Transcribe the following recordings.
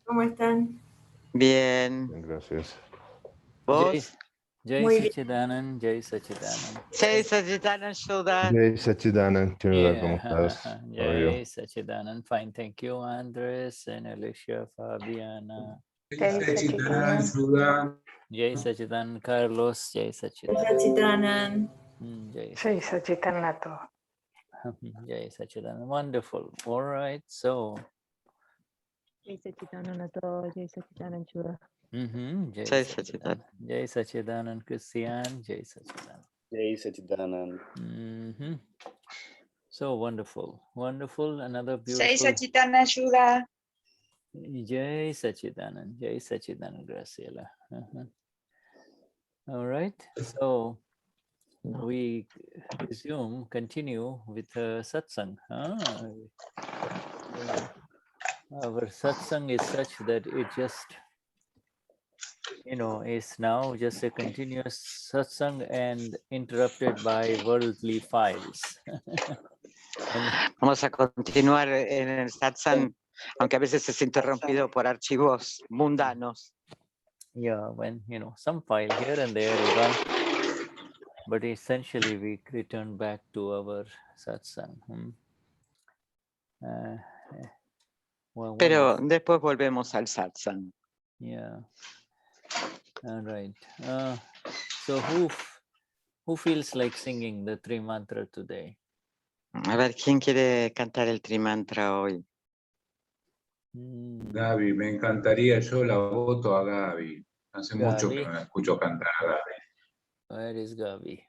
¿Cómo están? Bien. Gracias. ¿Vos? Jai Muy bien. Sachidanand, Jai Sachidanand. Jai Sachidanand, Shuddha. Jai Sachidanand, Shuddha, ¿cómo Yeah. estás? How are you? Jai Sachidanand, fine, thank you, Andres and Alicia, Fabiana. Jai Sachidanand, Shuddha. Jai Sachidanand, Carlos, Jai Sachidanand. Sachidanand. Jai Sachidanand. Jai Sachidanand, wonderful. All right, so. Jai Sachidanand, Jai Sachidanand, Shuddha. Jai Sachidanand. Jai Sachidanand, Cristian, Jai Sachidanand. Jai Sachidanand. So wonderful, wonderful. Another beautiful. Jai Sachidanand, Shuddha. Jai Sachidanand, Graciela. All right, so we continue with satsang. Our satsang is such that it just, is now just a continuous satsang and interrupted by worldly files. Vamos a continuar en el satsang, aunque a veces es interrumpido por archivos mundanos. Yeah, when, some file here and there is run, but essentially we return back to our satsang. Pero después volvemos al satsang. Yeah. All right. So who feels like singing the Tri Mantra today? A ver, ¿quién quiere cantar el Trimantra hoy? Gaby, me encantaría, yo la voto a Gaby. Hace mucho que no la escucho cantar a Gaby. Where is Gaby?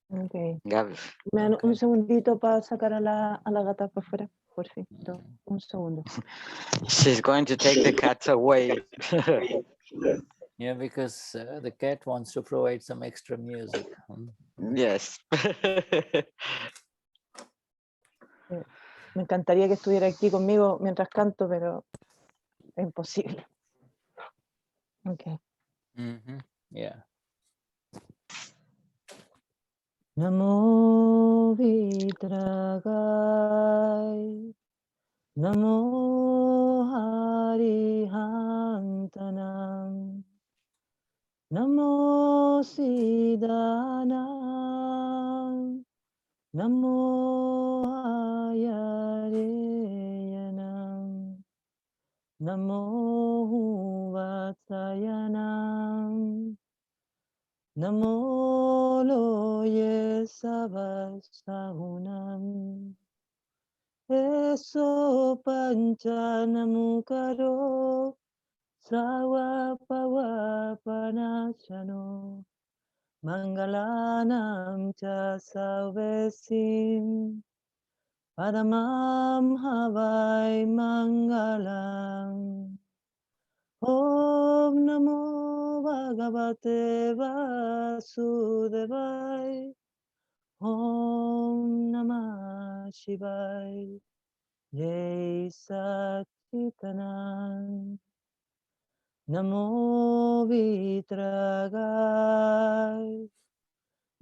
Okay. Gaby. Me dan un segundito para sacar a la gata por fuera, por fin. Un segundo. She's going to take the cats away. Yeah, because the cat wants to provide some extra music. Yes. Me encantaría que estuviera aquí conmigo mientras canto, pero es imposible. Okay. Yeah. Namo Vitragai, Namo Harihantanam, Namo Siddhanam, Namo Ayareyanam, Namo Vatsayanam, Namo Loye Savasahunam, Eso Panchanamukaro, Sawapawapanachano, Mangalanam cha Salvesim, Padamam Havai Mangalam. Om Namo Bhagavate Vasudevaya. Om Namah Shivaya. Jai Sachidanand. Namo Vitragai.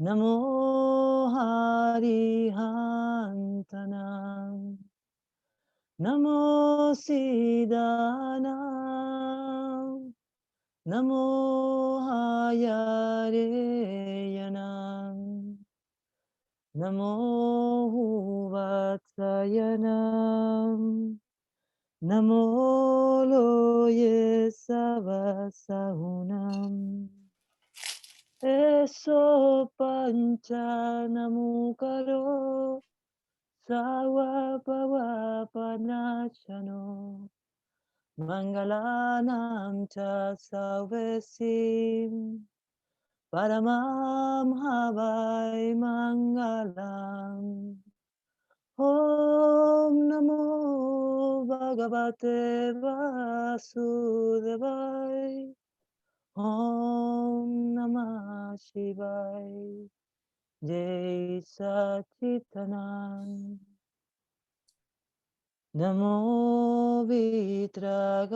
Namo Harihantanam. Namo Siddhanam, Namo Ayareyanam, Namo Vatsayanam, Namo Loye Savasahunam, Eso Panchanamukaro, Sawapawapanachano, Mangalanam cha Salvesim, Paramam Havai Mangalam. Om Namo Bhagavate Vasudevaya. Om Namah Shivaya. Jai Sachidanand. Namo Vitragai,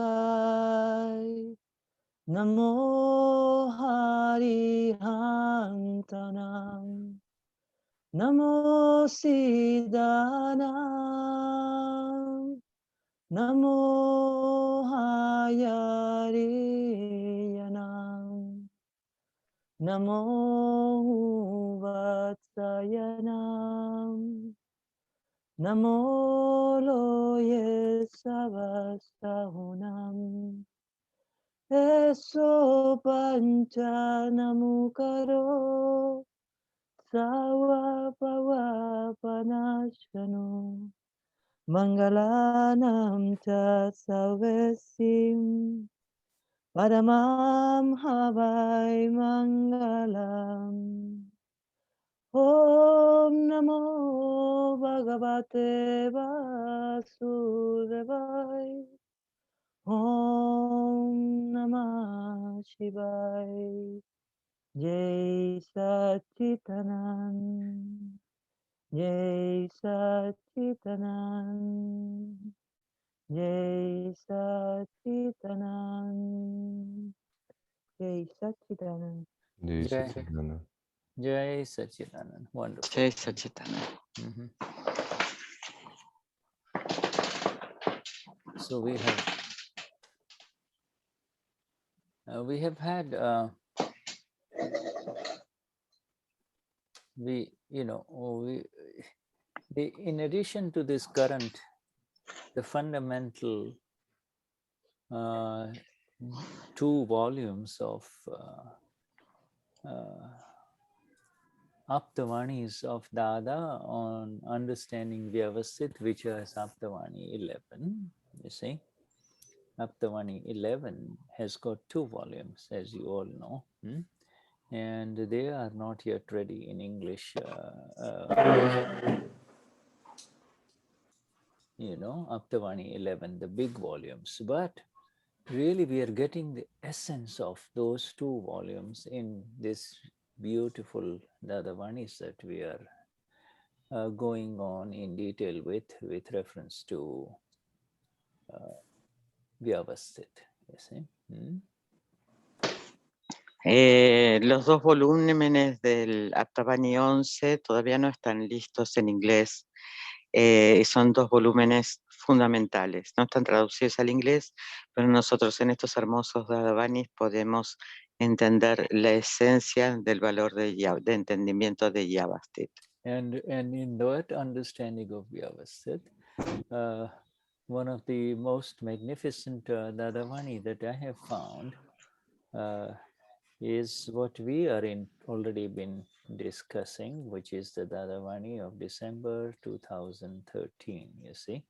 Namo Harihantanam, Namo Siddhanam, Namo Hayariyanam. Namo Vatsayanam. Namo Loye Savastahunam. Eso pancha namukaro. Sawa pawa panashano. Mangalanam cha salvesim. Paramam Havai Mangalam. Om Namo Bhagavate Vasudevaya. Om Namah Shivaya. Jai Satchitanand. Jai Satchitanand. Jai Satchitanand. Jai Satchitanand. Jai Jai, Satchidanand. Jai Satchidanand. Wonderful. Jai Satchitanand. Mhm. So we have had in addition to this current, the fundamental 2 volumes of Aptavanis of Dada on understanding Vyavasthit, which is Aptavani 11, you see. Aptavani 11 has got 2 volumes, as you all know. And they are not yet ready in English. Aptavani 11, the big volumes. But really, we are getting the essence of those 2 volumes in this beautiful Dadavanis that we are going on in detail with reference to Vyavasthit, you see. Los 2 volúmenes del Aptavani 11 todavía no están listos en inglés. Son 2 volúmenes fundamentales. No están traducidos al inglés, pero nosotros en estos hermosos Dadavanis podemos entender la esencia del valor de entendimiento de Vyavasthit. And in that understanding of Vyavasthit, one of the most magnificent Dadavani that I have found is what we are already been discussing, which is the Dadavani of December 2013, you see.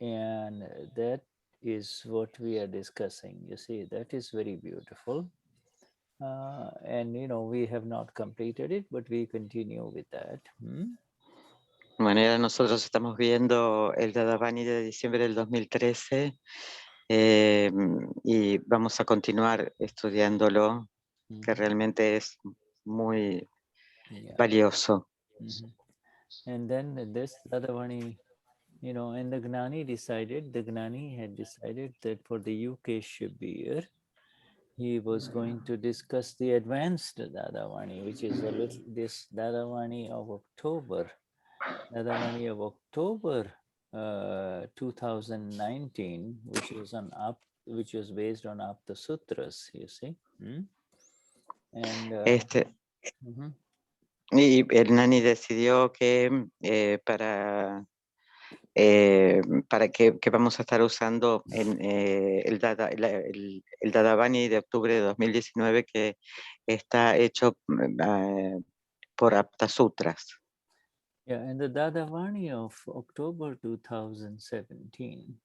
And that is what we are discussing, you see. That is very beautiful. And we have not completed it, but we continue with that. De manera, nosotros estamos viendo el Dadavani de diciembre del 2013 y vamos a continuar estudiándolo, que realmente es muy valioso. And then this Dadavani, and the Gnani had decided that for the UK Shibir, he was going to discuss the advanced Dadavani, which is this Dadavani of October. Dadavani of October 2019, which was based on Apta Sutras, you see. And y el Gnani decidió que para que vamos a estar usando en el Dadavani de octubre de 2019, que está hecho por Apta Sutras. Yeah, and the Dadavani of October 2017,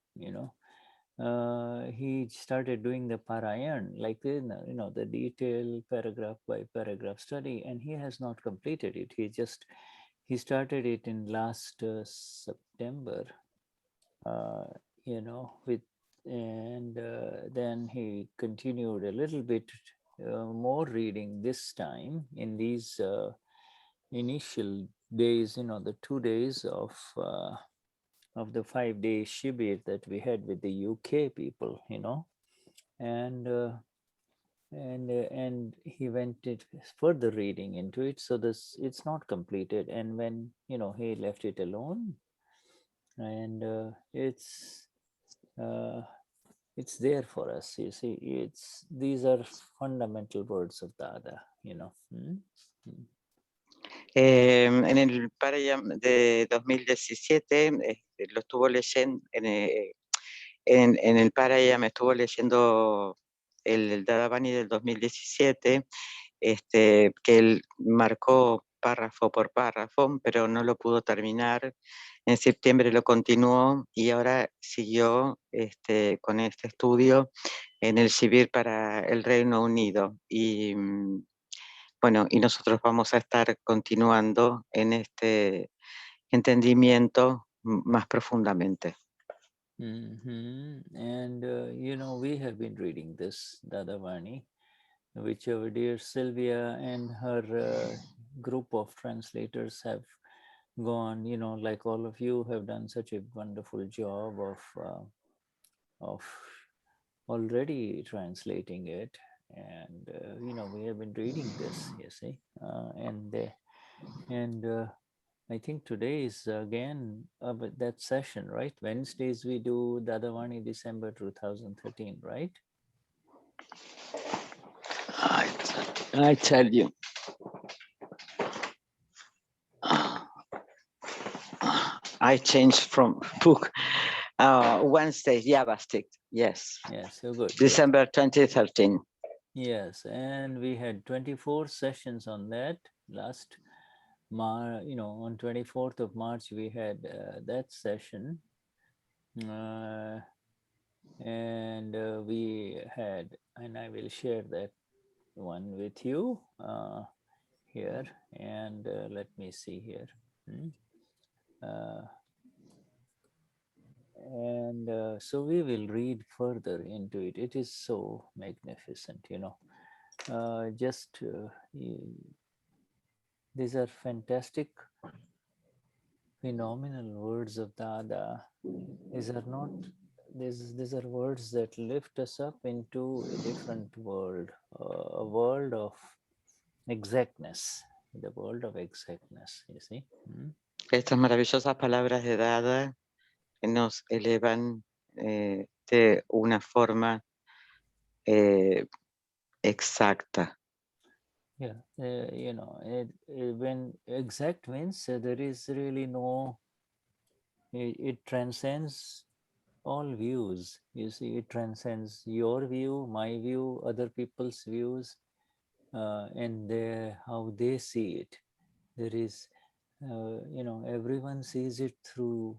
he started doing the Parayan, like the detailed paragraph by paragraph study, and he has not completed it. He started it in last September, then he continued a little bit more reading this time in these initial days, the 2 days of the 5-day shibir that we had with the UK people, and he went it further reading into it. So it's not completed. And when he left it alone, and it's there for us. You see, these are fundamental words of Dada, you know. En el Parayam de 2017 lo estuvo leyendo, en el Parayam estuvo leyendo el Dadavani del 2017, que él marcó párrafo por párrafo, pero no lo pudo terminar. En septiembre lo continuó y ahora siguió con este estudio en el Shibir para el Reino Unido. Y bueno, y nosotros vamos a estar continuando en este entendimiento más profundamente. And you know, we have been reading this Dadavani, which our dear Sylvia and her group of translators have gone, you know, like all of you have done such a wonderful job of already translating it. And you know, we have been reading this, you see, and I think today is again that session, right? Wednesdays we do Dadavani December 2013, right? I tell you. I changed from book. Wednesday, Vyavasthit, yes. Yes, so good. December 2013. Yes, and we had 24 sessions on that. Last, you know, on 24th of March, we had that session. And we had, and I will share that one with you here. And let me see here. And so we will read further into it. It is so magnificent, you know. These are fantastic, phenomenal words of Dada. These are not, these are words that lift us up into a different world, a world of exactness, the world of exactness, you see. Estas maravillosas palabras de Dada que nos elevan de una forma exacta. Yeah, you know, when exact means there is really no, it transcends all views. You see, it transcends your view, my view, other people's views, and how they see it. There is, you know, everyone sees it through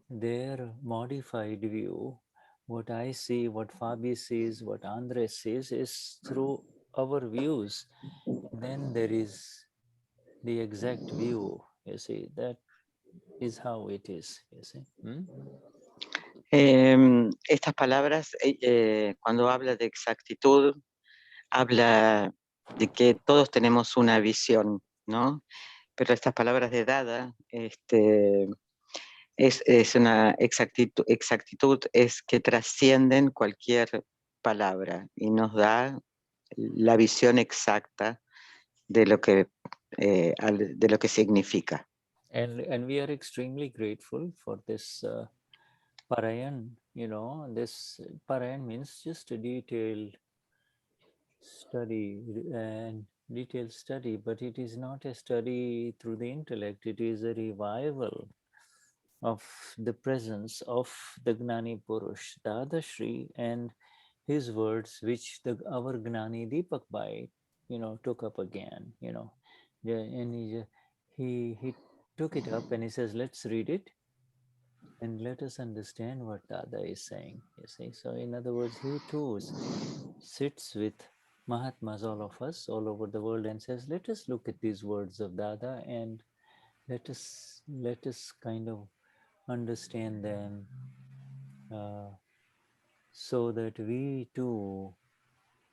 their modified view. What I see, what Fabi sees, what Andres sees is through our views. And then there is the exact view, you see, that is how it is, you see. Estas palabras, cuando habla de exactitud, habla de que todos tenemos una visión, ¿no? Pero estas palabras de Dada, es una exactitud es que trascienden cualquier palabra y nos da la visión exacta de lo que significa. And we are extremely grateful for this Parayan, you know. This Parayan means just a detailed study, but it is not a study through the intellect. It is a revival of the presence of the Gnani Purush Dadashri and his words, which our Gnani Deepak Bhai, you know, took up again, you know. And he took it up and he says, let's read it and let us understand what Dada is saying, you see. So in other words, he too sits with Mahatmas, all of us, all over the world, and says, let us look at these words of Dada and let us kind of understand them so that we too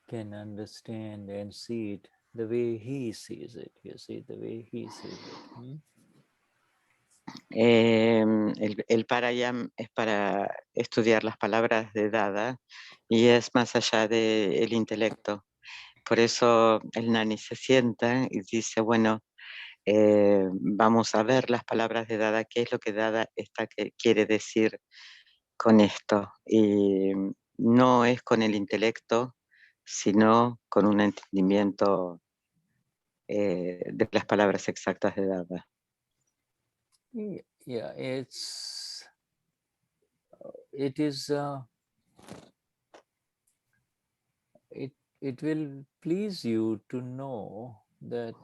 can understand and see it the way he sees it, you see, the way he sees it. El Parayam es para estudiar las palabras de Dada y es más allá del intelecto. Por eso el Gnani se sienta y dice, bueno, Vamos a ver las palabras de Dada, qué es lo que Dada quiere decir con esto. Y no es con el intelecto, sino con un entendimiento de las palabras exactas de Dada. Yeah, it is it will please you to know that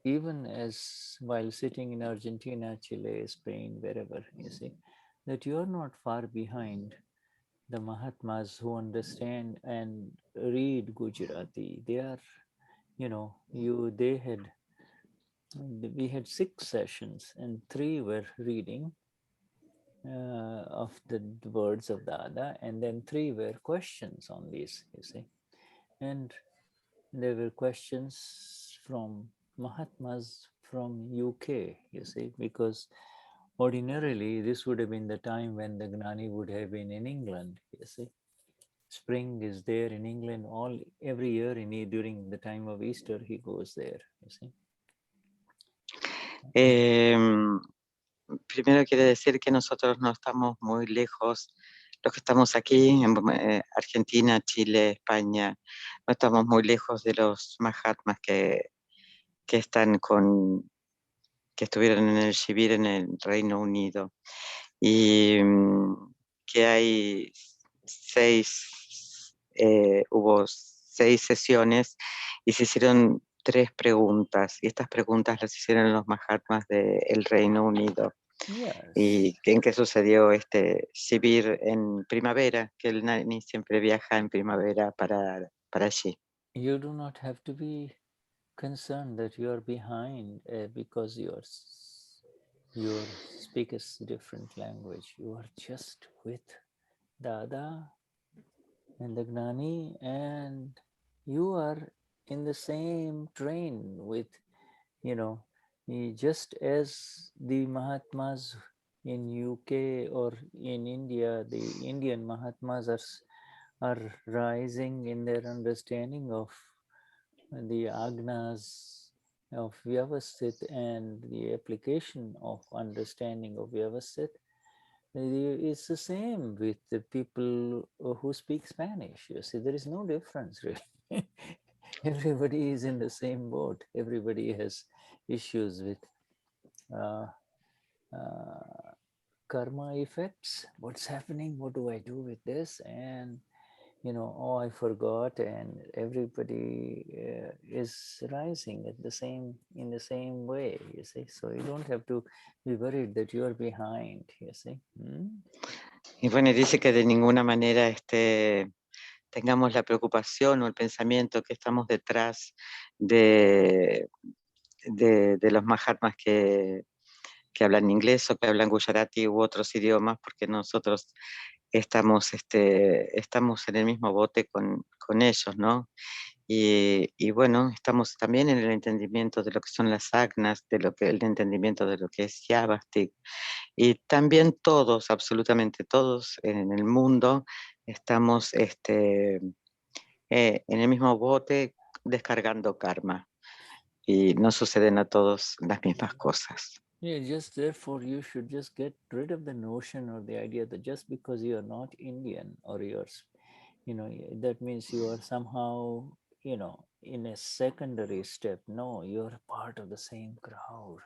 even as while sitting in Argentina, Chile, Spain, wherever, you see, that you are not far behind the Mahatmas who understand and read Gujarati. They are, we had 6 sessions and 3 were reading of the words of Dada, and then 3 were questions on these, you see. And there were questions from Mahatmas from UK, you see, because ordinarily this would have been the time when the Gnani would have been in England, you see. Spring is there in England every year during the time of Easter he goes there, you see. Primero quiere decir que nosotros no estamos muy lejos, los que estamos aquí en Argentina, Chile, España, no estamos muy lejos de los Mahatmas que estuvieron en el Shibir en el Reino Unido. Y que hubo 6 sesiones y se hicieron 3 preguntas, y estas preguntas las hicieron los Mahatmas del Reino Unido. Yes. Y en qué sucedió este Shibir en primavera, que el Gnani siempre viaja en primavera para allí. You do not have to be concerned that you are behind because you speak a different language. You are just with Dada and the Gnani, and you are in the same train with, just as the Mahatmas in UK or in India, the Indian Mahatmas are rising in their understanding of the agnas of Vyavasthit and the application of understanding of Vyavasthit. It's the same with the people who speak Spanish. You see, there is no difference really. Everybody is in the same boat. Everybody has issues with karma effects. What's happening? What do I do with this? And oh, I forgot, and everybody is rising in the same way, you see. So you don't have to be worried that you are behind, you see. Y bueno, dice que de ninguna manera tengamos la preocupación o el pensamiento que estamos detrás de los Mahatmas que hablan inglés o que hablan Gujarati u otros idiomas, porque nosotros estamos en el mismo bote con ellos, ¿no? Y bueno, estamos también en el entendimiento de lo que son las agnas, el entendimiento de lo que es Vyavasthit, y también todos, absolutamente todos en el mundo, estamos en el mismo bote descargando karma, y no suceden a todos las mismas cosas. Yeah, just therefore you should just get rid of the notion or the idea that just because you are not Indian or that means you are somehow, in a secondary step. No, you're part of the same crowd,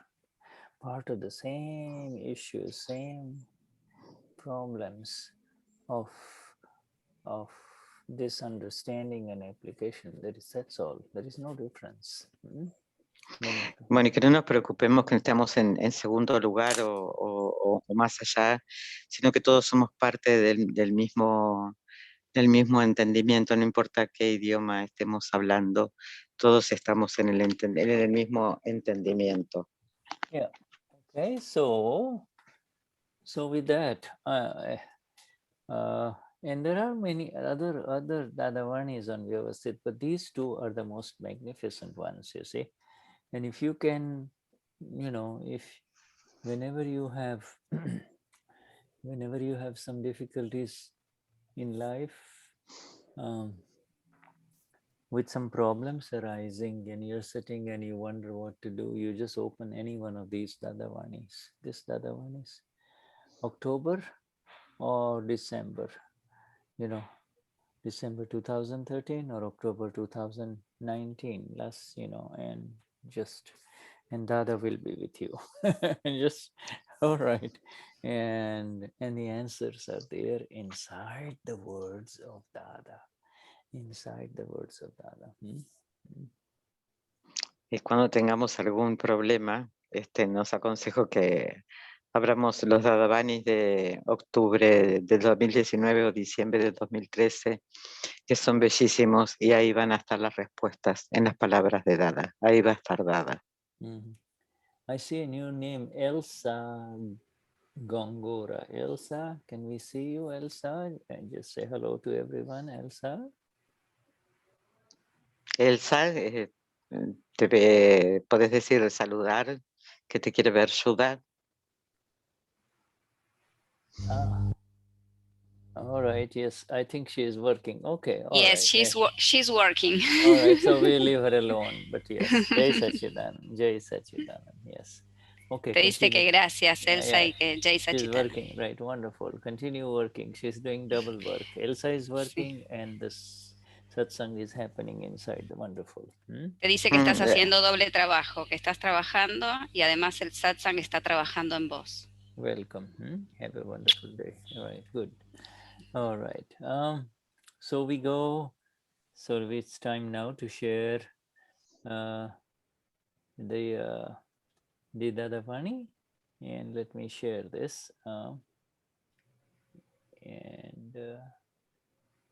part of the same issues, same problems of this understanding and application. That's all. There is no difference. Bueno, y que no nos preocupemos que estemos en segundo lugar o más allá, sino que todos somos parte del mismo entendimiento, no importa qué idioma estemos hablando, todos estamos en el mismo entendimiento. Yeah. Okay. So with that, and there are many other Dadavanis on Vyavasthit, but these 2 are the most magnificent ones, you see. And if you can, if whenever you have some difficulties in life, with some problems arising and you're sitting and you wonder what to do, you just open any one of these Dadavanis. This Dadavanis, October or December, you know, December 2013 or October 2019, last, you know, and Dada will be with you. And just, all right. And the answers are there inside the words of Dada. Inside the words of Dada. Y cuando tengamos algún problema, nos aconsejo que abramos los Dadavanis de octubre del 2019 o diciembre del 2013, que son bellísimos, y ahí van a estar las respuestas en las palabras de Dada. Ahí va a estar Dada. I see a new name, Elsa Gongora. Elsa, can we see you, Elsa? And just say hello to everyone, Elsa. Elsa, puedes decir saludar, que te quiere ver Shuddha. All right, yes, I think she is working. Okay, all yes, right. she's working. All right, so we leave her alone. But yes, Jai Sachidanand, Jai Sachidanand, yes. Okay, Te dice que gracias, Elsa, y que Jai she's Sachidanand. working, right, wonderful. Continue working. She's doing double work. Elsa is working and this satsang is happening inside. Wonderful. Te dice que estás haciendo doble trabajo, que estás trabajando y además el satsang está trabajando en vos. Welcome. Have a wonderful day. All right, good. All right. So we go. So it's time now to share the Dadavani, and let me share this. And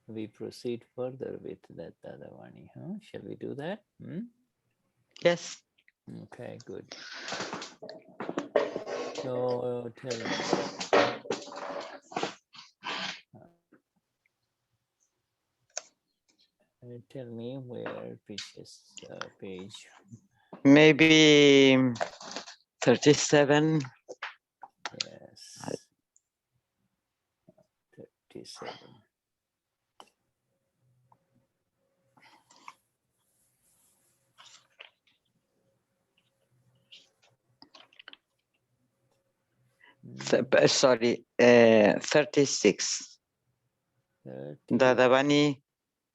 we proceed further with that Dadavani. Shall we do that? Yes. Okay, good. So tell me. Tell me where Patricia's page. Maybe 37. Yes. 37. Sorry, 36. Dadavani,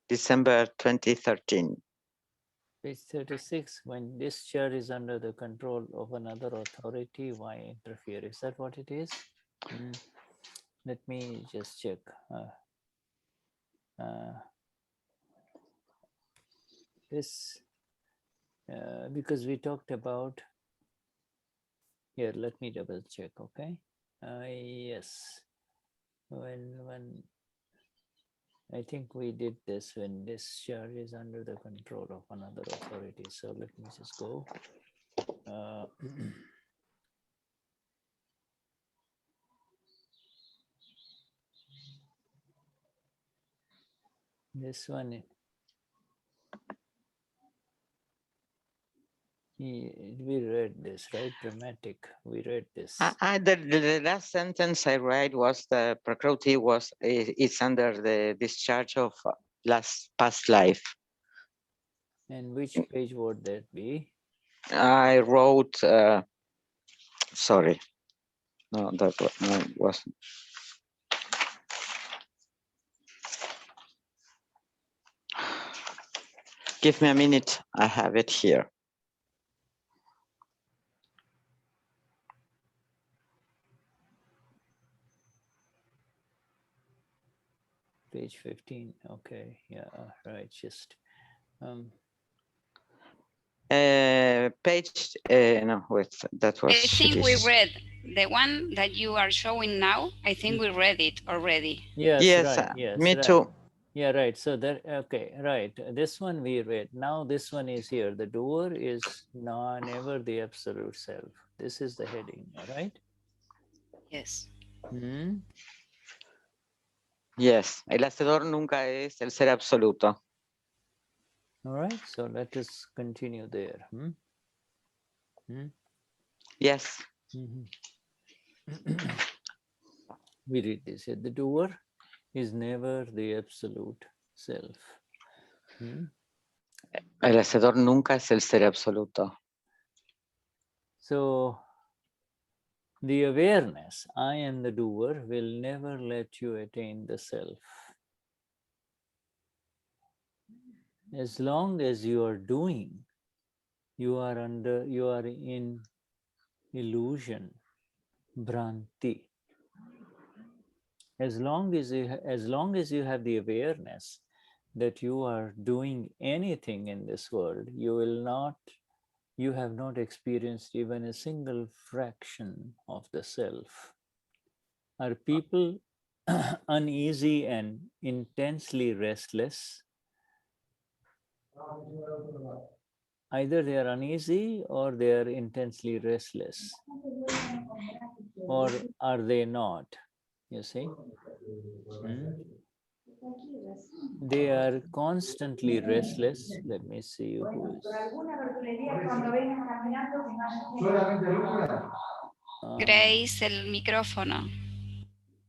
December 2013. Page 36, when discharge is under the control of another authority, why interfere? Is that what it is? Let me just check. This, because we talked about, here, let me double check, okay? Yes, when I think we did this when discharge is under the control of another authority. So let me just go. This one, we read this, right? Dramatic. We read this. The last sentence I read was the Prakriti it's under the discharge of past life. And which page would that be? I wrote, sorry, no, that wasn't. Give me a minute, I have it here. Page 15, okay, yeah, right, just. Page, no, wait, that was. I think we read the one that you are showing now. I think we read it already. Yes, right, yes. Me right. too. Yeah, right, so that, okay, right. This one we read. Now this one is here. The doer is never the absolute self. This is the heading, right? Yes. Yes, el hacedor nunca es el ser absoluto. All right, so let us continue there. Yes. We read this here. The doer is never the absolute self. El hacedor nunca es el ser absoluto. So, the awareness, I am the doer, will never let you attain the self. As long as you are doing, you are in illusion, Bhranti. As long as you have the awareness that you are doing anything in this world, you have not experienced even a single fraction of the self. Are people uneasy and intensely restless? Either they are uneasy or they are intensely restless. Or are they not? You see? They are constantly restless. Let me see who is. Grace, el micrófono.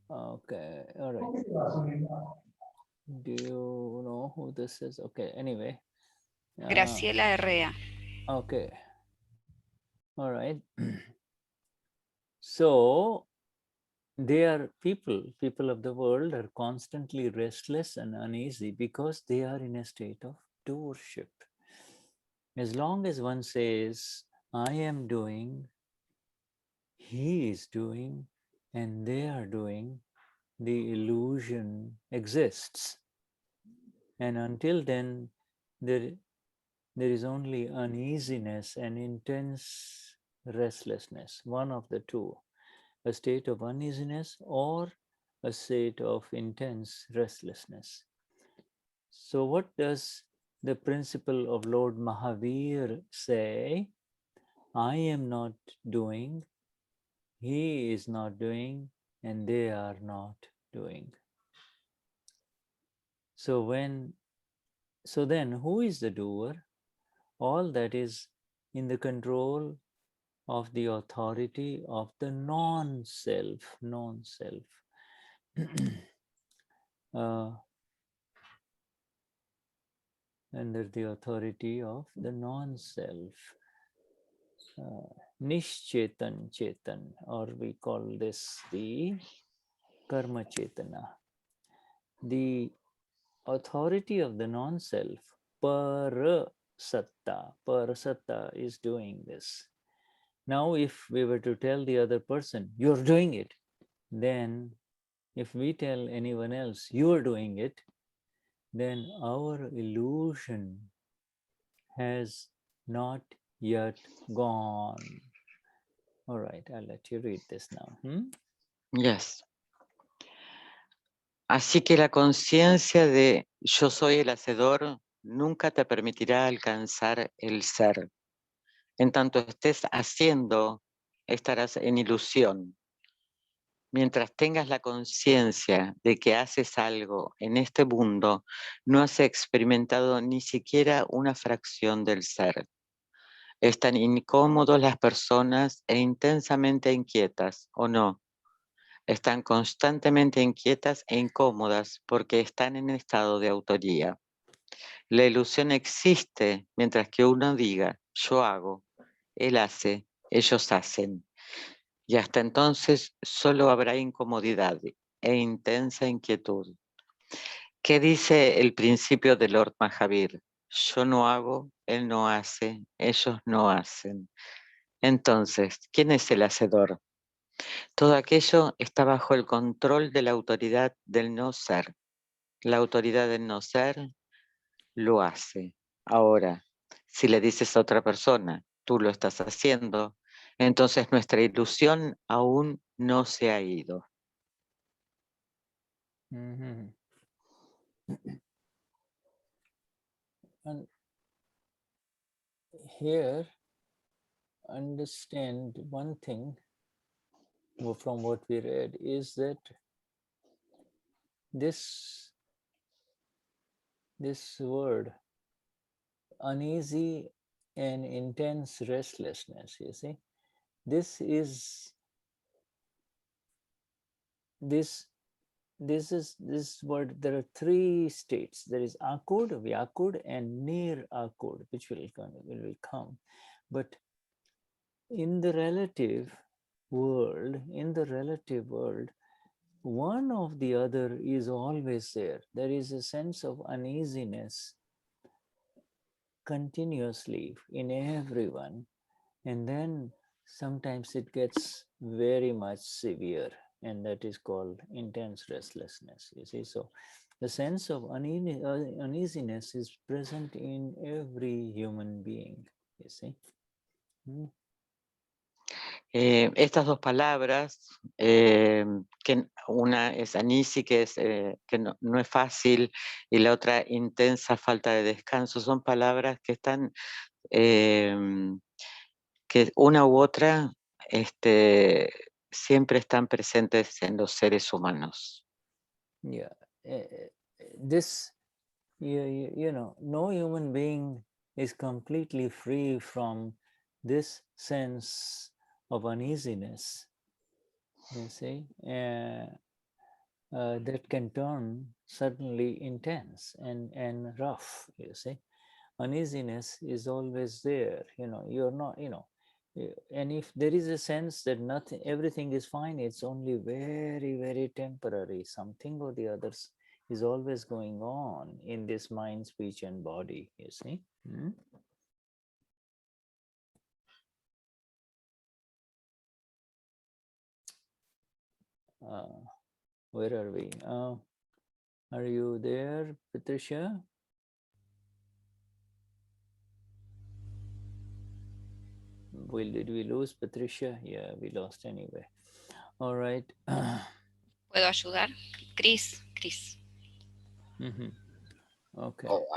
Okay, all right. Do you know who this is? Okay, anyway. Graciela Herrea. Okay. All right. So, they are people of the world are constantly restless and uneasy because they are in a state of doership. As long as one says, I am doing, he is doing, and they are doing, the illusion exists. And until then, there is only uneasiness and intense restlessness, one of the two, a state of uneasiness or a state of intense restlessness. So what does the principle of Lord Mahavir say? I am not doing, he is not doing, and they are not doing. So then who is the doer? All that is in the control of the authority of the non-self, under the authority of the non-self, Nishchetan Chetan, or we call this the Karma Chetana. The authority of the non-self, Parasatta is doing this. Now, if we were to tell the other person, you're doing it, then if we tell anyone else, you're doing it, then our illusion has not yet gone. All right, I'll let you read this now. Yes. Así que la conciencia de yo soy el hacedor nunca te permitirá alcanzar el ser. En tanto estés haciendo, estarás en ilusión. Mientras tengas la conciencia de que haces algo en este mundo, no has experimentado ni siquiera una fracción del ser. Están incómodos las personas e intensamente inquietas, ¿o no? Están constantemente inquietas e incómodas porque están en estado de autoría. La ilusión existe mientras que uno diga, yo hago, él hace, ellos hacen. Y hasta entonces solo habrá incomodidad e intensa inquietud. ¿Qué dice el principio de Lord Mahavir? Yo no hago, él no hace, ellos no hacen. Entonces, ¿quién es el hacedor? Todo aquello está bajo el control de la autoridad del no ser. La autoridad del no ser lo hace. Ahora, si le dices a otra persona, tú lo estás haciendo, entonces nuestra ilusión aún no se ha ido. And here, understand one thing from what we read is that this word, uneasy and intense restlessness, you see, this this word, there are three states. There is akud, vyakud, and near akud, which will come. But in the relative world, one of the other is always there. There is a sense of uneasiness continuously in everyone, and then sometimes it gets very much severe, and that is called intense restlessness, you see. So the sense of uneasiness is present in every human being, you see. Estas dos palabras, que una es anisi, que no es fácil, y la otra intensa falta de descanso, son palabras que están, que una u otra siempre están presentes en los seres humanos. Yeah, this, you know, no human being is completely free from this sense of uneasiness, you see, that can turn suddenly intense and rough, you see. Uneasiness is always there, you know, you're not, you know, and if there is a sense that nothing, everything is fine, it's only very, very temporary. Something or the others is always going on in this mind, speech, and body, you see. Where are we? Are you there, Patricia? Did we lose Patricia? Yeah, we lost anyway. All right. ¿Puedo ayudar? Chris. Okay. Oh,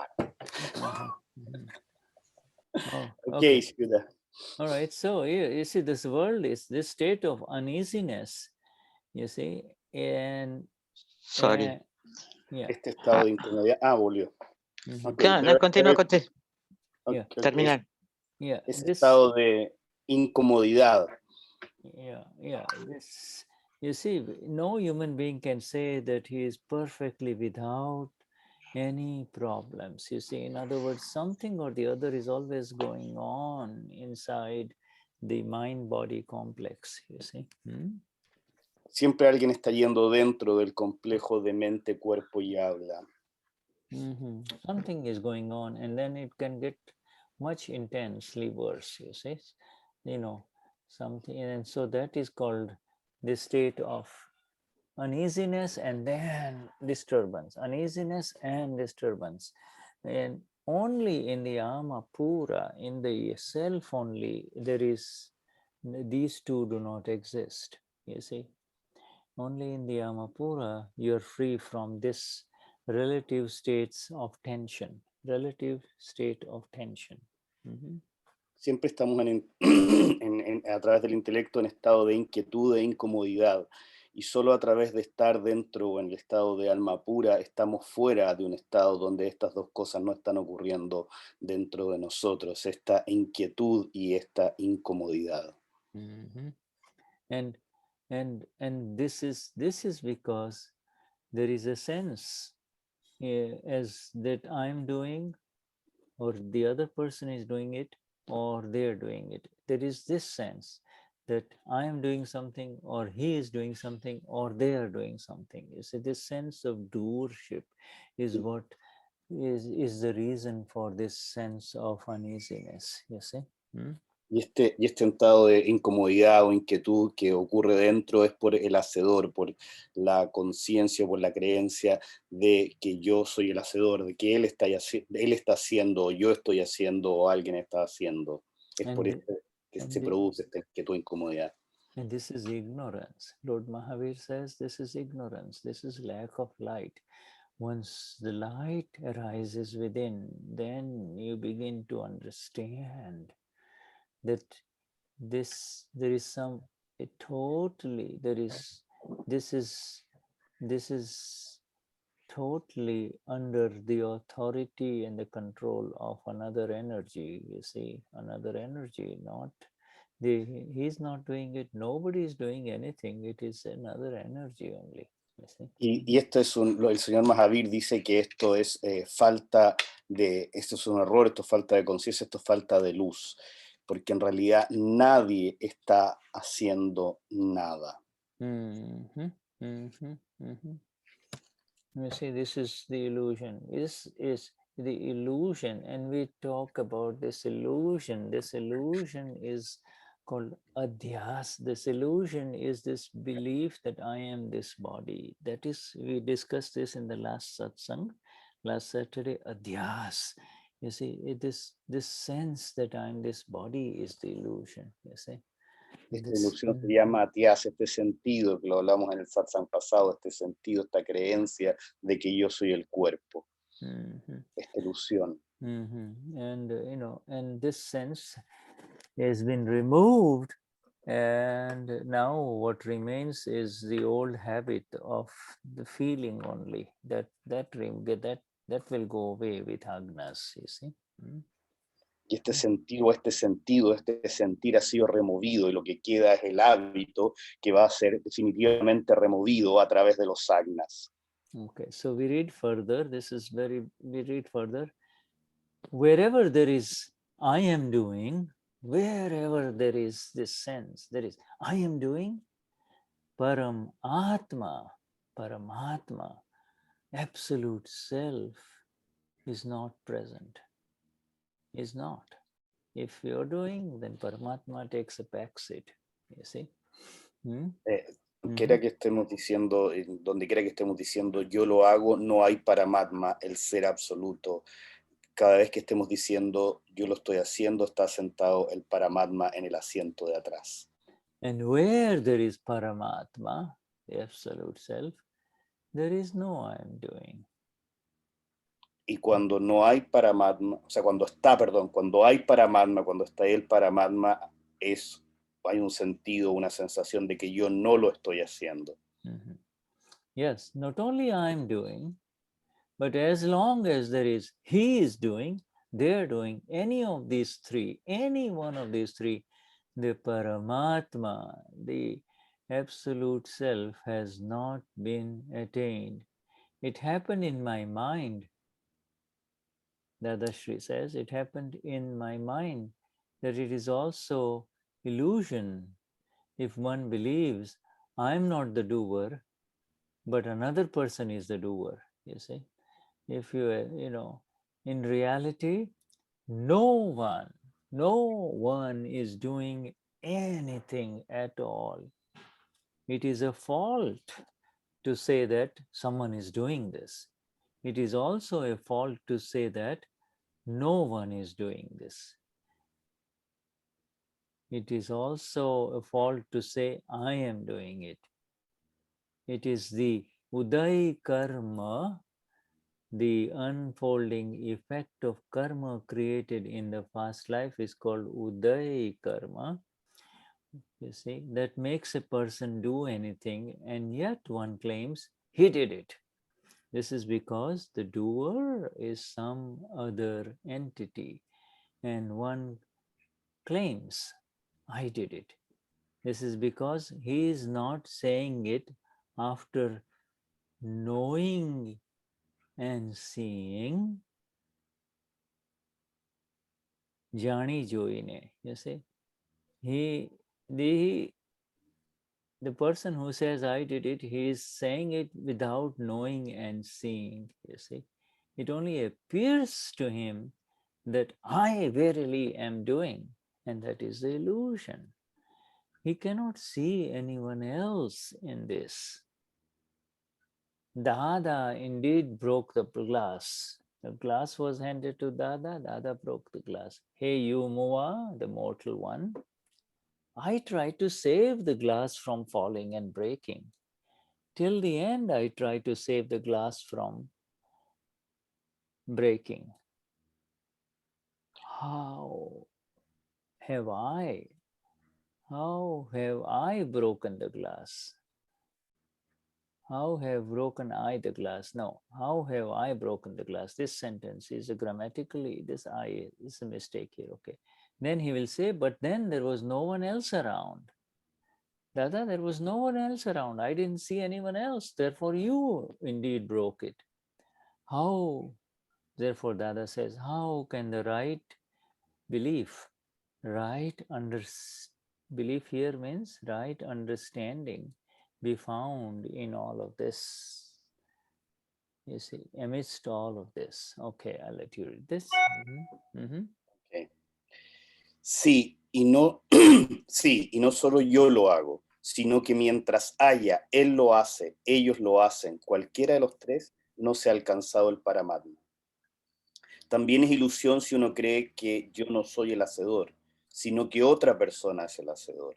Okay. Shuddha. All right. So you see, this world is this state of uneasiness, you see, and Sorry. yeah. Este estado de incomodidad. Volvió. Claro, no, continúa. Yeah. Terminar. Yeah. Ese estado de incomodidad. Yeah. This, you see, no human being can say that he is perfectly without any problems. You see, in other words, something or the other is always going on inside the mind-body complex, you see. Siempre alguien está yendo dentro del complejo de mente, cuerpo y habla. Something is going on, and then it can get much intensely worse, you see. You know, something, and so that is called the state of uneasiness and then disturbance, uneasiness and disturbance. And only in the Amapura, in the self only, there is, these two do not exist, you see. Only in the Amapura, you're free from this relative states of tension, Siempre estamos a través del intelecto en estado de inquietud e incomodidad, y solo a través de estar dentro en el estado de alma pura estamos fuera de un estado donde estas dos cosas no están ocurriendo dentro de nosotros, esta inquietud y esta incomodidad. And this is because there is a sense as that I'm doing, or the other person is doing it, or they're doing it. There is this sense that I am doing something, or he is doing something, or they are doing something. You see, this sense of doership is what is the reason for this sense of uneasiness, you see. Y este estado de incomodidad o inquietud que ocurre dentro es por el hacedor, por la conciencia, por la creencia de que yo soy el hacedor, de que él está haciendo, o yo estoy haciendo, o alguien está haciendo. Es por esto que se produce esta inquietud e incomodidad. And this is ignorance. Lord Mahavir says this is ignorance, this is lack of light. Once the light arises within, then you begin to understand that this is totally under the authority and the control of another energy, you see, another energy, not he's not doing it, nobody is doing anything, it is another energy only. Y esto es el señor Mahavir dice que esto es esto es un error, esto es falta de conciencia, esto es falta de luz, porque en realidad nadie está haciendo nada. You see, this is the illusion. This is the illusion, and we talk about this illusion. This illusion is called adhyas. This illusion is this belief that I am this body. That is, we discussed this in the last satsang, last Saturday, adhyas. You see, it is this sense that I am this body is the illusion, you see. Esta ilusión se llama atias, este sentido que lo hablamos en el satsang pasado, este sentido, esta creencia de que yo soy el cuerpo, esta ilusión. And you know, and this sense has been removed, and now what remains is the old habit of the feeling only. That will go away with agnas, you see. Y este sentir ha sido removido, y lo que queda es el hábito que va a ser definitivamente removido a través de los agnas. Okay, so we read further. We read further. Wherever there is I am doing, wherever there is this sense, there is I am doing, Paramatma, absolute self is not present. Is not. If you're doing, then Paramatma takes a back seat. You see? Quiera que estemos diciendo, donde quiera que estemos diciendo yo lo hago, no hay Paramatma, el ser absoluto. Cada vez que estemos diciendo yo lo estoy haciendo, está sentado el Paramatma en el asiento de atrás. And where there is Paramatma, the absolute self, there is no I am doing. Y cuando no hay Paramatma, o sea, cuando hay Paramatma, cuando está ahí el Paramatma, hay un sentido, una sensación de que yo no lo estoy haciendo. Yes, not only I am doing, but as long as there is he is doing, they're doing, any of these three, any one of these three, the Paramatma, the absolute self has not been attained. It happened in my mind. Dadashri says, it happened in my mind that it is also illusion. If one believes, I'm not the doer, but another person is the doer, you see. If you know, in reality, no one is doing anything at all. It is a fault to say that someone is doing this. It is also a fault to say that no one is doing this. It is also a fault to say I am doing it. It is the Uday karma, the unfolding effect of karma created in the past life is called Uday karma. You see, that makes a person do anything, and yet one claims he did it. This is because the doer is some other entity, and one claims, I did it. This is because he is not saying it after knowing and seeing. Jani joine, you see. The person who says I did it, he is saying it without knowing and seeing, you see. It only appears to him that I verily am doing, and that is the illusion. He cannot see anyone else in this. Dada indeed broke the glass. The glass was handed to Dada, Dada broke the glass. Hey, you Mua, the mortal one, I tried to save the glass from falling and breaking. Till the end, I tried to save the glass from breaking. How have I broken the glass? How have broken I the glass? No, how have I broken the glass? This sentence is grammatically, this I is a mistake here, okay. Then he will say, but then there was no one else around. Dada, there was no one else around. I didn't see anyone else. Therefore, you indeed broke it. How? Therefore, Dada says, how can the right belief, belief here means right understanding, be found in all of this? You see, amidst all of this. Okay, I'll let you read this. Okay. Sí, y no, sí, y no solo yo lo hago, sino que mientras haya, él lo hace, ellos lo hacen, cualquiera de los tres, no se ha alcanzado el Paramatma. También es ilusión si uno cree que yo no soy el hacedor, sino que otra persona es el hacedor.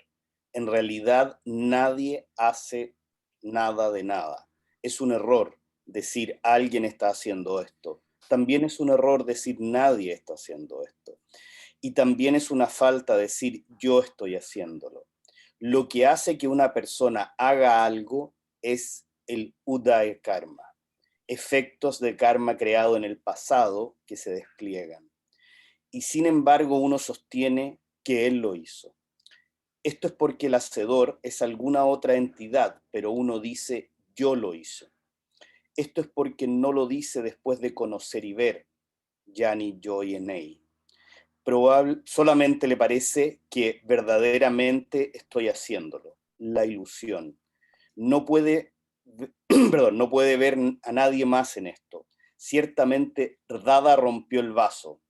En realidad, nadie hace nada de nada. Es un error decir alguien está haciendo esto. También es un error decir nadie está haciendo esto. Y también es una falta decir yo estoy haciéndolo. Lo que hace que una persona haga algo es el udaya karma, efectos de karma creado en el pasado que se despliegan. Y sin embargo uno sostiene que él lo hizo. Esto es porque el hacedor es alguna otra entidad, pero uno dice yo lo hice. Esto es porque no lo dice después de conocer y ver, Gnani Joy Enei. Solamente le parece que verdaderamente estoy haciéndolo, la ilusión. No puede, no puede ver a nadie más en esto. Ciertamente Dada rompió el vaso.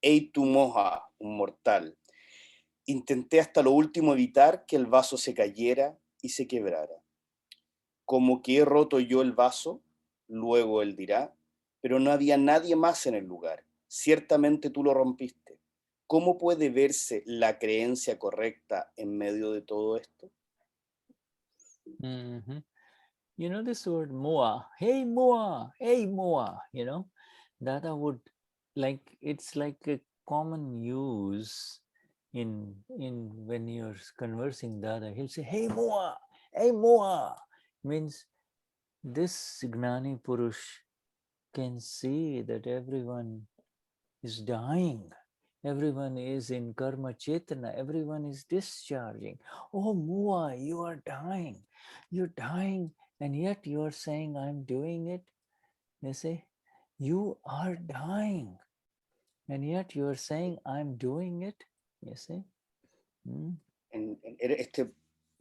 Ei tu moja, un mortal. Intenté hasta lo último evitar que el vaso se cayera y se quebrara. Como que he roto yo el vaso, luego él dirá, pero no había nadie más en el lugar. Ciertamente tú lo rompiste. ¿Cómo puede verse la creencia correcta en medio de todo esto? You know this word Moa, hey Moa, you know, Dada would it's like a common use in when you're conversing Dada, he'll say, hey Moa, means this Gnani Purush can see that everyone is dying. Everyone is in karma chetana. Everyone is discharging. Oh, Mua, you are dying. You're dying, and yet you are saying, I'm doing it. You see, you are dying, and yet you are saying, I'm doing it. You see.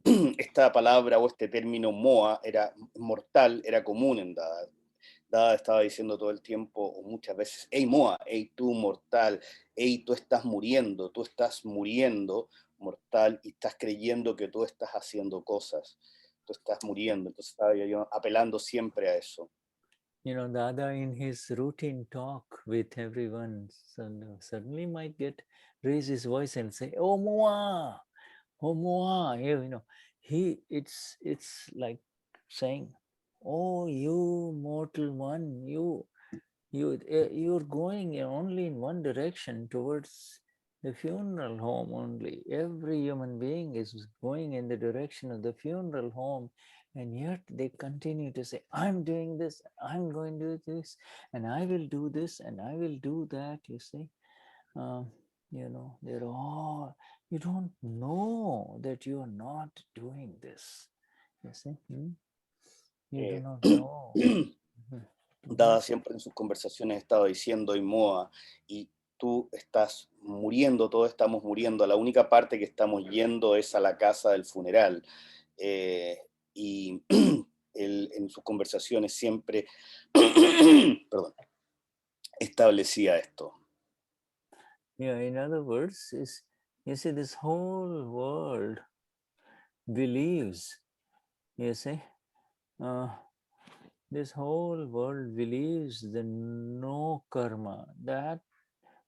Esta palabra o este término Moa era mortal, era común en Dada. Dada estaba diciendo todo el tiempo, o muchas veces, hey Moa, hey tú mortal, hey tú estás muriendo mortal, y estás creyendo que tú estás haciendo cosas, tú estás muriendo. Entonces estaba yo apelando siempre a eso. You know, Dada in his routine talk with everyone suddenly might raise his voice and say, oh Moa, you know, it's like saying, oh, you mortal one, you're going only in one direction, towards the funeral home only. Every human being is going in the direction of the funeral home, and yet they continue to say, I'm doing this, I'm going to do this, and I will do this, and I will do that. You see, you know, they're all, you don't know that you are not doing this. You see, you do not know. Dada siempre en sus conversaciones estaba diciendo, y Moa, y tú estás muriendo, todos estamos muriendo, la única parte que estamos yendo es a la casa del funeral. Y él en sus conversaciones siempre perdón, establecía esto. Yeah, in other words, you see, this whole world believes, you see, this whole world believes the no karma, that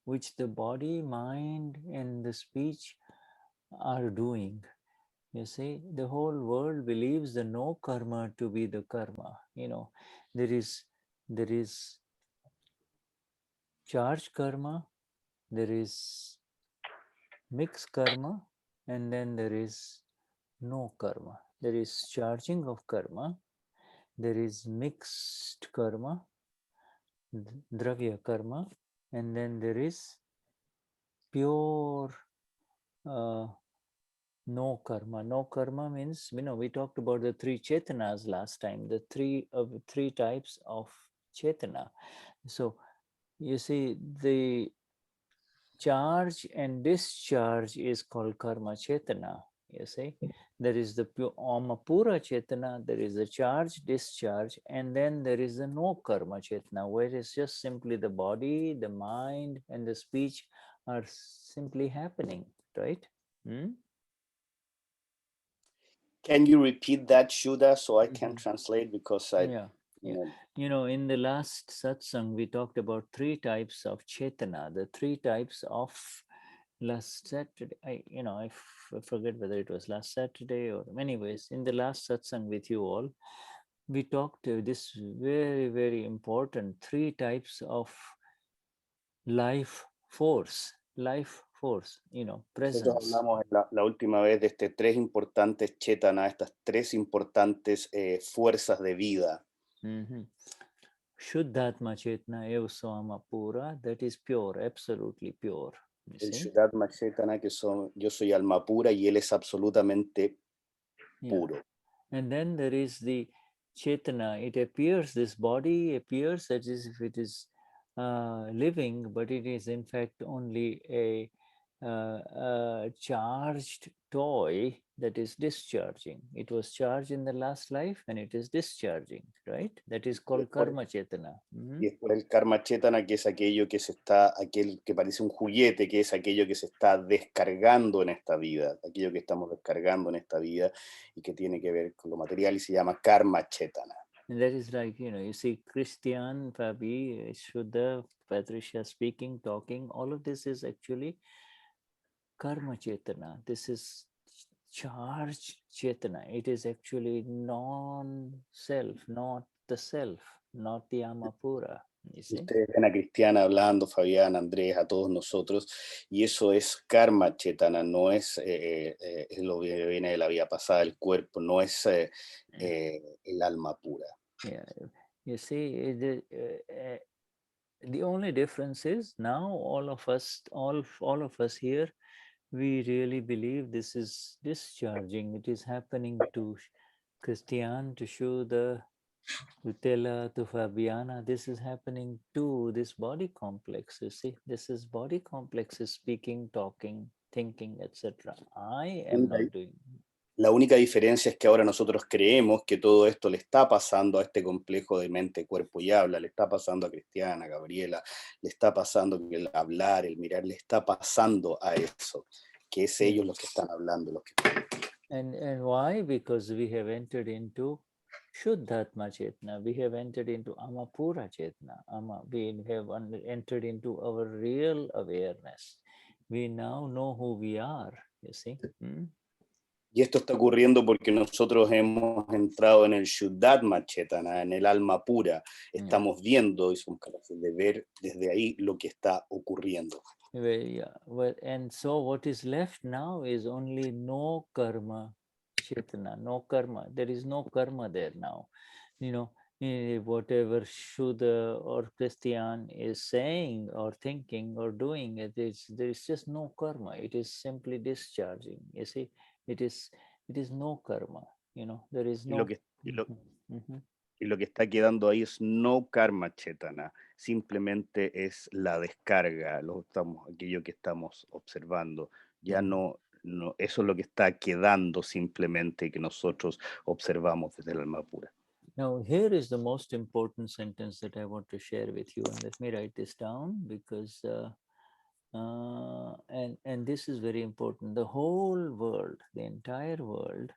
which the body, mind, and the speech are doing. You see, the whole world believes the no karma to be the karma. You know, there is charge karma, there is mixed karma, and then there is no karma. There is charging of karma, there is mixed karma, dravya karma, and then there is pure No karma. No karma means, we talked about the three chetanas last time, the three types of chetana. So you see, the charge and discharge is called karma chetana. You see, there is the Amapura chetana, there is the charge, discharge, and then there is the no karma chetana, where it's just simply the body, the mind, and the speech are simply happening, right? Can you repeat that, Shuddha, so I can translate, because Yeah. In the last satsang, we talked about three types of chetana, the three types of last Saturday. I forget whether it was last Saturday or anyways, in the last satsang with you all, we talked this very, very important three types of life force, presence. Nosotros hablamos la última vez de tres importantes chetana, estas tres importantes fuerzas de vida. Shuddhatma chetana evasama pura, that is pure, absolutely pure. El Shuddhatma chetana, que yo soy alma pura y él es absolutamente puro. And then there is the chetana. It appears, this body appears as if it is living, but it is in fact only a charged toy that is discharging. It was charged in the last life and it is discharging, right? That is called karma chetana. Y después el karma chetana, que es aquel que parece un juguete, que es aquello que se está descargando en esta vida, aquello que estamos descargando en esta vida y que tiene que ver con lo material y se llama karma chetana. And that is like, you see Cristian, Fabi, Shuddha, Patricia speaking, talking, all of this is actually karma chetana. This is charged chetana. It is actually non-self, not the self, not the amapura. Ustedes ven a Cristiana hablando, Fabiana, Andrés, a todos nosotros, y eso es karma chetana, no es lo que viene de la vida pasada, el cuerpo, no es el alma pura. Yeah, you see, the only difference is now all of us here, we really believe this is discharging. It is happening to Cristian, to Shuddha, to Tela, to Fabiana. This is happening to this body complex. You see, this is body complex is speaking, talking, thinking, etc. I am not doing. La única diferencia es que ahora nosotros creemos que todo esto le está pasando a este complejo de mente, cuerpo y habla, le está pasando a Cristiana, a Gabriela, le está pasando que el hablar, el mirar, le está pasando a eso, que es ellos los que están hablando, los que están aquí. And why? Because we have entered into Shuddhatma Chetna, we have entered into Amapura Chetna, we have entered into our real awareness. We now know who we are, you see. Y esto está ocurriendo porque nosotros hemos entrado en el Shuddhatma Chetana, en el alma pura. Estamos viendo y somos capaces de ver desde ahí lo que está ocurriendo. And so what is left now is only no karma chetana, no karma. There is no karma there now. Whatever Shuddha or Cristian is saying or thinking or doing, there is just no karma. It is simply discharging. You see, it is no karma. There is no. Y lo que está quedando ahí es no karma chetana, simplemente es la descarga, aquello que estamos observando. Ya no, eso es lo que está quedando simplemente que nosotros observamos desde el alma pura. Now, here is the most important sentence that I want to share with you, and let me write this down because, and this is very important. The whole world, the entire world,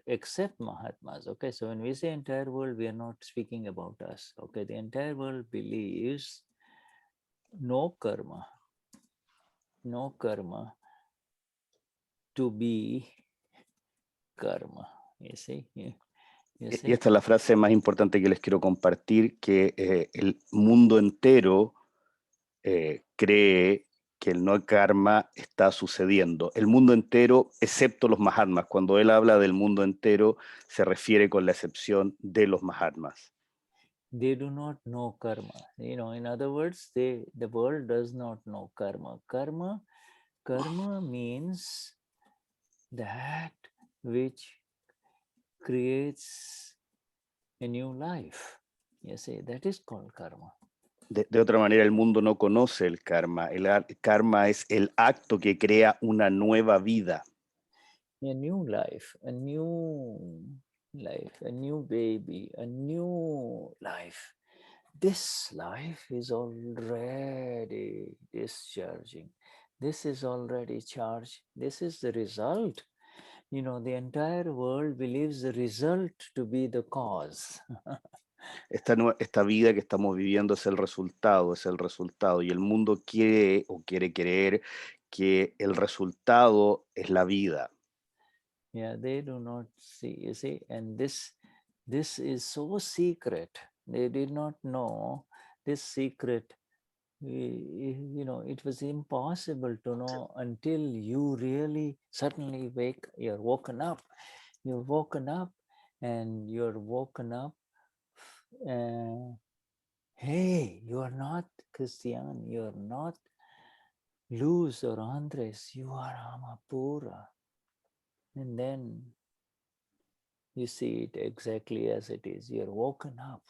except Mahatmas. Okay, so when we say entire world, we are not speaking about us. Okay, the entire world believes no karma to be karma. You see? Y esta es la frase más importante que les quiero compartir, que el mundo entero cree que el no karma está sucediendo. El mundo entero, excepto los Mahatmas. Cuando él habla del mundo entero, se refiere con la excepción de los Mahatmas. They do not know karma. In other words, the world does not know karma. Karma Karma means that which creates a new life. You see, that is called karma. De otra manera, el mundo no conoce el karma. El karma es el acto que crea una nueva vida. A new life, a new life, a new baby, a new life. This life is already discharging. This is already charged. This is the result. You know, the entire world believes the result to be the cause. Esta vida que estamos viviendo es el resultado, y el mundo quiere o quiere creer que el resultado es la vida. Yeah, they do not see, you see, and this is so secret. They did not know this secret. You know, it was impossible to know until you really suddenly you're woken up. You're woken up and you're woken up. Hey, you are not Cristian, you are not Luz or Andres, you are Amapura. And then you see it exactly as it is. You're woken up.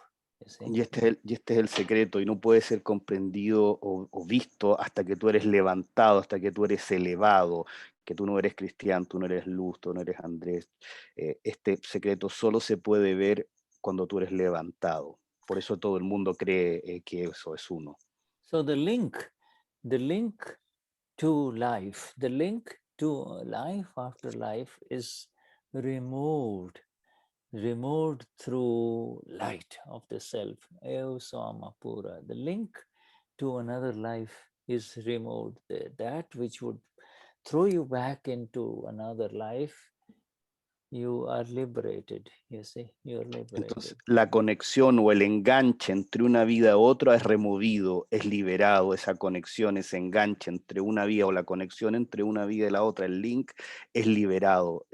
You see? Y este es el secreto, y no puede ser comprendido o visto hasta que tú eres levantado, hasta que tú eres elevado, que tú no eres Cristian, tú no eres Luz, tú no eres Andrés. Este secreto solo se puede ver cuando tú eres levantado. Por eso todo el mundo cree que eso es uno. So the link to life, the link to life after life is removed through light of the self. Eosamapura. The link to another life is removed. That which would throw you back into another life, you are liberated. You see, you are liberated. Entonces, la conexión o el enganche entre una vida y otra es removido, es liberado. Esa conexión, ese enganche entre una vida o la conexión entre una vida y la otra, el link, es liberado,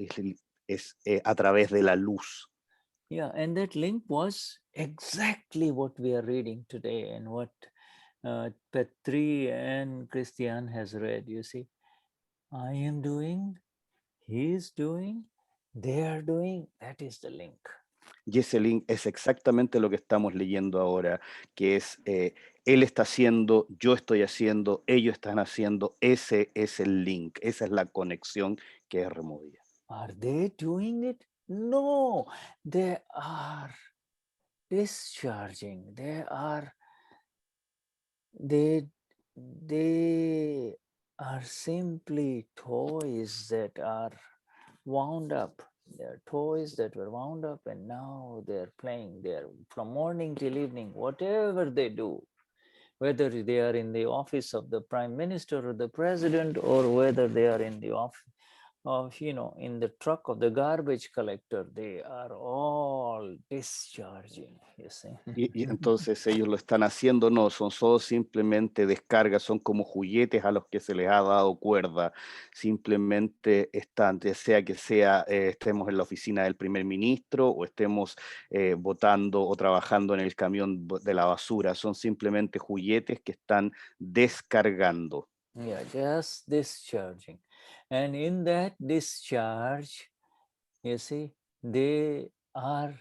es a través de la luz. Yeah, and that link was exactly what we are reading today and what Patricia and Cristian has read. You see, I am doing, he is doing, they are doing, that is the link. Y ese link es exactamente lo que estamos leyendo ahora, que es él está haciendo, yo estoy haciendo, ellos están haciendo. Ese es el link, esa es la conexión que es removida. Are they doing it? No, they are discharging. They are simply toys that are wound up. They're toys that were wound up and now they're playing. They're from morning till evening, whatever they do, whether they are in the office of the prime minister or the president, or whether they are in the office of, you know, in the truck of the garbage collector, they are all discharging, you see. Y entonces ellos lo están haciendo, no, son solo simplemente descargas, son como juguetes a los que se les ha dado cuerda, simplemente están, ya sea que estemos en la oficina del primer ministro o estemos votando o trabajando en el camión de la basura, son simplemente juguetes que están descargando. Yeah, just discharging. And in that discharge, you see, they are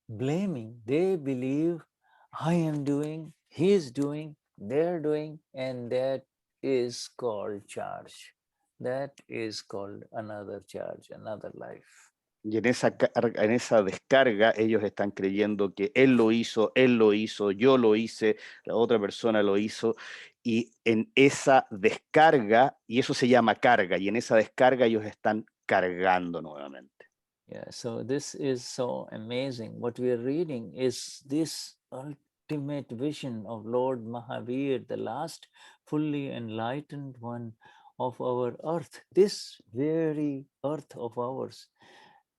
blaming. They believe I am doing, he is doing, they're doing, and that is called charge. That is called another charge, another life. Y en esa descarga ellos están creyendo que él lo hizo, yo lo hice, la otra persona lo hizo, y en esa descarga, y eso se llama carga, y en esa descarga ellos están cargando nuevamente. Yeah, so this is so amazing. What we are reading is this ultimate vision of Lord Mahavir, the last fully enlightened one of our earth, this very earth of ours.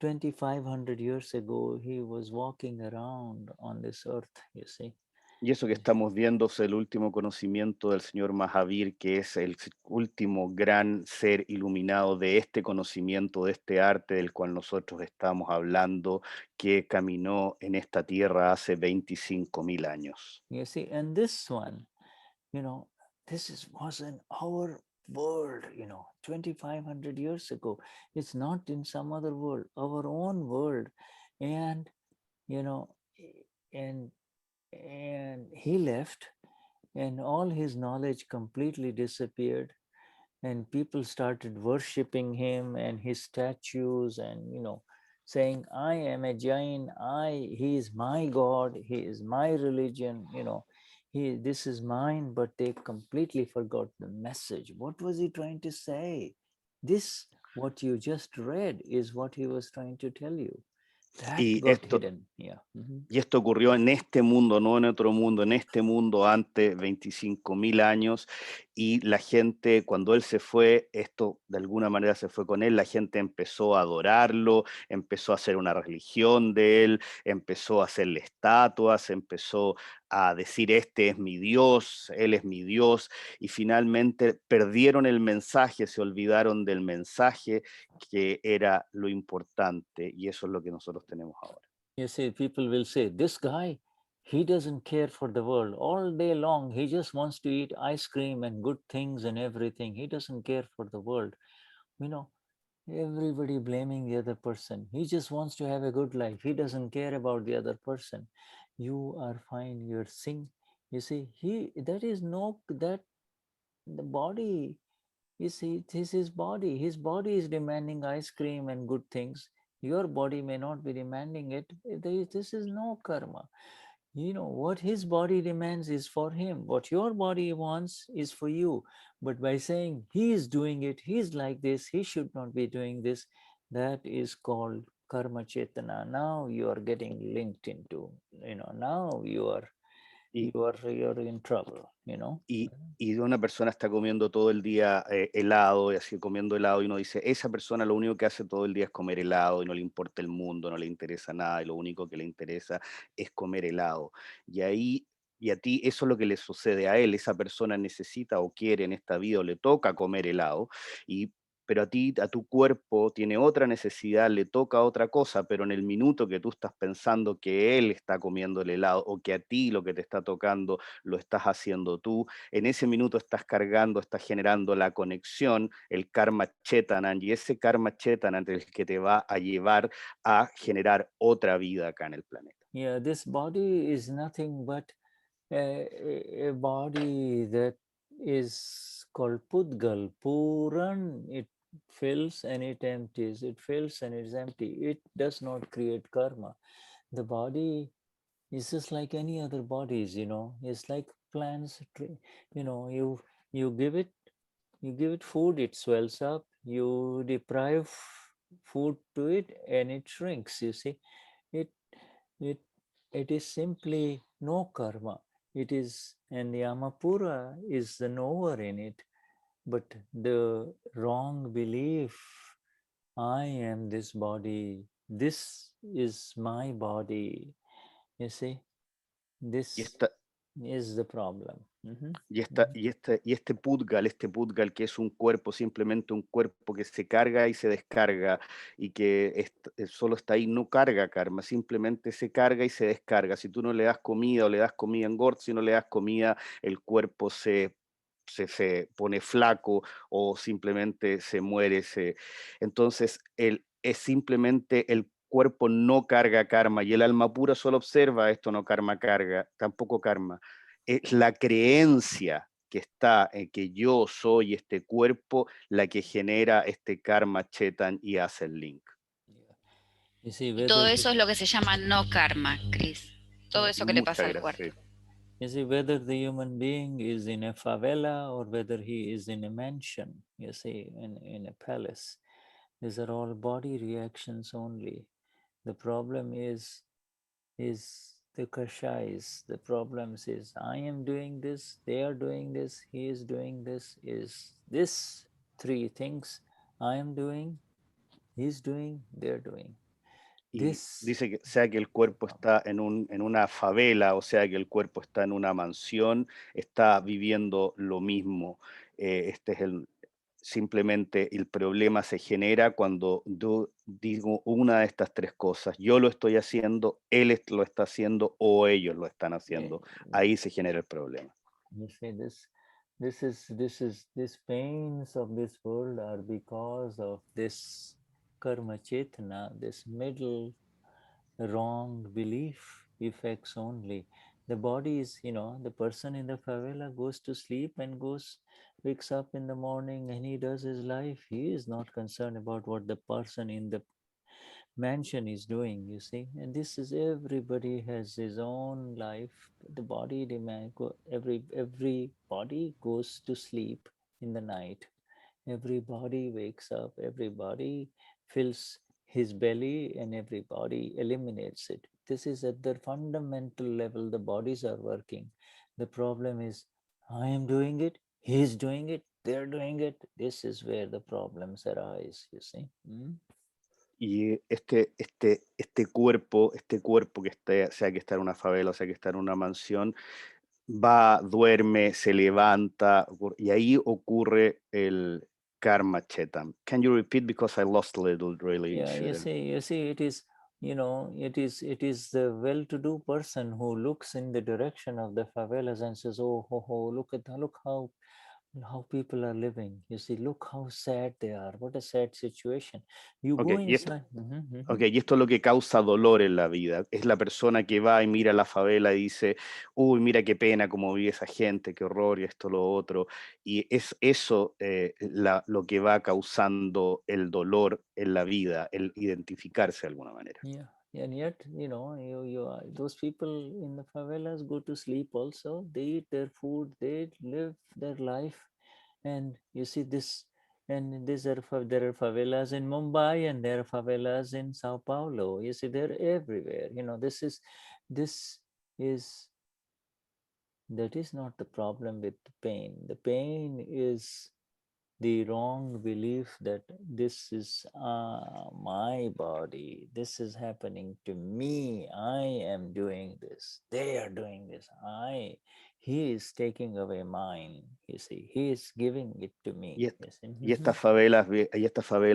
2,500 years ago, he was walking around on this earth, you see. Y eso que estamos viendo es el último conocimiento del señor Mahavir, que es el último gran ser iluminado de este conocimiento, de este arte del cual nosotros estamos hablando, que caminó en esta tierra hace 25,000 años. You see, and this one, you know, this was in our world, 2,500 years ago. It's not in some other world, our own world. And, and he left, and all his knowledge completely disappeared. And people started worshipping him and his statues, and saying, I am a Jain, he is my God, he is my religion, this is mine. But they completely forgot the message. What was he trying to say? This, what you just read, is what he was trying to tell you. That got hidden. Yeah. Y esto ocurrió en este mundo, no en otro mundo, en este mundo antes 25.000 años, y la gente, cuando él se fue, esto de alguna manera se fue con él, la gente empezó a adorarlo, empezó a hacer una religión de él, empezó a hacerle estatuas, empezó a decir, este es mi Dios, él es mi Dios, y finalmente perdieron el mensaje, se olvidaron del mensaje que era lo importante, y eso es lo que nosotros tenemos ahora. You see, people will say, this guy, he doesn't care for the world. All day long, he just wants to eat ice cream and good things and everything. He doesn't care for the world. Everybody blaming the other person. He just wants to have a good life. He doesn't care about the other person. You are fine, you're sing. You see, that the body, you see, this is his body. His body is demanding ice cream and good things. Your body may not be demanding it. This is no karma. What his body demands is for him. What your body wants is for you. But by saying he is doing it, he's like this, he should not be doing this, that is called karma chetana. Now you are getting linked into, now you're in trouble, Y una persona está comiendo todo el día helado, y así comiendo helado, y uno dice, esa persona lo único que hace todo el día es comer helado, y no le importa el mundo, no le interesa nada, y lo único que le interesa es comer helado. Y a ti eso es lo que le sucede a él. Esa persona necesita o quiere en esta vida, o le toca comer helado, pero a tu cuerpo tiene otra necesidad, le toca otra cosa, pero en el minuto que tú estás pensando que él está comiendo el helado, o que a ti lo que te está tocando lo estás haciendo tú, en ese minuto estás cargando, estás generando la conexión, el karma chetanan, y ese karma chetanan es el que te va a llevar a generar otra vida acá en el planeta. Yeah, this body is nothing but a body that is called Pudgal. Puran, it fills and it empties. It fills and it's empty. It does not create karma. The body is just like any other bodies, It's like plants, you give it food, it swells up. You deprive food to it and it shrinks. You see, it is simply no karma. It is, and the Amapura is the knower in it, but the wrong belief, I am this body, this is my body, you see, this is the problem. Y este pudgal que es un cuerpo, simplemente un cuerpo que se carga y se descarga, y que solo está ahí, no carga karma, simplemente se carga y se descarga. Si tú no le das comida, o le das comida en engorda, si no le das comida, el cuerpo se pone flaco, o simplemente se muere. Entonces, es simplemente el cuerpo no carga karma, y el alma pura solo observa esto, no karma carga, tampoco karma. Es la creencia que está en que yo soy este cuerpo la que genera este karma chetan y hace el link. Y todo eso es lo que se llama no karma, Chris. Todo eso que le pasa al cuerpo. You see, whether the human being is in a favela or whether he is in a mansion, you see, in a palace, these are all body reactions only. The problem is the kashais. The problem is, I am doing this, they are doing this, he is doing this, is this three things I am doing, he's doing, they're doing. Y dice que sea que el cuerpo está en una favela, o sea que el cuerpo está en una mansión, está viviendo lo mismo. Simplemente el problema se genera cuando yo digo una de estas tres cosas. Yo lo estoy haciendo, él lo está haciendo, o ellos lo están haciendo. Ahí se genera el problema. You see, These pains of this world are because of this karma chetana, this middle wrong belief effects only. The body is, the person in the favela goes to sleep and wakes up in the morning and he does his life. He is not concerned about what the person in the mansion is doing, you see. And this is, everybody has his own life. The body every body goes to sleep in the night. Everybody wakes up, everybody fills his belly, and everybody eliminates it. This is at the fundamental level, the bodies are working. The problem is, I am doing it, he's doing it, they're doing it. This is where the problems arise, you see. Y este cuerpo que está, sea que está en una favela, o sea que está en una mansión, va, duerme, se levanta, y ahí ocurre el karma chetam. Can you repeat, because I lost a little, really? Yeah, you see, it is, it is the well-to-do person who looks in the direction of the favelas and says, oh, look how people are living. You see, look how sad they are. What a sad situation. You go inside. Y esto es lo que causa dolor en la vida. Es la persona que va y mira la favela y dice, uy, mira qué pena cómo vive esa gente, qué horror y esto, lo otro. Y es eso lo que va causando el dolor en la vida, el identificarse de alguna manera. Yeah. And yet, those people in the favelas go to sleep also. They eat their food, they live their life. And you see this, and there are favelas in Mumbai and there are favelas in Sao Paulo. You see, they're everywhere. That is not the problem with the pain. The pain is the wrong belief that this is my body, this is happening to me, I am doing this, they are doing this, he is taking away mine, you see, he is giving it to me. Y estas favelas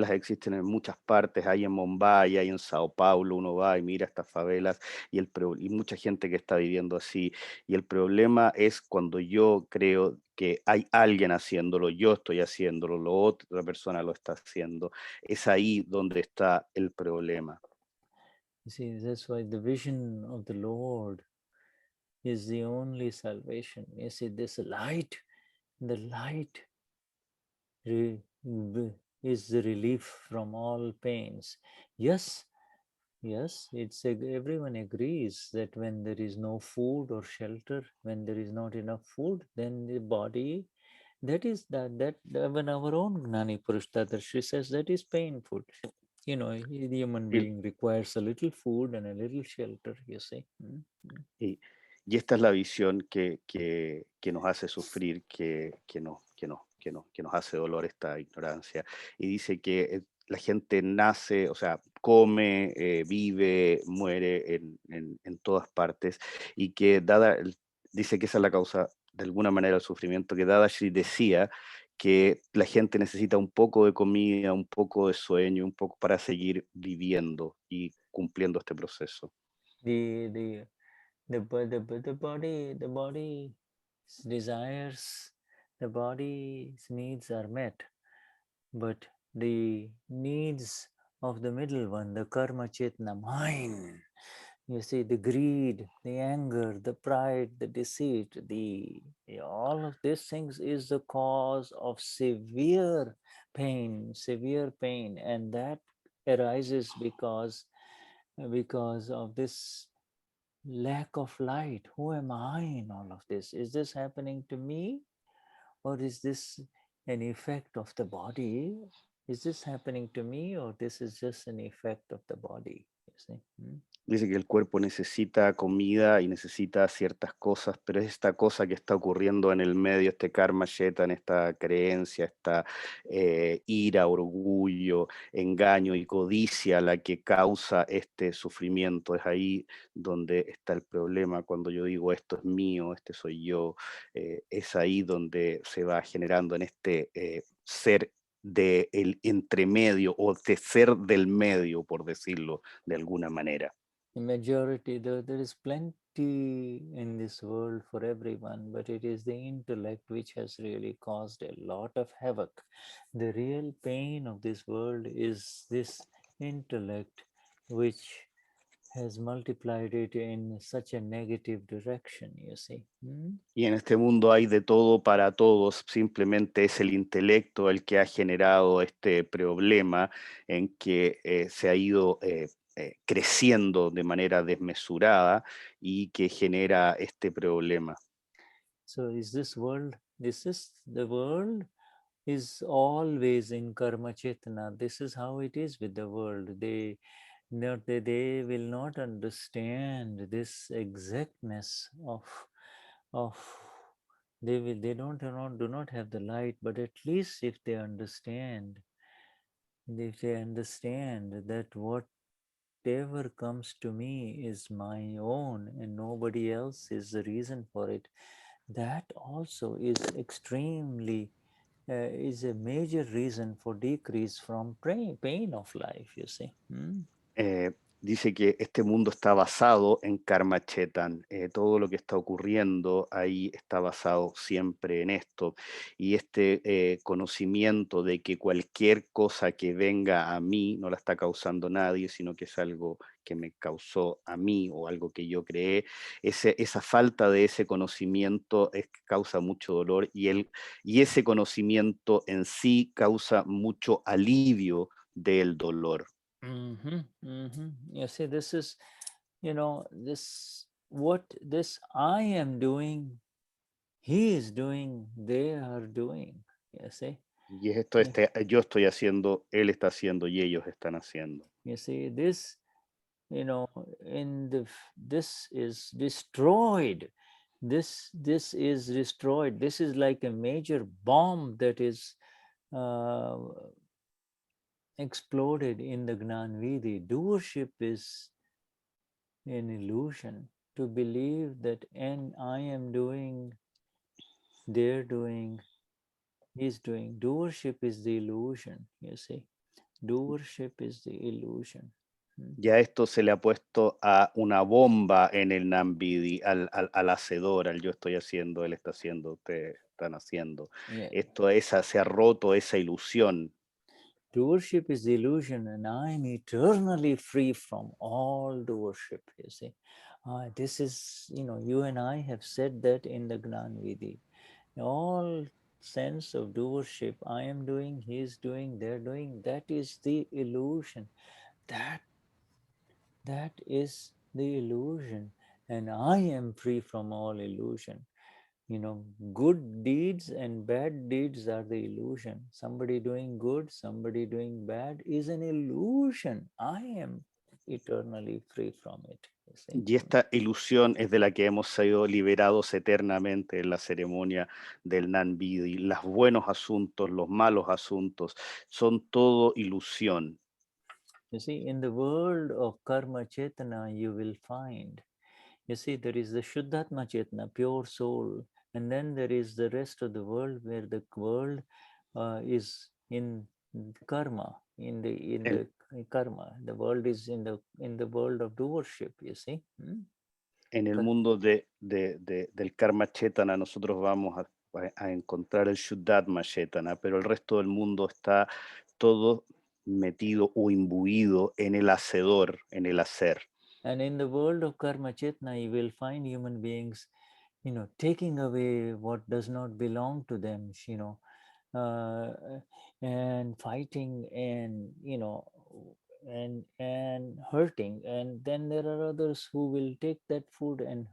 existen en muchas partes, hay en Mumbai, hay en Sao Paulo, uno va y mira estas favelas y mucha gente que está viviendo así. Y el problema es cuando yo creo que hay alguien haciéndolo, yo estoy haciéndolo, otra persona lo está haciendo. Es ahí donde está el problema. You see, that's why the vision of the Lord is the only salvation. You see, this light, the light is the relief from all pains. Yes, everyone agrees that when there is no food or shelter, when there is not enough food, then the body, that when our own Gnani Purush Dadashri says that is painful. The human being requires a little food and a little shelter, you see. Y esta es la visión que nos hace sufrir, que nos hace dolor esta ignorancia. Y dice que la gente nace, o sea, come, vive, muere en todas partes, y que dice que esa es la causa, de alguna manera, del sufrimiento, que Dadashri decía que la gente necesita un poco de comida, un poco de sueño, un poco para seguir viviendo y cumpliendo este proceso. The body's desires, the body's needs are met, but the needs of the middle one, the karma chetna, mine, you see, the greed, the anger, the pride, the deceit, all of these things is the cause of severe pain, and that arises because of this lack of light. Who am I in all of this? Is this happening to me, or is this an effect of the body? Is this happening to me, or this is just an effect of the body? You see? Dice que el cuerpo necesita comida y necesita ciertas cosas, pero es esta cosa que está ocurriendo en el medio, este karma shetan, esta creencia, esta ira, orgullo, engaño y codicia la que causa este sufrimiento. Es ahí donde está el problema. Cuando yo digo esto es mío, este soy yo, es ahí donde se va generando en este ser del entremedio, o de ser del medio, por decirlo de alguna manera. The majority, there is beauty in this world for everyone, but it is the intellect which has really caused a lot of havoc. The real pain of this world is this intellect which has multiplied it in such a negative direction, you see. Y en este mundo hay de todo para todos, simplemente es el intelecto el que ha generado este problema en que se ha ido creciendo de manera desmesurada y que genera este problema. So is this world, the world is always in karma chetana. This is how it is with the world. They will not understand this exactness of they do not have the light, but at least if they understand that whatever comes to me is my own and nobody else is the reason for it, that also is extremely is a major reason for decrease from pain of life, you see. Dice que este mundo está basado en karma chetan. Todo lo que está ocurriendo ahí está basado siempre en esto. Y este conocimiento de que cualquier cosa que venga a mí no la está causando nadie, sino que es algo que me causó a mí o algo que yo creé, esa falta de ese conocimiento causa mucho dolor y ese conocimiento en sí causa mucho alivio del dolor. You see, this is, what this I am doing, he is doing, they are doing, you see. Y esto yo estoy haciendo, él está haciendo y ellos están haciendo. You see, this, this is destroyed. This is destroyed. This is like a major bomb that is exploded in the Gnanvidi. Doership is an illusion. To believe that I am doing, they're doing, he's doing. Doership is the illusion, you see. Doership is the illusion. Ya esto se le ha puesto a una bomba en el Gnanvidi, al hacedor, al yo estoy haciendo, él está haciendo, ustedes están haciendo. Yeah. Se ha roto esa ilusión. Doership is the illusion, and I am eternally free from all doership, you see. This is, you and I have said that in the Gnanvidi. All sense of doership, I am doing, he is doing, they're doing, that is the illusion. That is the illusion, and I am free from all illusion. Good deeds and bad deeds are the illusion. Somebody doing good, somebody doing bad is an illusion. I am eternally free from it. Y esta ilusión es de la que hemos sido liberados eternamente en la ceremonia del Gnanvidi. Los buenos asuntos, los malos asuntos, son todo ilusión. You see, in the world of karma chetana, you will find, you see, there is the Shuddhatma chetana, pure soul, and then there is the rest of the world where the world is in karma, in the karma. The world is in the world of doership, you see. En el mundo del karma chetana nosotros vamos a encontrar el Shuddhatma chetana, pero el resto del mundo está todo metido o imbuido en el hacedor, en el hacer. And in the world of karma chetana, you will find human beings, taking away what does not belong to them, and fighting and, and hurting. And then there are others who will take that food and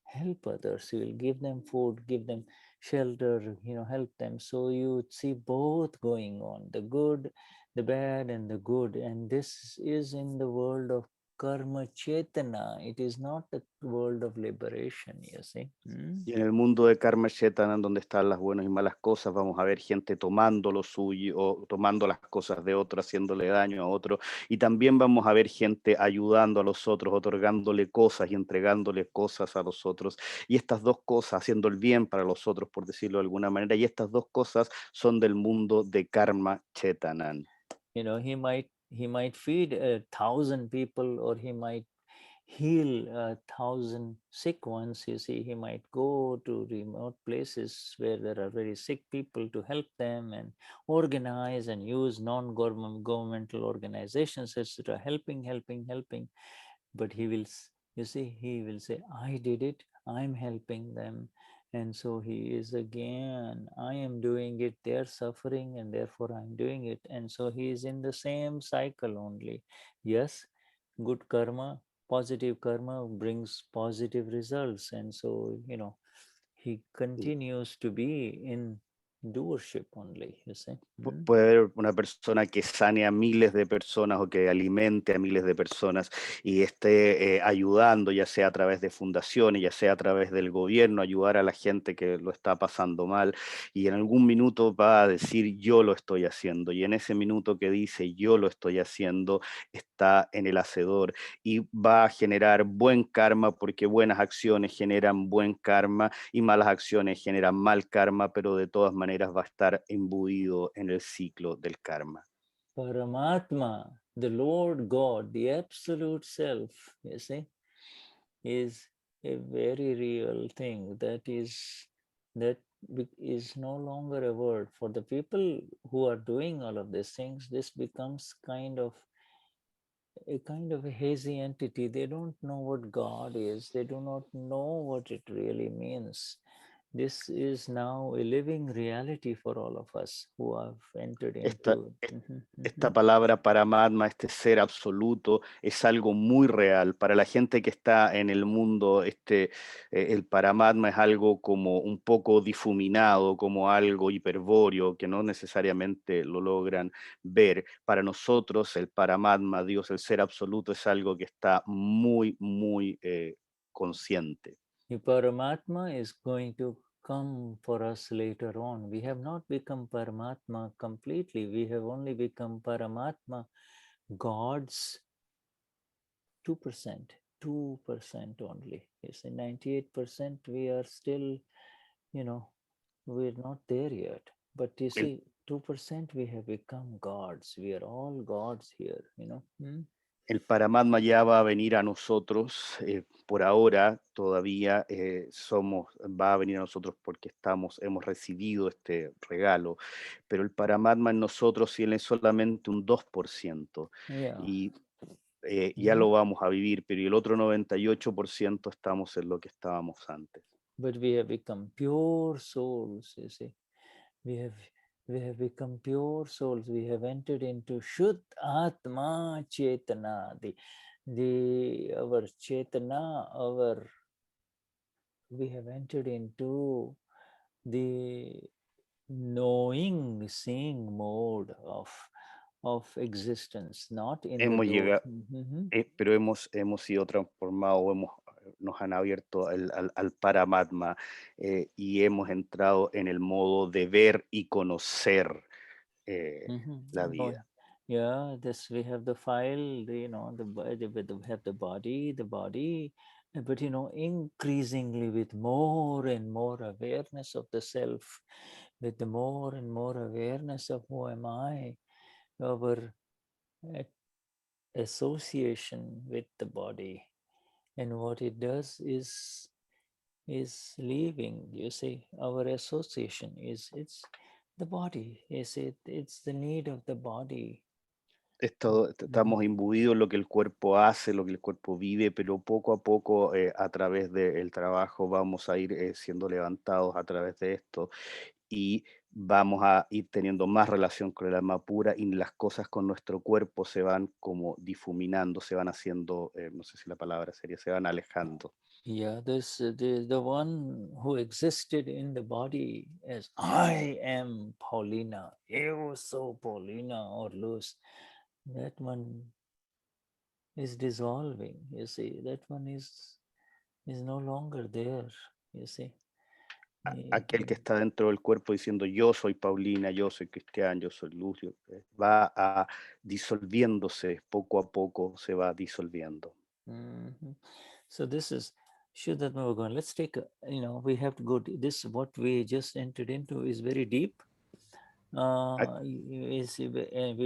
help others. You will give them food, give them shelter, help them. So you see both going on, the good, the bad, and the good. And this is in the world of karma chetana. It is not the world of liberation, you see. Y en el mundo de karma chetana, donde están las buenas y malas cosas, vamos a ver gente tomando lo suyo, o tomando las cosas de otro, haciéndole daño a otro, y también vamos a ver gente ayudando a los otros, otorgándole cosas y entregándole cosas a los otros, y estas dos cosas, haciendo el bien para los otros, por decirlo de alguna manera, y estas dos cosas son del mundo de karma chetanan. He might feed 1,000 people, or he heal 1,000 sick ones. You see, he might go to remote places where there are very sick people to help them and organize and use non-governmental organizations, etc., helping. But he will, you see, he will say, I did it, I'm helping them. And so he is again, I am doing it, they're suffering, and therefore I'm doing it. And so he is in the same cycle only. Yes, good karma, positive karma brings positive results. And so, you know, he continues to be in doership only, you see. Puede haber una persona que sane a miles de personas o que alimente a miles de personas y esté ayudando, ya sea a través de fundaciones, ya sea a través del gobierno, ayudar a la gente que lo está pasando mal, y en algún minuto va a decir yo lo estoy haciendo, y en ese minuto que dice yo lo estoy haciendo está en el hacedor y va a generar buen karma, porque buenas acciones generan buen karma y malas acciones generan mal karma, pero de todas maneras va a estar imbuido en el ciclo del karma. Paramatma, the Lord God, the absolute self, you see, is a very real thing. That is no longer a word. For the people who are doing all of these things, this becomes kind of a hazy entity. They don't know what God is. They do not know what it really means. This is now a living reality for all of us who have entered into Esta palabra Paramatma, este ser absoluto, es algo muy real. Para la gente que está en el mundo, el Paramatma es algo como un poco difuminado, como algo hiperbóreo, que no necesariamente lo logran ver. Para nosotros, el Paramatma, Dios, el ser absoluto, es algo que está muy, muy consciente. The Paramatma is going to come for us later on. We have not become Paramatma completely. We have only become Paramatma, God's 2%, 2% only. You see, 98% we are still, you know, we're not there yet. But you see, 2% we have become gods. We are all gods here, you know. El Paramatma ya va a venir a nosotros, por ahora todavía va a venir a nosotros porque hemos recibido este regalo, pero el Paramatma en nosotros tiene solamente un 2%, y ya lo vamos a vivir, pero el otro 98% estamos en lo que estábamos antes. But we have become pure souls, you see. We have become pure souls. We have entered into Shuddhatma Chetana, our Chetana, we have entered into the knowing, seeing mode of existence, not in Hemos the llegado, pero hemos sido transformados, nos han abierto al Paramatma, y hemos entrado en el modo de ver y conocer la vida. Yeah, this we have the file, we have the body, but increasingly with more and more awareness of the self, with the more and more awareness of who am I, our association with the body, and what it does is leaving. You see, our association it's the body. It's the need of the body. Estamos imbuidos en lo que el cuerpo hace, lo que el cuerpo vive, pero poco a poco, a través del trabajo, vamos a ir siendo levantados a través de esto, y vamos a ir teniendo más relación con el alma pura, y las cosas con nuestro cuerpo se van como difuminando, se van haciendo, no sé si la palabra sería, se van alejando. Yeah, the one who existed in the body as I am Paulina, you so Paulina or Luz, that one is dissolving, you see, that one is no longer there, you see. Aquel que está dentro del cuerpo diciendo yo soy Paulina, yo soy Cristian, yo soy Lucio, va a disolviéndose, poco a poco se va disolviendo. So this is Shuddhatma. Let's take we have to go to this. What we just entered into is very deep. We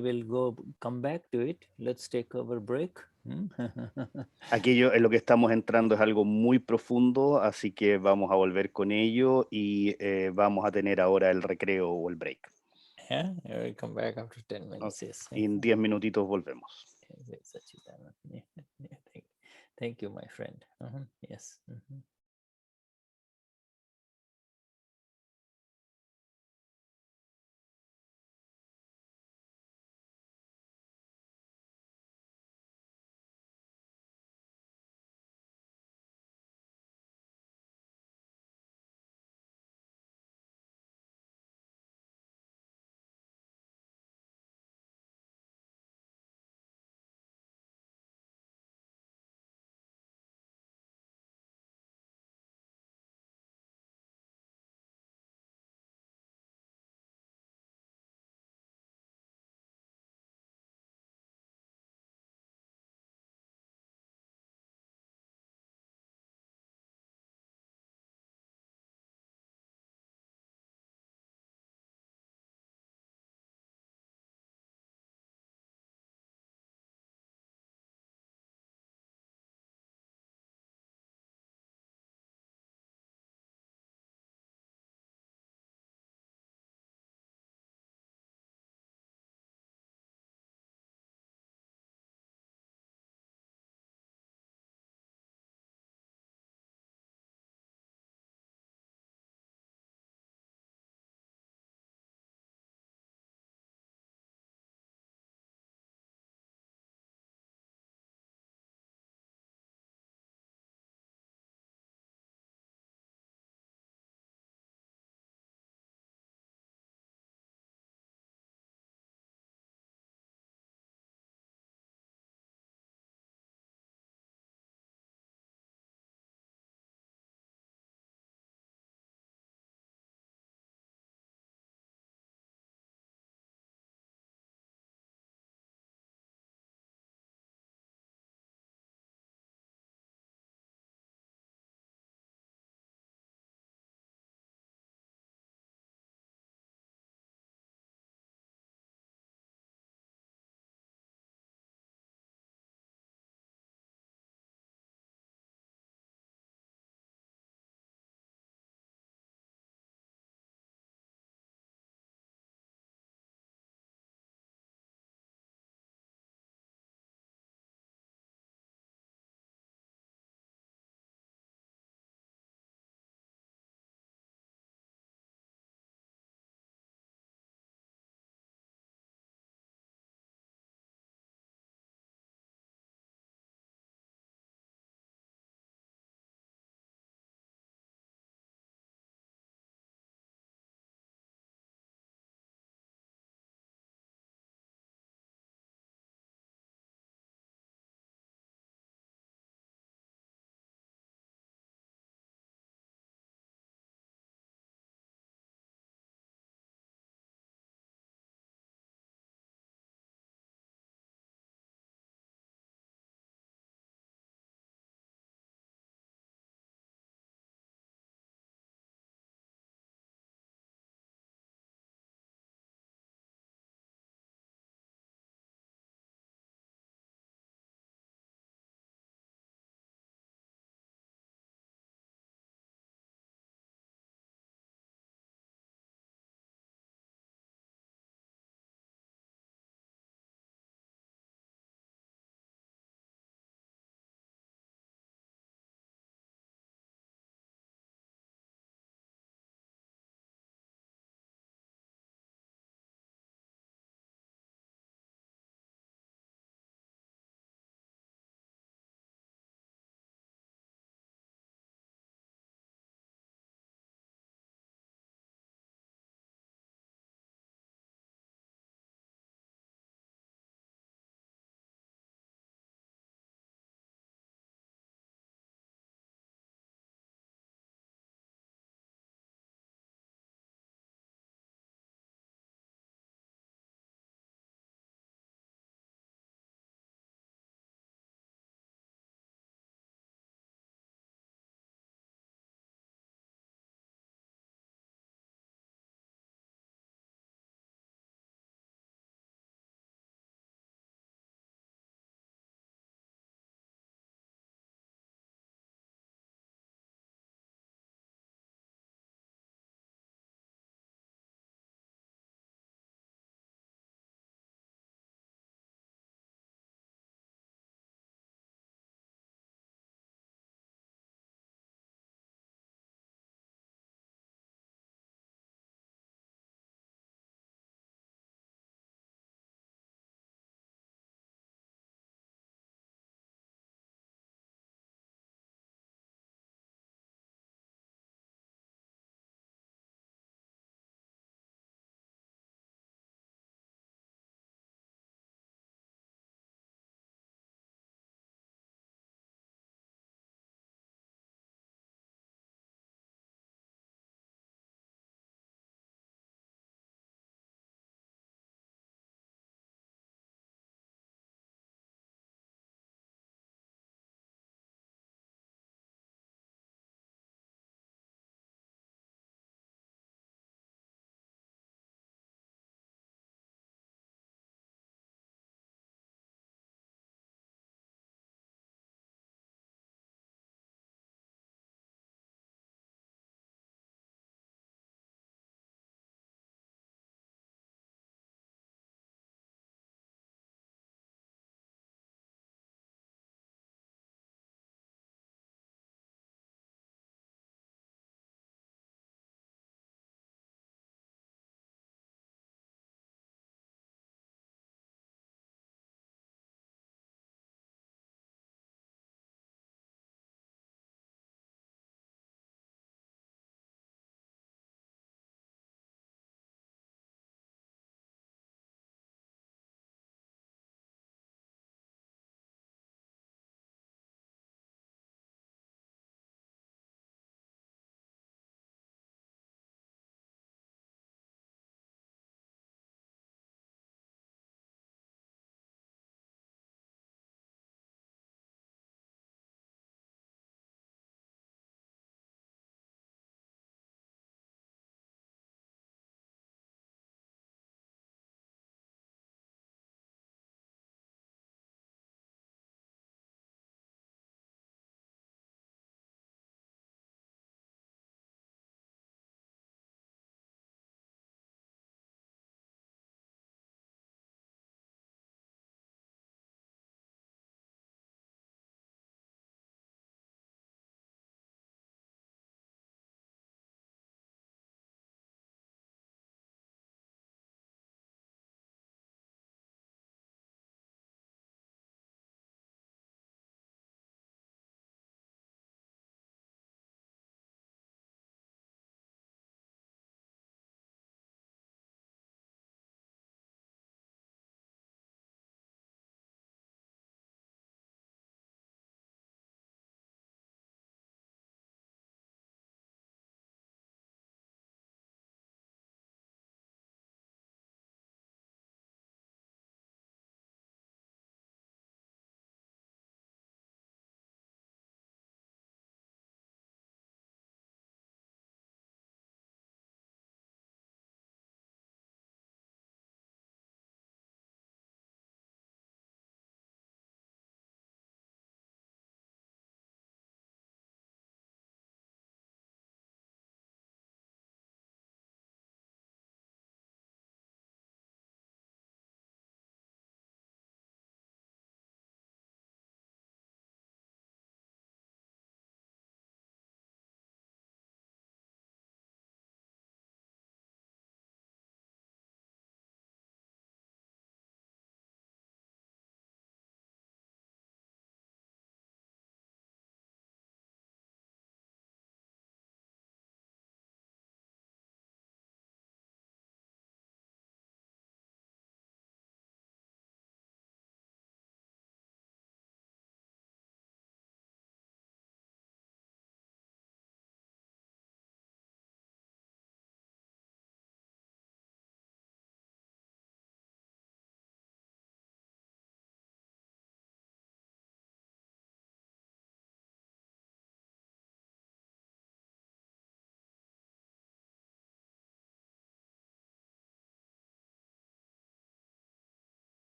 will come back to it. Let's take our break Aquello en lo que estamos entrando es algo muy profundo, así que vamos a volver con ello y vamos a tener ahora el recreo o el break. Yeah, I will come back after 10 minutes. Yes. Y en 10 minutitos volvemos. Thank you, my friend. Yes.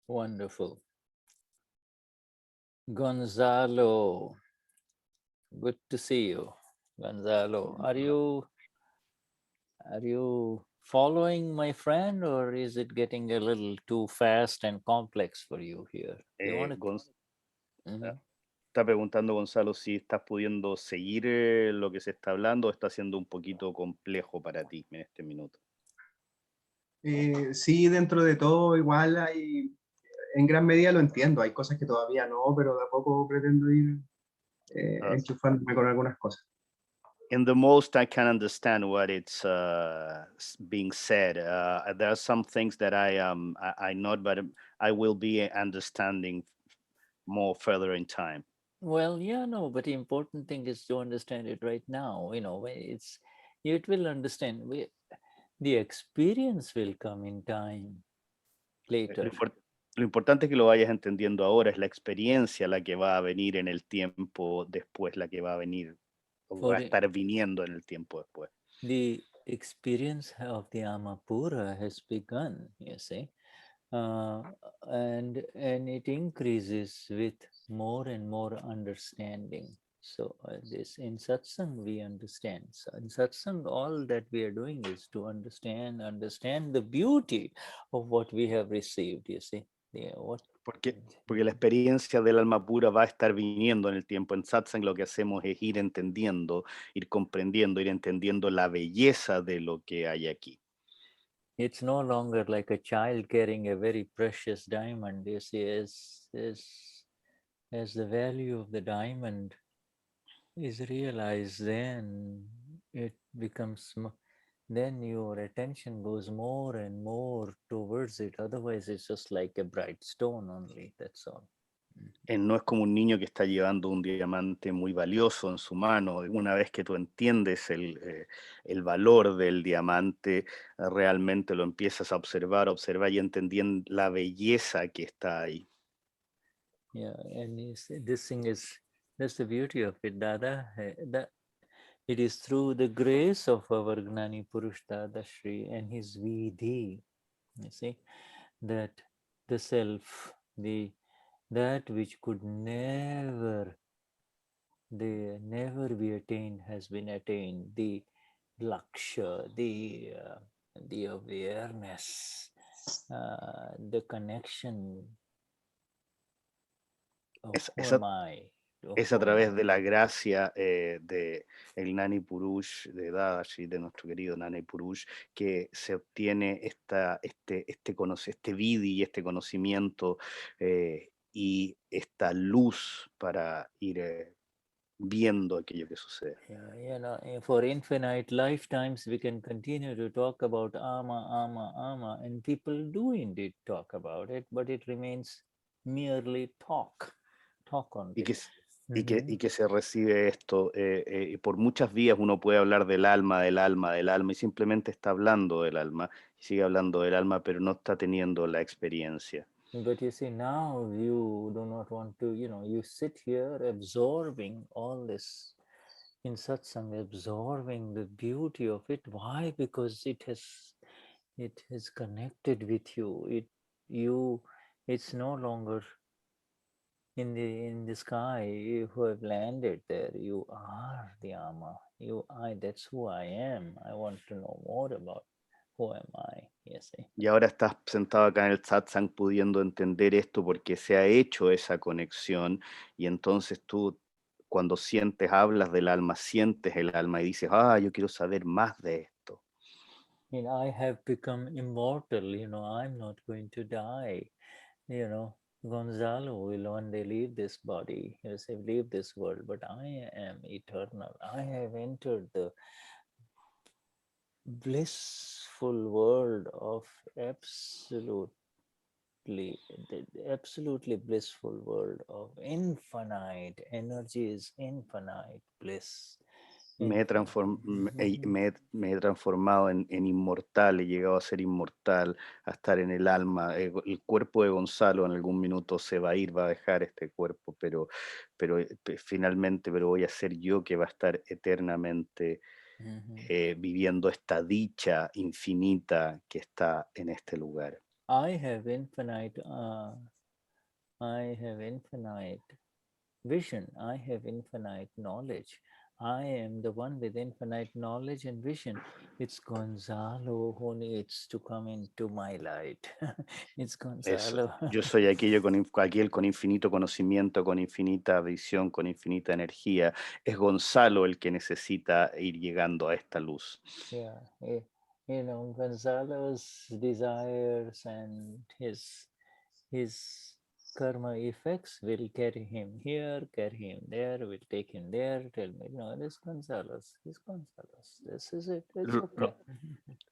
Wonderful. Gonzalo, good to see you. Gonzalo, are you following my friend, or is it getting a little too fast and complex for you here? You want to... Está preguntando Gonzalo si estás pudiendo seguir lo que se está hablando o está siendo un poquito complejo para ti en este minuto. Sí, dentro de todo igual hay, en gran medida lo entiendo, hay cosas que todavía no, pero de a poco pretendo ir enchufándome con algunas cosas. In the most I can understand what it's being said. There are some things that I know, but I will be understanding more further in time. Well, yeah, no, but the important thing is to understand it right now. You know, it will understand. The experience will come in time later. Lo importante es que lo vayas entendiendo ahora, es la experiencia la que va a venir en el tiempo después, la que va a venir, o va a estar viniendo en el tiempo después. The experience of the Amapura has begun, you see, and it increases with more and more understanding. So this in satsang we understand. So in satsang, all that we are doing is to understand the beauty of what we have received. You see, porque la experiencia del alma pura va a estar viniendo en el tiempo. En satsang lo que hacemos es ir entendiendo, ir comprendiendo, ir entendiendo la belleza de lo que hay aquí. It's no longer like a child carrying a very precious diamond. You see, as the value of the diamond is realized, then it becomes, then your attention goes more and more towards it. Otherwise, it's just like a bright stone only, that's all. No es como un niño que está llevando un diamante muy valioso en su mano. Una vez que tú entiendes el valor del diamante, realmente lo empiezas a observar y entendiendo la belleza que está ahí. Yeah, and this thing is, that's the beauty of it, Dada. That it is through the grace of our Gnani Purush Dadashri and his Vidhi, you see, that the self, that which could never be attained has been attained. The laksha, the awareness, the connection of who am I. Es a través de la gracia de el Gnani Purush de Dadashri, de nuestro querido Gnani Purush, que se obtiene este vidhi, este conocimiento y esta luz para ir viendo aquello que sucede. You know, for infinite lifetimes we can continue to talk about ama, and people do indeed talk about it, but it remains merely talk only. Y que se recibe esto, por muchas vías uno puede hablar del alma, y simplemente está hablando del alma, y sigue hablando del alma, pero no está teniendo la experiencia. But you see, now you do not want to, you know, you sit here absorbing all this in satsang, absorbing the beauty of it. Why? Because it has connected with you. It's no longer in the sky who have landed there. You are the Ama. That's who I am. I want to know more about who am I. Yes. Y ahora estás sentado acá en el satsang pudiendo entender esto porque se ha hecho esa conexión, y entonces tú cuando hablas del alma, sientes el alma y dices, yo quiero saber más de esto. And I have become immortal, you know, I'm not going to die, you know. Gonzalo will one day leave this body, he'll say, leave this world, but I am eternal. I have entered the blissful world of absolutely blissful world of infinite energies, infinite bliss. Me he transformado en inmortal, he llegado a ser inmortal, a estar en el alma. El cuerpo de Gonzalo en algún minuto se va a ir, va a dejar este cuerpo, pero finalmente voy a ser yo que va a estar eternamente viviendo esta dicha infinita que está en este lugar. I have infinite vision. I have infinite knowledge. I am the one with infinite knowledge and vision. It's Gonzalo who needs to come into my light. It's Gonzalo. Yo soy aquel con infinito conocimiento, con infinita visión, con infinita energía. Es Gonzalo el que necesita ir llegando a esta luz. Yeah, you know, Gonzalo's desires and his karma effects will carry him here, carry him there, will take him there, tell me, no, this Gonzalo's, this is it, it's okay.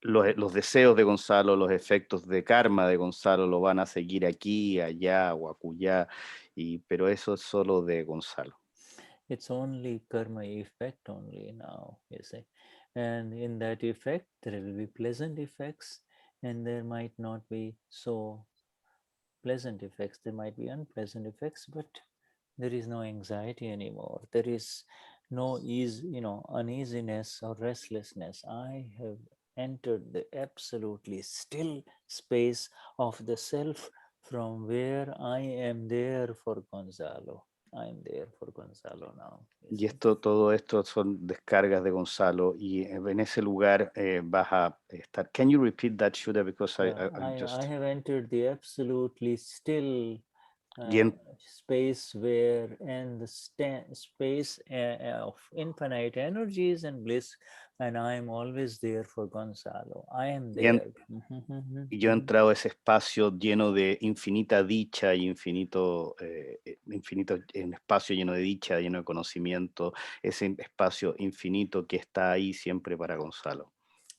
Los deseos de Gonzalo, los efectos de karma de Gonzalo lo van a seguir aquí, allá o acullá, pero eso es solo de Gonzalo. It's only karma effect only now, you see. And in that effect, there will be pleasant effects and there might not be so pleasant effects. There might be unpleasant effects, but there is no anxiety anymore. There is no uneasiness or restlessness. I have entered the absolutely still space of the self from where I am there for Gonzalo. I am there for Gonzalo now. Y todo esto son descargas de Gonzalo y en ese lugar vas a estar. Can you repeat that, Shuddha? Because I have entered the absolutely still space where, and the space of infinite energies and bliss, and I am always there for Gonzalo. I am there. Y yo he entrado a ese espacio lleno de infinita dicha y infinito un espacio lleno de dicha, lleno de conocimiento, ese espacio infinito que está ahí siempre para Gonzalo.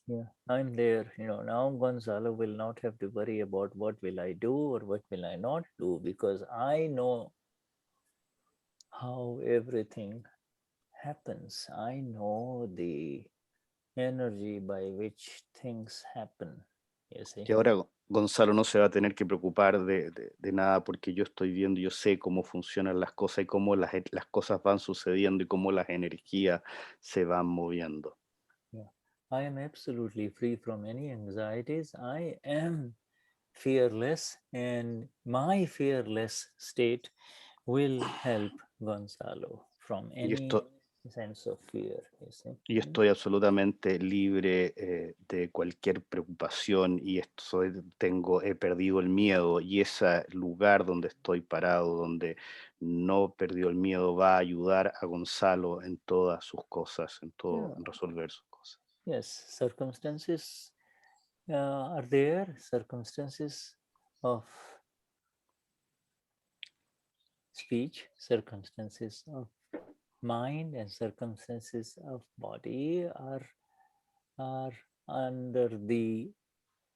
Yeah, I'm there. You know, now Gonzalo will not have to worry about what will I do or what will I not do, because I know how everything happens. I know the energy by which things happen. You see? Y ahora Gonzalo no se va a tener que preocupar de nada porque yo estoy viendo, yo sé cómo funcionan las cosas y cómo las cosas van sucediendo y cómo las energías se van moviendo. Yeah. I am absolutely free from any anxieties. I am fearless, and my fearless state will help Gonzalo from any sense of fear. You see? Yo estoy absolutamente libre de cualquier preocupación y he perdido el miedo, y ese lugar donde estoy parado, donde no perdió el miedo, va a ayudar a Gonzalo en todas sus cosas, en resolver sus cosas. Yes, circumstances are there, circumstances of speech, circumstances of mind, and circumstances of body are under the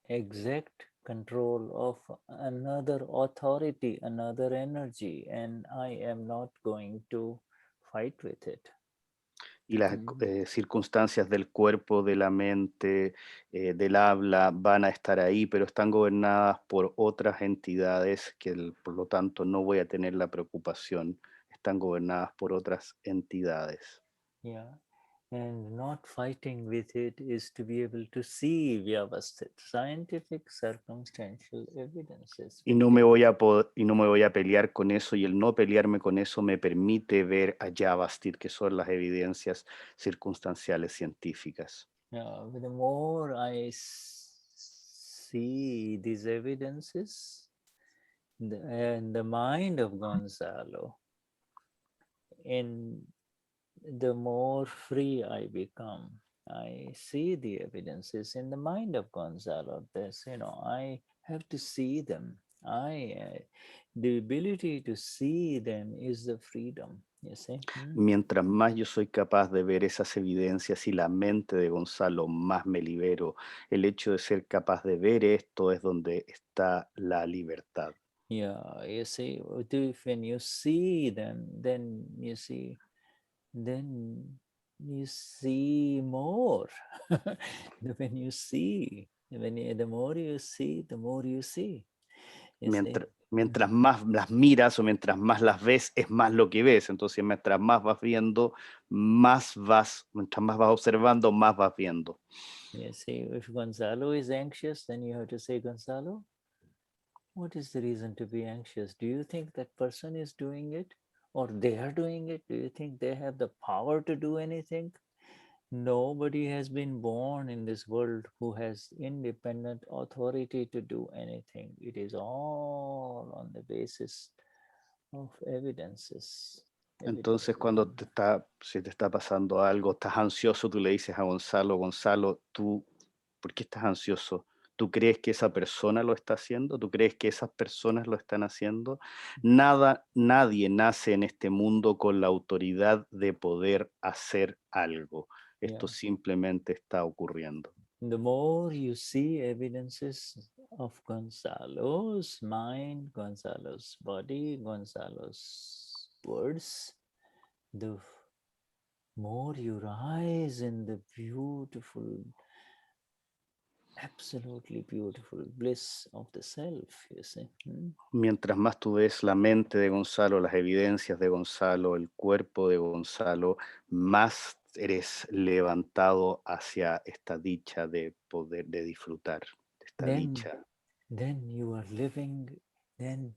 exact control of another authority, another energy, and I am not going to fight with it. Y las circunstancias del cuerpo, de la mente, del habla van a estar ahí, pero están gobernadas por otras entidades que por lo tanto no voy a tener la preocupación. Están gobernadas por otras entidades. Yeah, and not fighting with it is to be able to see Vyavasthit, scientific circumstantial evidences. Y no me voy a pelear con eso, y el no pelearme con eso me permite ver a Vyavasthit, que son las evidencias circunstanciales científicas. The more I see these evidences in the mind of Gonzalo, the more free I become. I see the evidences in the mind of Gonzalo. I have to see them. The ability to see them is the freedom, you see? Mientras más yo soy capaz de ver esas evidencias y la mente de Gonzalo, más me libero. El hecho de ser capaz de ver esto es donde está la libertad. Yeah, you see, when you see them, then you see more. When you see, the more you see, the more you see. Mientras más las miras o mientras más las ves, es más lo que ves. Entonces, mientras más vas viendo, mientras más vas observando, más vas viendo. You see, if Gonzalo is anxious, then you have to say, Gonzalo, what is the reason to be anxious? Do you think that person is doing it, or they are doing it? Do you think they have the power to do anything? Nobody has been born in this world who has independent authority to do anything. It is all on the basis of evidences. Entonces, cuando si te está pasando algo, estás ansioso, tú le dices a Gonzalo, Gonzalo, ¿por qué estás ansioso? ¿Tú crees que esa persona lo está haciendo? ¿Tú crees que esas personas lo están haciendo? Nadie nace en este mundo con la autoridad de poder hacer algo. Esto simplemente está ocurriendo. The more you see evidences of Gonzalo's mind, Gonzalo's body, Gonzalo's words, the more you rise in the beautiful, absolutely beautiful bliss of the self, you see. Mientras más tú ves la mente de Gonzalo, las evidencias de Gonzalo, el cuerpo de Gonzalo, más eres levantado hacia esta dicha de poder, de disfrutar, de esta dicha. Then you are living, then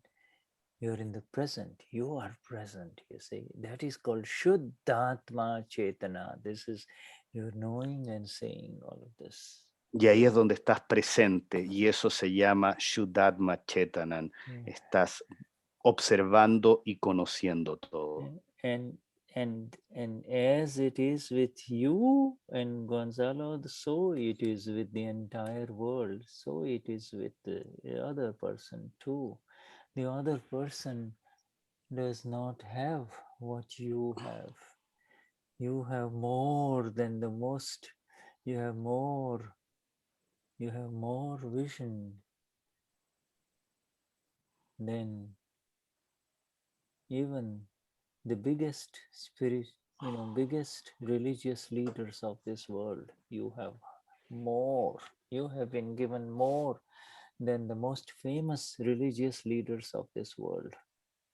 you're in the present, you are present, you see. That is called Shuddhatma Chetana. This is, you're knowing and seeing all of this. Y ahí es donde estás presente, y eso se llama Shuddhatma Chetanan. Estás observando y conociendo todo. And as it is with you and Gonzalo, so it is with the entire world. So it is with the other person too. The other person does not have what you have. You have more than the most. You have more vision than even the biggest spirit, biggest religious leaders of this world. You have more. You have been given more than the most famous religious leaders of this world.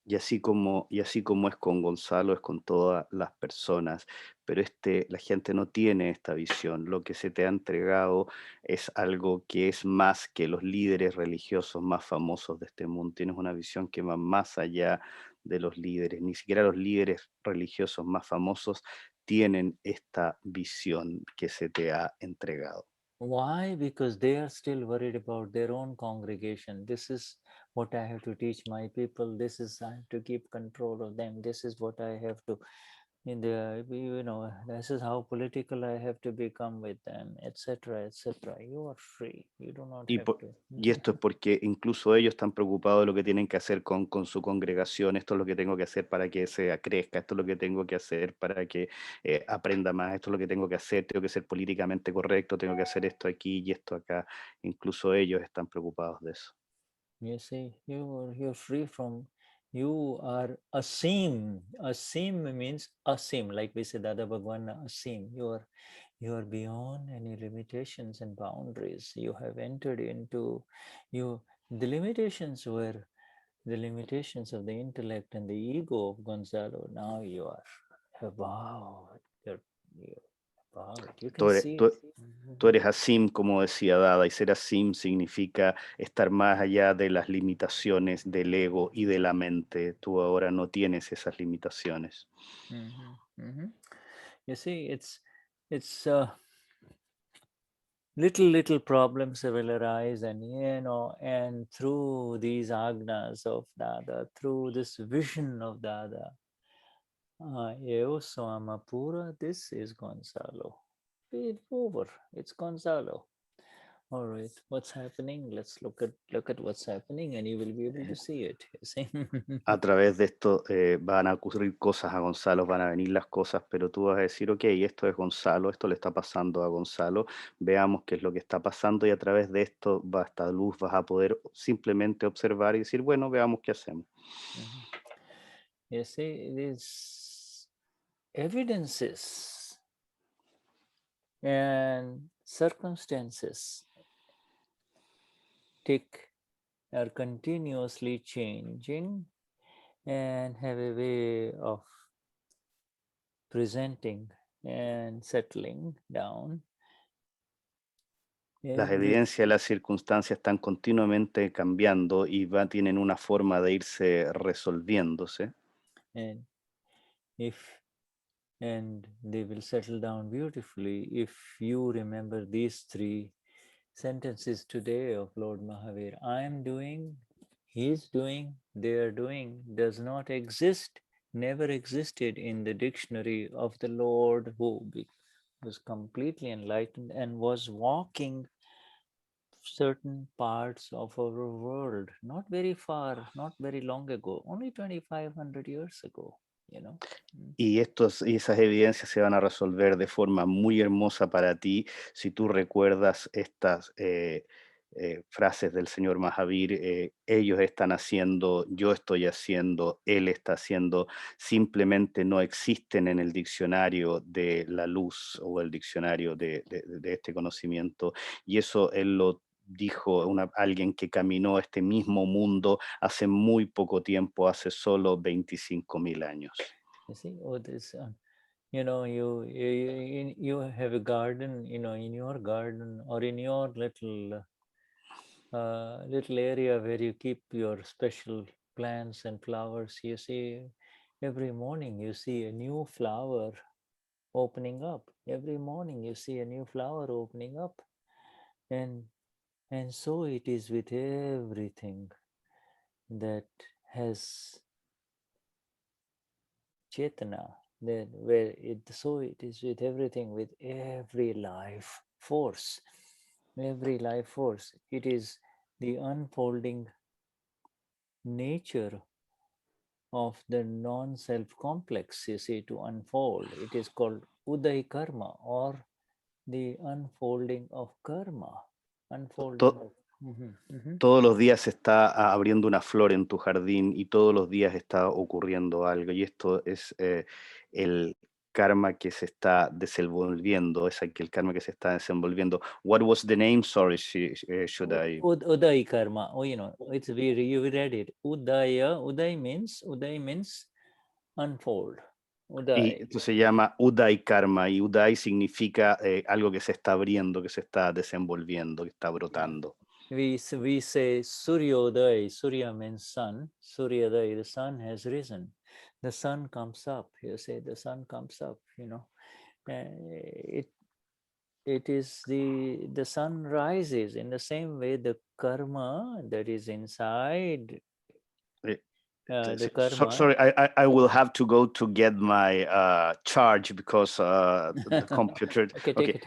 Y así como es con Gonzalo, es con todas las personas, pero la gente no tiene esta visión. Lo que se te ha entregado es algo que es más que los líderes religiosos más famosos de este mundo. Tienes una visión que va más allá de los líderes. Ni siquiera los líderes religiosos más famosos tienen esta visión que se te ha entregado. Why? Because they are still worried about their own congregation. This is what I have to teach my people. This is, I have to keep control of them. This is what I have to, this is how political I have to become with them, etc., etc. You are free. You do not have to. Y esto es porque incluso ellos están preocupados de lo que tienen que hacer con su congregación. Esto es lo que tengo que hacer para que crezca. Esto es lo que tengo que hacer para que aprenda más. Esto es lo que tengo que hacer. Tengo que ser políticamente correcto. Tengo que hacer esto aquí y esto acá. Incluso ellos están preocupados de eso. You see, you're free from, you are asim. Asim means asim, like we say, Dada Bhagwan asim. You are beyond any limitations and boundaries. You have entered into the limitations were the limitations of the intellect and the ego of Gonzalo. Now you are above. You're above. You can see it. Tú eres asim, como decía Dada, y ser asim significa estar más allá de las limitaciones del ego y de la mente. Tú ahora no tienes esas limitaciones. You see, it's little problems will arise, and and through these agnas of Dada, through this vision of Dada, Eo Swamapura, this is Gonzalo. It's over. It's Gonzalo. All right, what's happening? Let's look at what's happening, and you will be able to see it. You see? A través de esto van a ocurrir cosas a Gonzalo, van a venir las cosas, pero tú vas a decir, ok, esto es Gonzalo, esto le está pasando a Gonzalo, veamos qué es lo que está pasando, y a través de esto, esta luz, vas a poder simplemente observar y decir, bueno, veamos qué hacemos. You see, these evidences and circumstances are continuously changing and have a way of presenting and settling down. Las evidencias y las circunstancias están continuamente cambiando y tienen una forma de irse resolviéndose. And they will settle down beautifully if you remember these 3 sentences today of Lord Mahavir. I am doing, he is doing, they are doing, does not exist, never existed in the dictionary of the Lord who was completely enlightened and was walking certain parts of our world, not very far, not very long ago, only 2,500 years ago, you know. Y esas evidencias se van a resolver de forma muy hermosa para ti si tú recuerdas estas frases del señor Mahavir. Ellos están haciendo, yo estoy haciendo, él está haciendo, simplemente no existen en el diccionario de la luz o el diccionario de este conocimiento. Y eso él lo dijo alguien que caminó este mismo mundo hace muy poco tiempo, hace solo 25,000 años. You see, this, you know, you have a garden, you know, in your garden or in your little area where you keep your special plants and flowers. You see, every morning you see a new flower opening up. Every morning you see a new flower opening up, and so it is with everything that has Chetana. So it is with everything, with every life force. Every life force. It is the unfolding nature of the non-self complex, you see, to unfold. It is called Uday Karma, or the unfolding of karma. Todos los días se está abriendo una flor en tu jardín y todos los días está ocurriendo algo, y esto es el karma que se está desenvolviendo, es el karma que se está desenvolviendo. What was the name? Sorry, should I? Uday karma. Oh, you know, you read it. Uday means unfold. Uday. Y esto se llama Uday Karma, y Uday significa algo que se está abriendo, que se está desenvolviendo, que está brotando. We say Suryodaya. Surya means sun. Suryodaya, the sun has risen. The sun comes up. You say the sun comes up, you know. It is the sun rises. In the same way, the karma that is inside the karma. Sorry, I will have to go to get my charge because the computer. Okay, take it.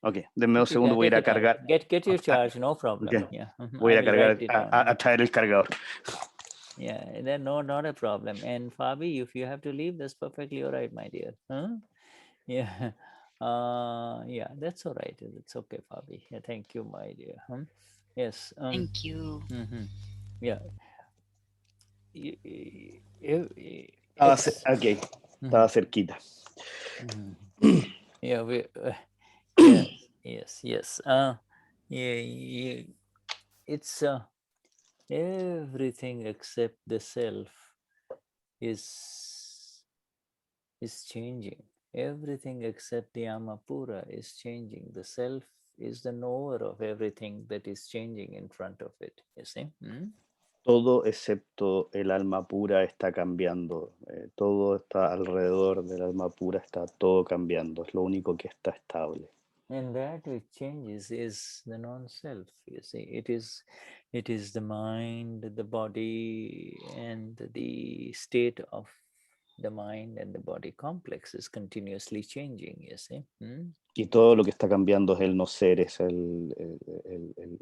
Okay, denme un segundo, voy a ir a cargar. Get your charge, no problem. Okay. Yeah. Voy a ir a cargar, a traer el cargador. Yeah, then not a problem. And Fabi, if you have to leave, that's perfectly all right, my dear. Huh? Yeah. Yeah, that's all right. It's okay, Fabi. Yeah, thank you, my dear. Yes. Thank you. Yeah. Okay, estaba cerquita. Yeah, yes. Yeah, it's everything except the self is changing. Everything except the Amapura is changing. The self is the knower of everything that is changing in front of it. You see? Todo excepto el alma pura está cambiando. Todo está alrededor del alma pura, está todo cambiando. Es lo único que está estable. And that which changes is the non-self. You see, it is the mind, the body, and the state of the mind and the body complex is continuously changing. You see. Y todo lo que está cambiando es el no ser, es el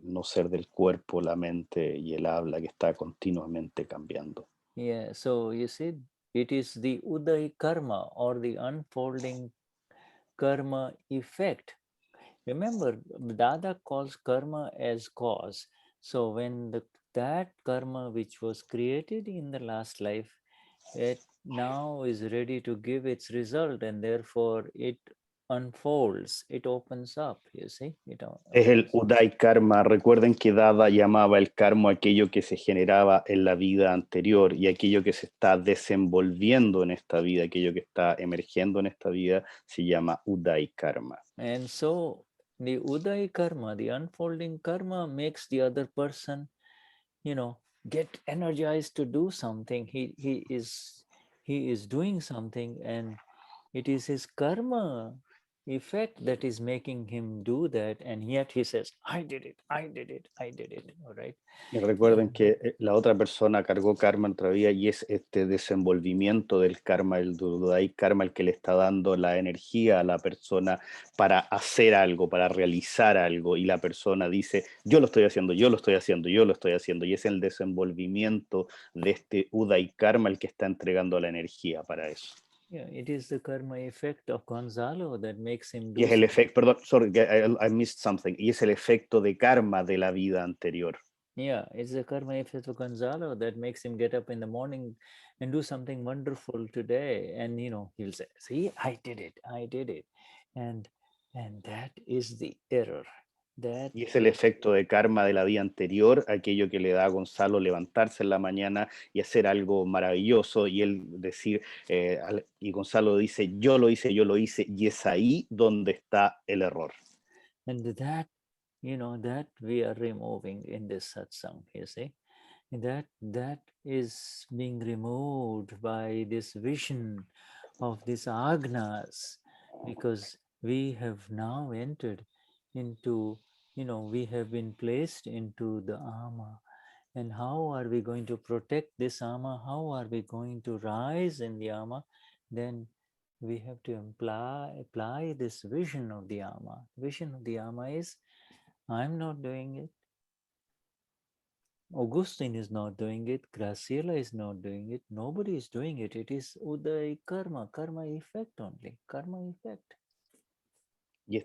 no ser del cuerpo, la mente y el habla que está continuamente cambiando. Yeah, so you see, it is the Uday karma, or the unfolding karma effect. Remember, Dada calls karma as cause. So when that karma which was created in the last life, it now is ready to give its result, and therefore it unfolds, it opens up, you see. Es el Uday Karma. Recuerden que Dada llamaba el karma aquello que se generaba en la vida anterior, y aquello que se está desenvolviendo en esta vida, aquello que está emergiendo en esta vida, se llama Uday Karma. And so The Uday karma, the unfolding karma, makes the other person, get energized to do something. He is doing something, and it is his karma effect that is making him do that, and yet he says, I did it, all right? Y recuerden que la otra persona cargó karma en otra vida y es este desenvolvimiento del karma, el Dudai karma, el que le está dando la energía a la persona para hacer algo, para realizar algo, y la persona dice, yo lo estoy haciendo, yo lo estoy haciendo, yo lo estoy haciendo, y es el desenvolvimiento de este Udai karma el que está entregando la energía para eso. Yeah, it is the karma effect of Gonzalo that makes him do Y es el efecto, perdón, sorry, I missed something, y es el efecto de karma de la vida anterior. Yeah, it's the karma effect of Gonzalo that makes him get up in the morning and do something wonderful today. And, he'll say, see, I did it. And that is the error. Y es el efecto de karma de la vida anterior, aquello que le da a Gonzalo levantarse en la mañana y hacer algo maravilloso, y él decir, y Gonzalo dice, yo lo hice, y es ahí donde está el error. And that we are removing in this satsang, you see. That is being removed by this vision of these agnas, because we have now entered into, we have been placed into the ama. And how are we going to protect this ama? How are we going to rise in the ama? Then we have to apply this vision of the ama. Vision of the ama is, I'm not doing it. Augustine is not doing it. Graciela is not doing it. Nobody is doing it. It is Uday karma effect only. Karma effect. Y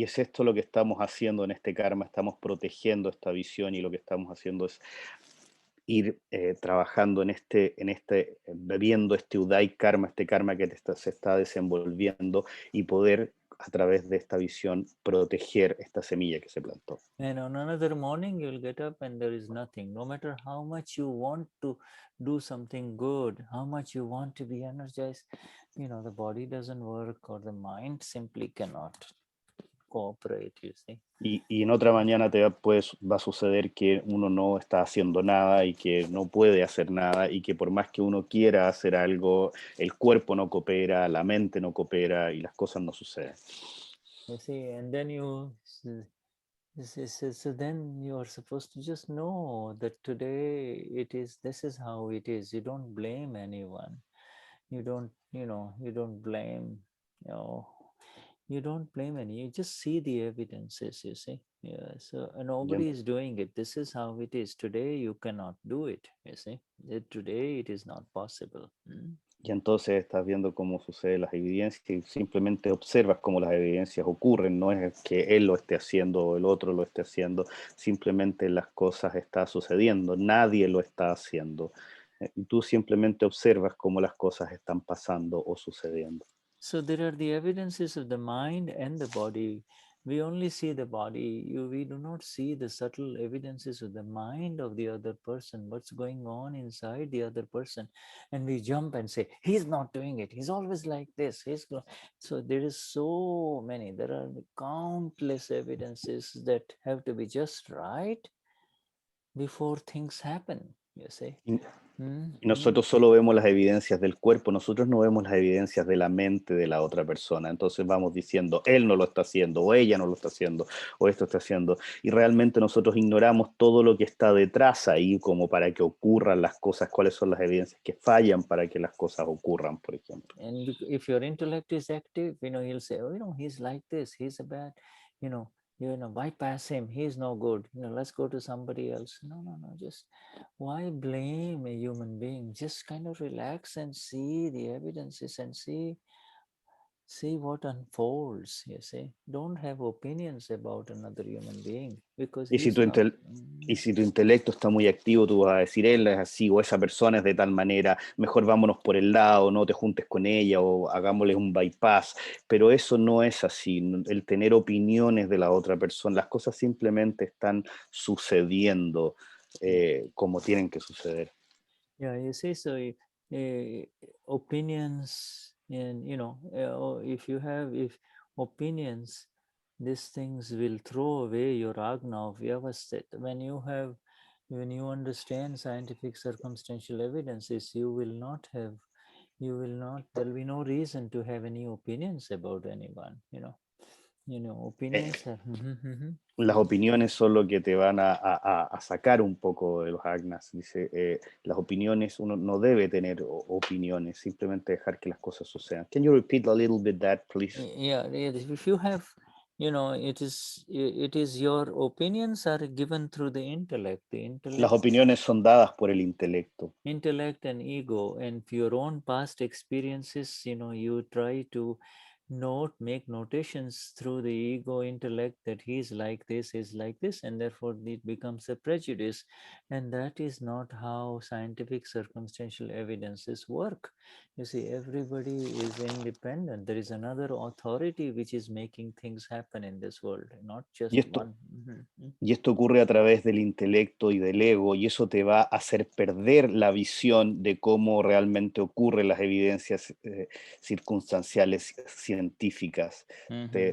es esto lo que estamos haciendo en este karma. Estamos protegiendo esta visión, y lo que estamos haciendo es ir trabajando bebiendo este Udai karma, este karma que se está desenvolviendo, y poder a través de esta visión proteger esta semilla que se plantó. And on another morning you'll get up and there is nothing. No matter how much you want to do something good, how much you want to be energized, the body doesn't work, or the mind simply cannot cooperate, you see. Y en otra mañana va a suceder que uno no está haciendo nada, y que no puede hacer nada, y que por más que uno quiera hacer algo, el cuerpo no coopera, la mente no coopera, y las cosas no suceden. You see, and then so then you are supposed to just know that today this is how it is. You don't blame anyone. You don't blame, you don't blame any. You just see the evidences, you see. Yeah, so nobody is doing it. This is how it is. Today you cannot do it, you see. Today it is not possible. Y entonces estás viendo cómo suceden las evidencias, y simplemente observas cómo las evidencias ocurren. No es que él lo esté haciendo o el otro lo esté haciendo, simplemente las cosas están sucediendo, nadie lo está haciendo. Y tú simplemente observas cómo las cosas están pasando o sucediendo. So there are the evidences of the mind and the body. We only see the body. We do not see the subtle evidences of the mind of the other person, what's going on inside the other person. And we jump and say, he's not doing it. He's always like this. So there is so many. There are countless evidences that have to be just right before things happen, you see. Y nosotros solo vemos las evidencias del cuerpo, nosotros no vemos las evidencias de la mente de la otra persona. Entonces vamos diciendo, él no lo está haciendo, o ella no lo está haciendo, o esto está haciendo. Y realmente nosotros ignoramos todo lo que está detrás ahí, como para que ocurran las cosas, cuáles son las evidencias que fallan para que las cosas ocurran, por ejemplo. And if your intellect is active, he'll say, oh, he's like this, he's a bad, bypass him, he's no good, let's go to somebody else. No, just why blame a human being? Just kind of relax and see the evidences and see what unfolds, you see. Don't have opinions about another human being, because y si tu intelecto está muy activo, tú vas a decir, él es así, o esa persona es de tal manera, mejor vámonos por el lado, no te juntes con ella, o hagámosle un bypass. Pero eso no es así. El tener opiniones de la otra persona, las cosas simplemente están sucediendo como tienen que suceder. Yeah, you see, so opinions, and if opinions these things will throw away your agna of Vyavasthit. When you understand scientific circumstantial evidences, there will be no reason to have any opinions about anyone, opinions are, Las opiniones son lo que te van a sacar un poco de los agnas. Dice, las opiniones, uno no debe tener opiniones, simplemente dejar que las cosas sucedan. Can you repeat a little bit that, please? Yeah, if you have, it is your opinions are given through the intellect. Las opiniones son dadas por el intelecto. Intellect and ego, and your own past experiences, you try to make notations through the ego intellect that he's like this, and therefore it becomes a prejudice. And that is not how scientific circumstantial evidences work. You see, everybody is independent. There is another authority which is making things happen in this world, not just one. Y esto ocurre a través del intelecto y del ego, y eso te va a hacer perder la visión de cómo realmente ocurren las evidencias circunstanciales científicas.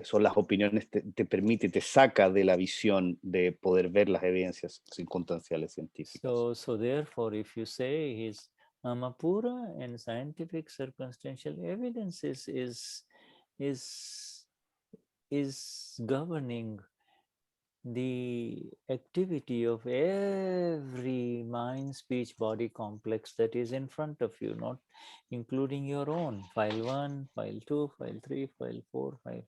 Son las opiniones, te permite, te saca de la visión de poder ver las evidencias circunstanciales científicas. So therefore, if you say his Amapura and scientific circumstantial evidences is governing the activity of every mind, speech, body complex that is in front of you, not including your own. File 1, file 2, file 3, file 4, file.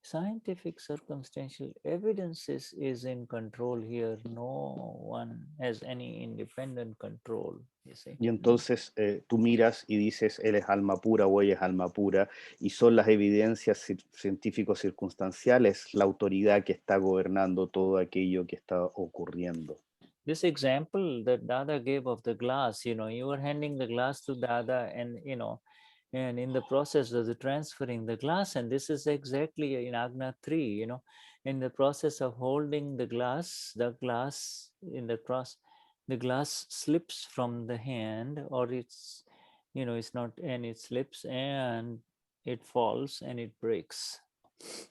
Scientific circumstantial evidences is in control here. No one has any independent control, you see. Y entonces tú miras y dices, él es alma pura o ella es alma pura, y son las evidencias científicos circunstanciales la autoridad que está gobernando todo aquello que está ocurriendo. This example that Dada gave of the glass, you were handing the glass to Dada, and and in the process of the transferring the glass, and this is exactly in Agna 3, in the process of holding the glass the glass slips from the hand, or it's not, and it slips and it falls and it breaks.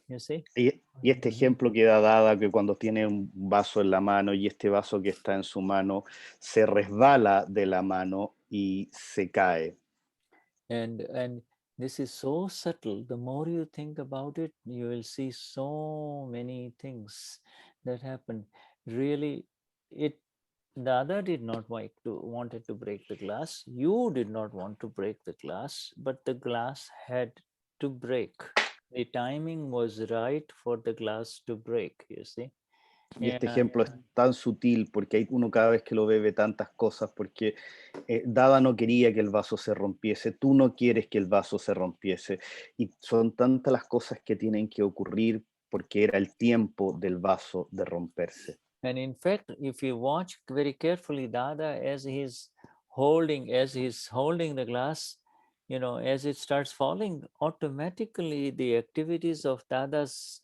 You see? Y este ejemplo que da Dada, que cuando tiene un vaso en la mano y este vaso que está en su mano se resbala de la mano y se cae. And this is so subtle. The more you think about it, you will see so many things that happen. Really, Dada did not wanted to break the glass. You did not want to break the glass, but the glass had to break. The timing was right for the glass to break, you see. Y este ejemplo es tan sutil porque uno cada vez que lo ve tantas cosas, porque Dada no quería que el vaso se rompiese, tú no quieres que el vaso se rompiese, y son tantas las cosas que tienen que ocurrir porque era el tiempo del vaso de romperse. And in fact, if you watch very carefully Dada as he's holding the glass, as it starts falling, automatically the activities of Dada's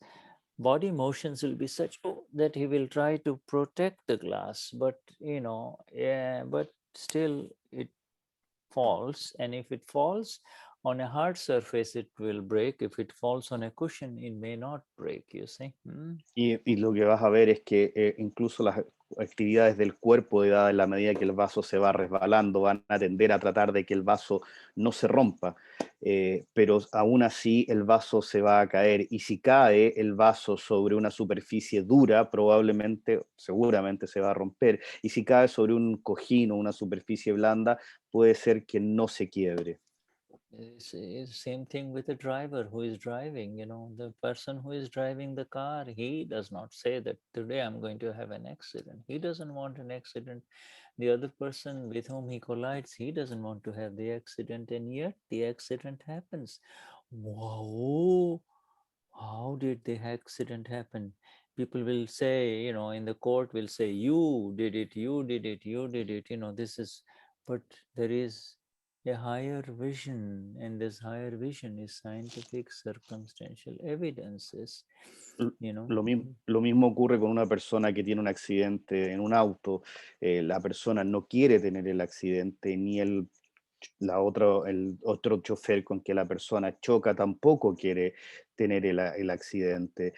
body motions will be such that he will try to protect the glass, but but still it falls, and if it falls on a hard surface it will break. If it falls on a cushion it may not break, you see. Y lo que vas a ver es que incluso las actividades del cuerpo de Dada, en la medida que el vaso se va resbalando, van a tender a tratar de que el vaso no se rompa, pero aún así el vaso se va a caer, y si cae el vaso sobre una superficie dura, seguramente se va a romper, y si cae sobre un cojín o una superficie blanda, puede ser que no se quiebre. It's the same thing with the driver who is driving. The person who is driving the car, he does not say that today I'm going to have an accident. He doesn't want an accident. The other person with whom he collides, he doesn't want to have the accident, and yet the accident happens. Whoa, how did the accident happen? People will say, in the court will say, you did it, you did it, you did it. This is, but there is a higher vision, and this higher vision is scientific circumstantial evidences. Lo mismo ocurre con una persona que tiene un accidente en un auto. La persona no quiere tener el accidente, ni el el otro chofer con que la persona choca tampoco quiere tener el accidente,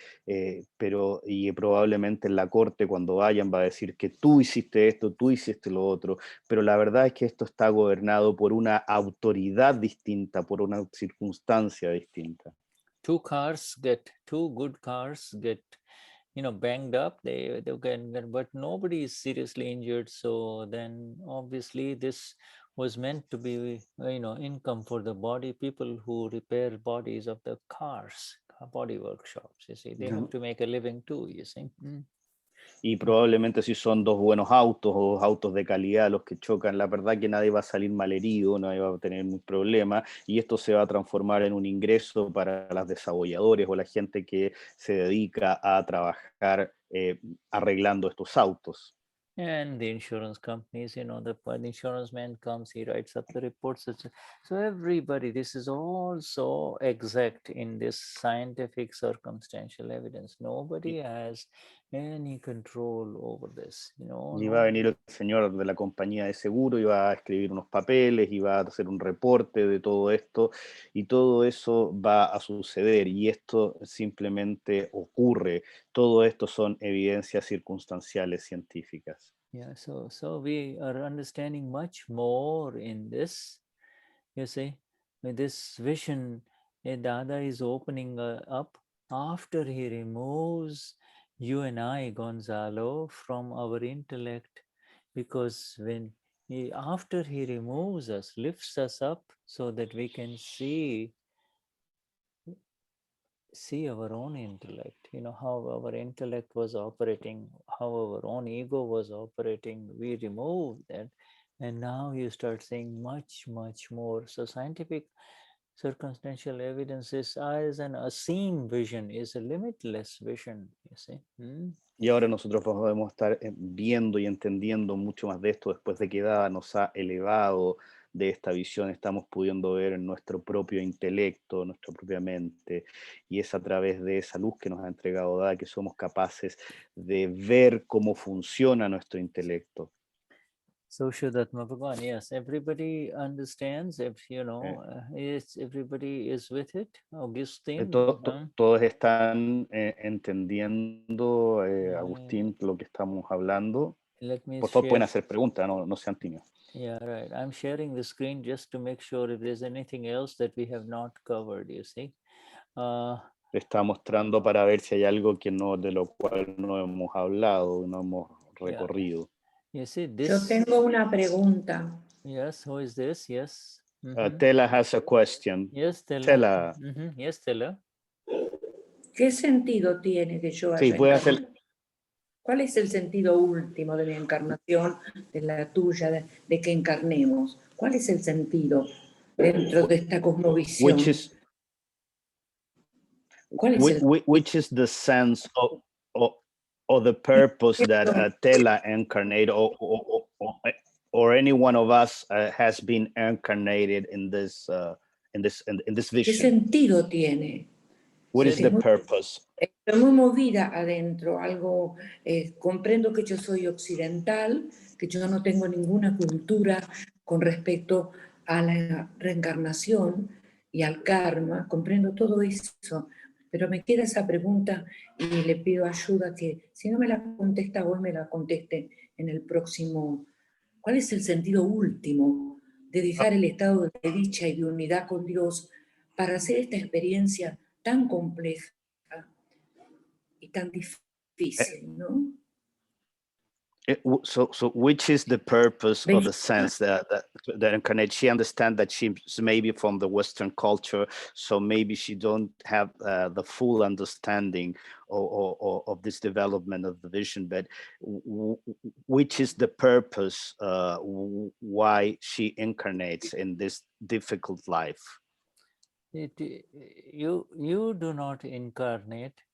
pero probablemente en la corte cuando vayan va a decir que tú hiciste esto, tú hiciste lo otro, pero la verdad es que esto está gobernado por una autoridad distinta, por una circunstancia distinta. Two good cars get banged up, they can, but nobody is seriously injured. So then obviously this was meant to be income for the body people who repair bodies of the cars, body workshops, you see, they have to make a living too, you see. Y probablemente si son dos buenos autos o autos de calidad los que chocan, la verdad que nadie va a salir malherido, nadie va a tener un problema, y esto se va a transformar en un ingreso para los desarrolladores o la gente que se dedica a trabajar arreglando estos autos. And the insurance companies, the insurance man comes, he writes up the reports. So everybody, this is all so exact in this scientific circumstantial evidence. Nobody has any control over this. Y va a venir el señor de la compañía de seguro y va a escribir unos papeles y va a hacer un reporte de todo esto, y todo eso va a suceder, y esto simplemente ocurre. Todo esto son evidencias circunstanciales científicas. Yeah, so we are understanding much more in this, you see, with this vision Dada is opening up after he removes you and I, Gonzalo, from our intellect, because after he removes us, lifts us up so that we can see our own intellect, how our intellect was operating, how our own ego was operating. We removed that, and now you start seeing much, much more. So scientific circumstantial evidence is as an unseen vision, is a limitless vision, you see. Y ahora nosotros podemos estar viendo y entendiendo mucho más de esto después de que Dada nos ha elevado de esta visión. Estamos pudiendo ver en nuestro propio intelecto, nuestra propia mente, y es a través de esa luz que nos ha entregado Dada que somos capaces de ver cómo funciona nuestro intelecto. So Shuddhatma Bhagavan, yes, everybody understands, everybody is with it. Augustine. Todos están entendiendo, Agustín, lo que estamos hablando. Por favor, pueden hacer preguntas, no sean tímidos. Yeah, right. I'm sharing the screen just to make sure if there's anything else that we have not covered, you see. Está mostrando para ver si hay algo de lo cual no hemos hablado, no hemos recorrido. You see, this... Yo tengo una pregunta. Yes, who is this? Yes. Tela has a question. Yes, Tela. Tela. Yes, Tela. ¿Qué sentido tiene que yo haya encarnado? ¿Cuál es el sentido último de mi encarnación, de la tuya, de que encarnemos? ¿Cuál es el sentido dentro de esta cosmovisión? Which is the sense of the purpose that Tela incarnate, or any one of us has been incarnated in this vision? ¿Qué sentido tiene? What is the purpose? Estoy muy movida adentro, comprendo que yo soy occidental, que yo no tengo ninguna cultura con respecto a la reencarnación y al karma, comprendo todo eso, pero me queda esa pregunta y le pido ayuda que si no me la contesta hoy, me la conteste en el próximo. ¿Cuál es el sentido último de dejar el estado de dicha y de unidad con Dios para hacer esta experiencia tan compleja y tan difícil, ¿no? So which is the purpose of the sense that incarnate? She understands that she's maybe from the Western culture, so maybe she don't have the full understanding of this development of the vision, but which is the purpose why she incarnates in this difficult life? You do not incarnate.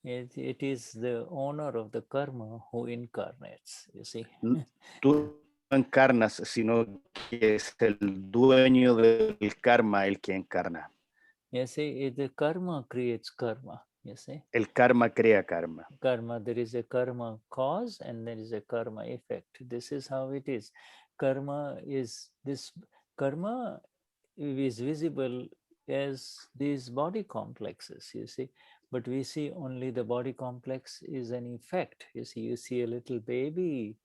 It is the owner of the karma who incarnates, you see. Tú no encarnas, sino que es el dueño del karma el que encarna. You see, the karma creates karma, you see. El karma crea karma. Karma, there is a karma cause and there is a karma effect. This is how it is. karma is visible as these body complexes, you see, but we see only the body complex is an effect. You see a little baby,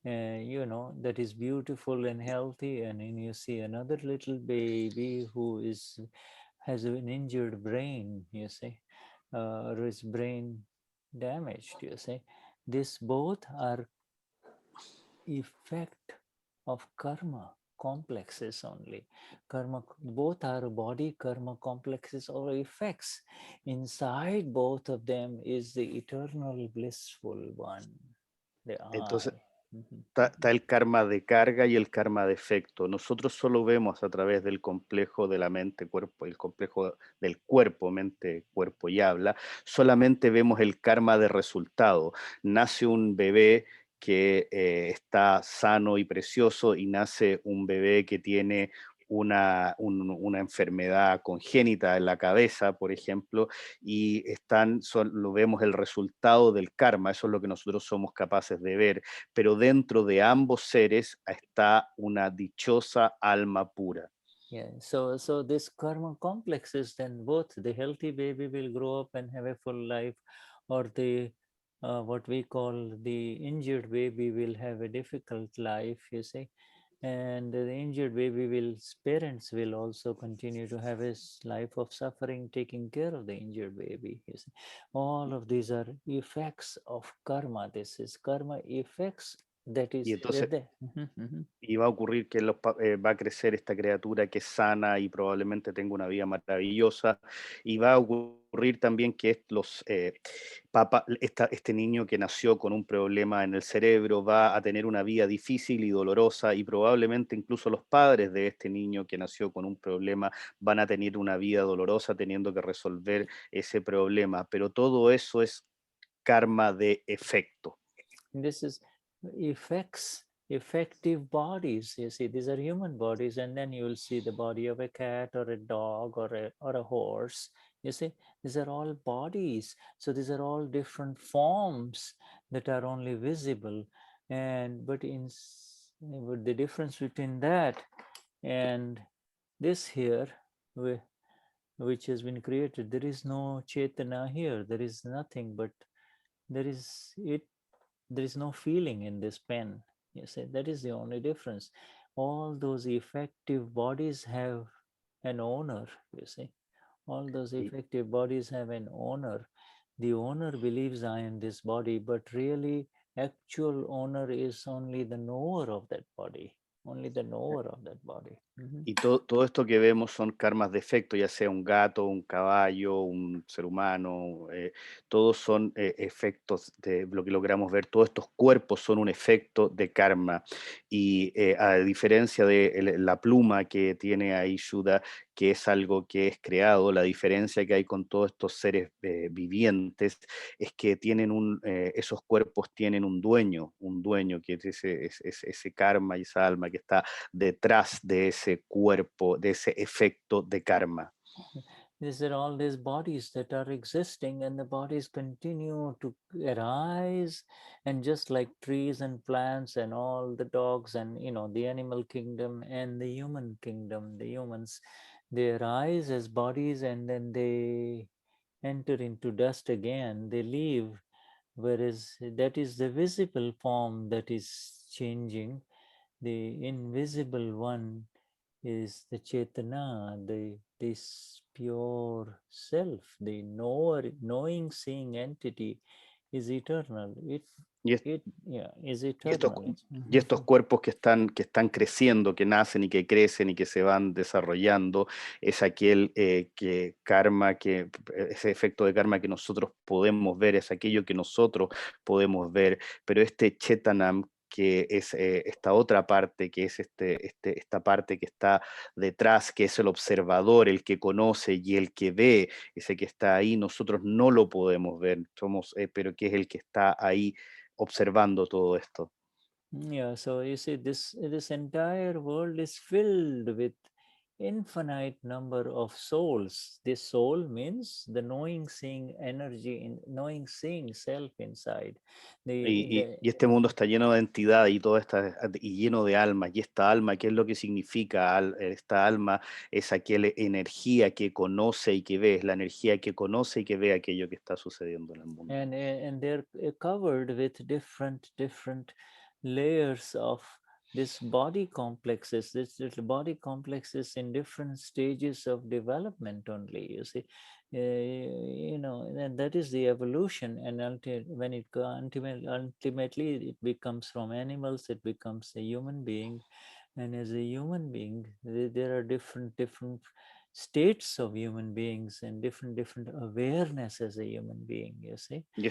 you know, that is beautiful and healthy, and then you see another little baby who has an injured brain, you see, or his brain damaged, you see. This both are effect of karma complexes only. Karma, both are body karma complexes or effects. Inside both of them is the eternal blissful one, the Entonces, I. está el karma de carga y el karma de efecto. Nosotros solo vemos a través del complejo de la mente-cuerpo, el complejo del cuerpo, mente, cuerpo y habla, solamente vemos el karma de resultado. Nace un bebé que está sano y precioso y nace un bebé que tiene una enfermedad congénita en la cabeza, por ejemplo, y lo vemos el resultado del karma, eso es lo que nosotros somos capaces de ver, pero dentro de ambos seres está una dichosa alma pura. Yeah, so this karma complexes, then both the healthy baby will grow up and have a full life, or the what we call the injured baby will have a difficult life, you see. And the injured baby parents will also continue to have his life of suffering, taking care of the injured baby. You see. All of these are effects of karma. This is karma effects that is there. Y va a ocurrir que va a crecer esta criatura que es sana y probablemente tenga una vida maravillosa, y va a ocurrir también que este niño que nació con un problema en el cerebro va a tener una vida difícil y dolorosa, y probablemente incluso los padres de este niño que nació con un problema van a tener una vida dolorosa teniendo que resolver ese problema, pero todo eso es karma de efecto. This is effective bodies. You see, these are human bodies, and then you will see the body of a cat or a dog or a horse. You see, these are all bodies. So these are all different forms that are only visible. But the difference between that and this here, which has been created, there is no Chetana here. There is nothing, but there is no feeling in this pen. You see, that is the only difference. All those effective bodies have an owner, you see. All those effective bodies have an owner. The owner believes I am this body, but really actual owner is only the knower of that body. Only the knower of that body. Y todo esto que vemos son karmas de efecto, ya sea un gato, un caballo, un ser humano, todos son efectos de lo que logramos ver. Todos estos cuerpos son un efecto de karma. Y a diferencia de la pluma que tiene ahí Shuddha, que es algo que es creado, la diferencia que hay con todos estos seres vivientes es que esos cuerpos tienen un dueño que es ese karma y esa alma que está detrás de ese cuerpo, de ese efecto de karma. These are all these bodies that are existing, and the bodies continue to arise, and just like trees and plants and all the dogs and the animal kingdom and the human kingdom, the humans, they arise as bodies and then they enter into dust again, they leave, whereas that is the visible form that is changing. The invisible one is the Chetana, this pure self, the knowing, seeing entity is eternal. Is eternal. Y estos cuerpos que están creciendo, que nacen y que crecen y que se van desarrollando, es aquel karma, ese efecto de karma que nosotros podemos ver, es aquello que nosotros podemos ver, pero este Chetanam, que es esta otra parte, que es esta parte que está detrás, que es el observador, el que conoce y el que ve, ese que está ahí, nosotros no lo podemos ver, pero que es el que está ahí observando todo esto. Yeah, so you see, this entire world is filled with infinite number of souls. This soul means the knowing, seeing energy, knowing, seeing self inside. Y este mundo está lleno de entidades y todo y lleno de almas. Y esta alma, ¿qué es lo que significa? Esta alma es aquella energía que conoce y que ve, es la energía que conoce y que ve aquello que está sucediendo en el mundo. And they're covered with different layers of this body complexes. This body complexes in different stages of development only. You see, you know, and that is the evolution. And when it ultimately it becomes from animals, it becomes a human being, and as a human being, there are different states of human beings and different awareness as a human being, you see. Y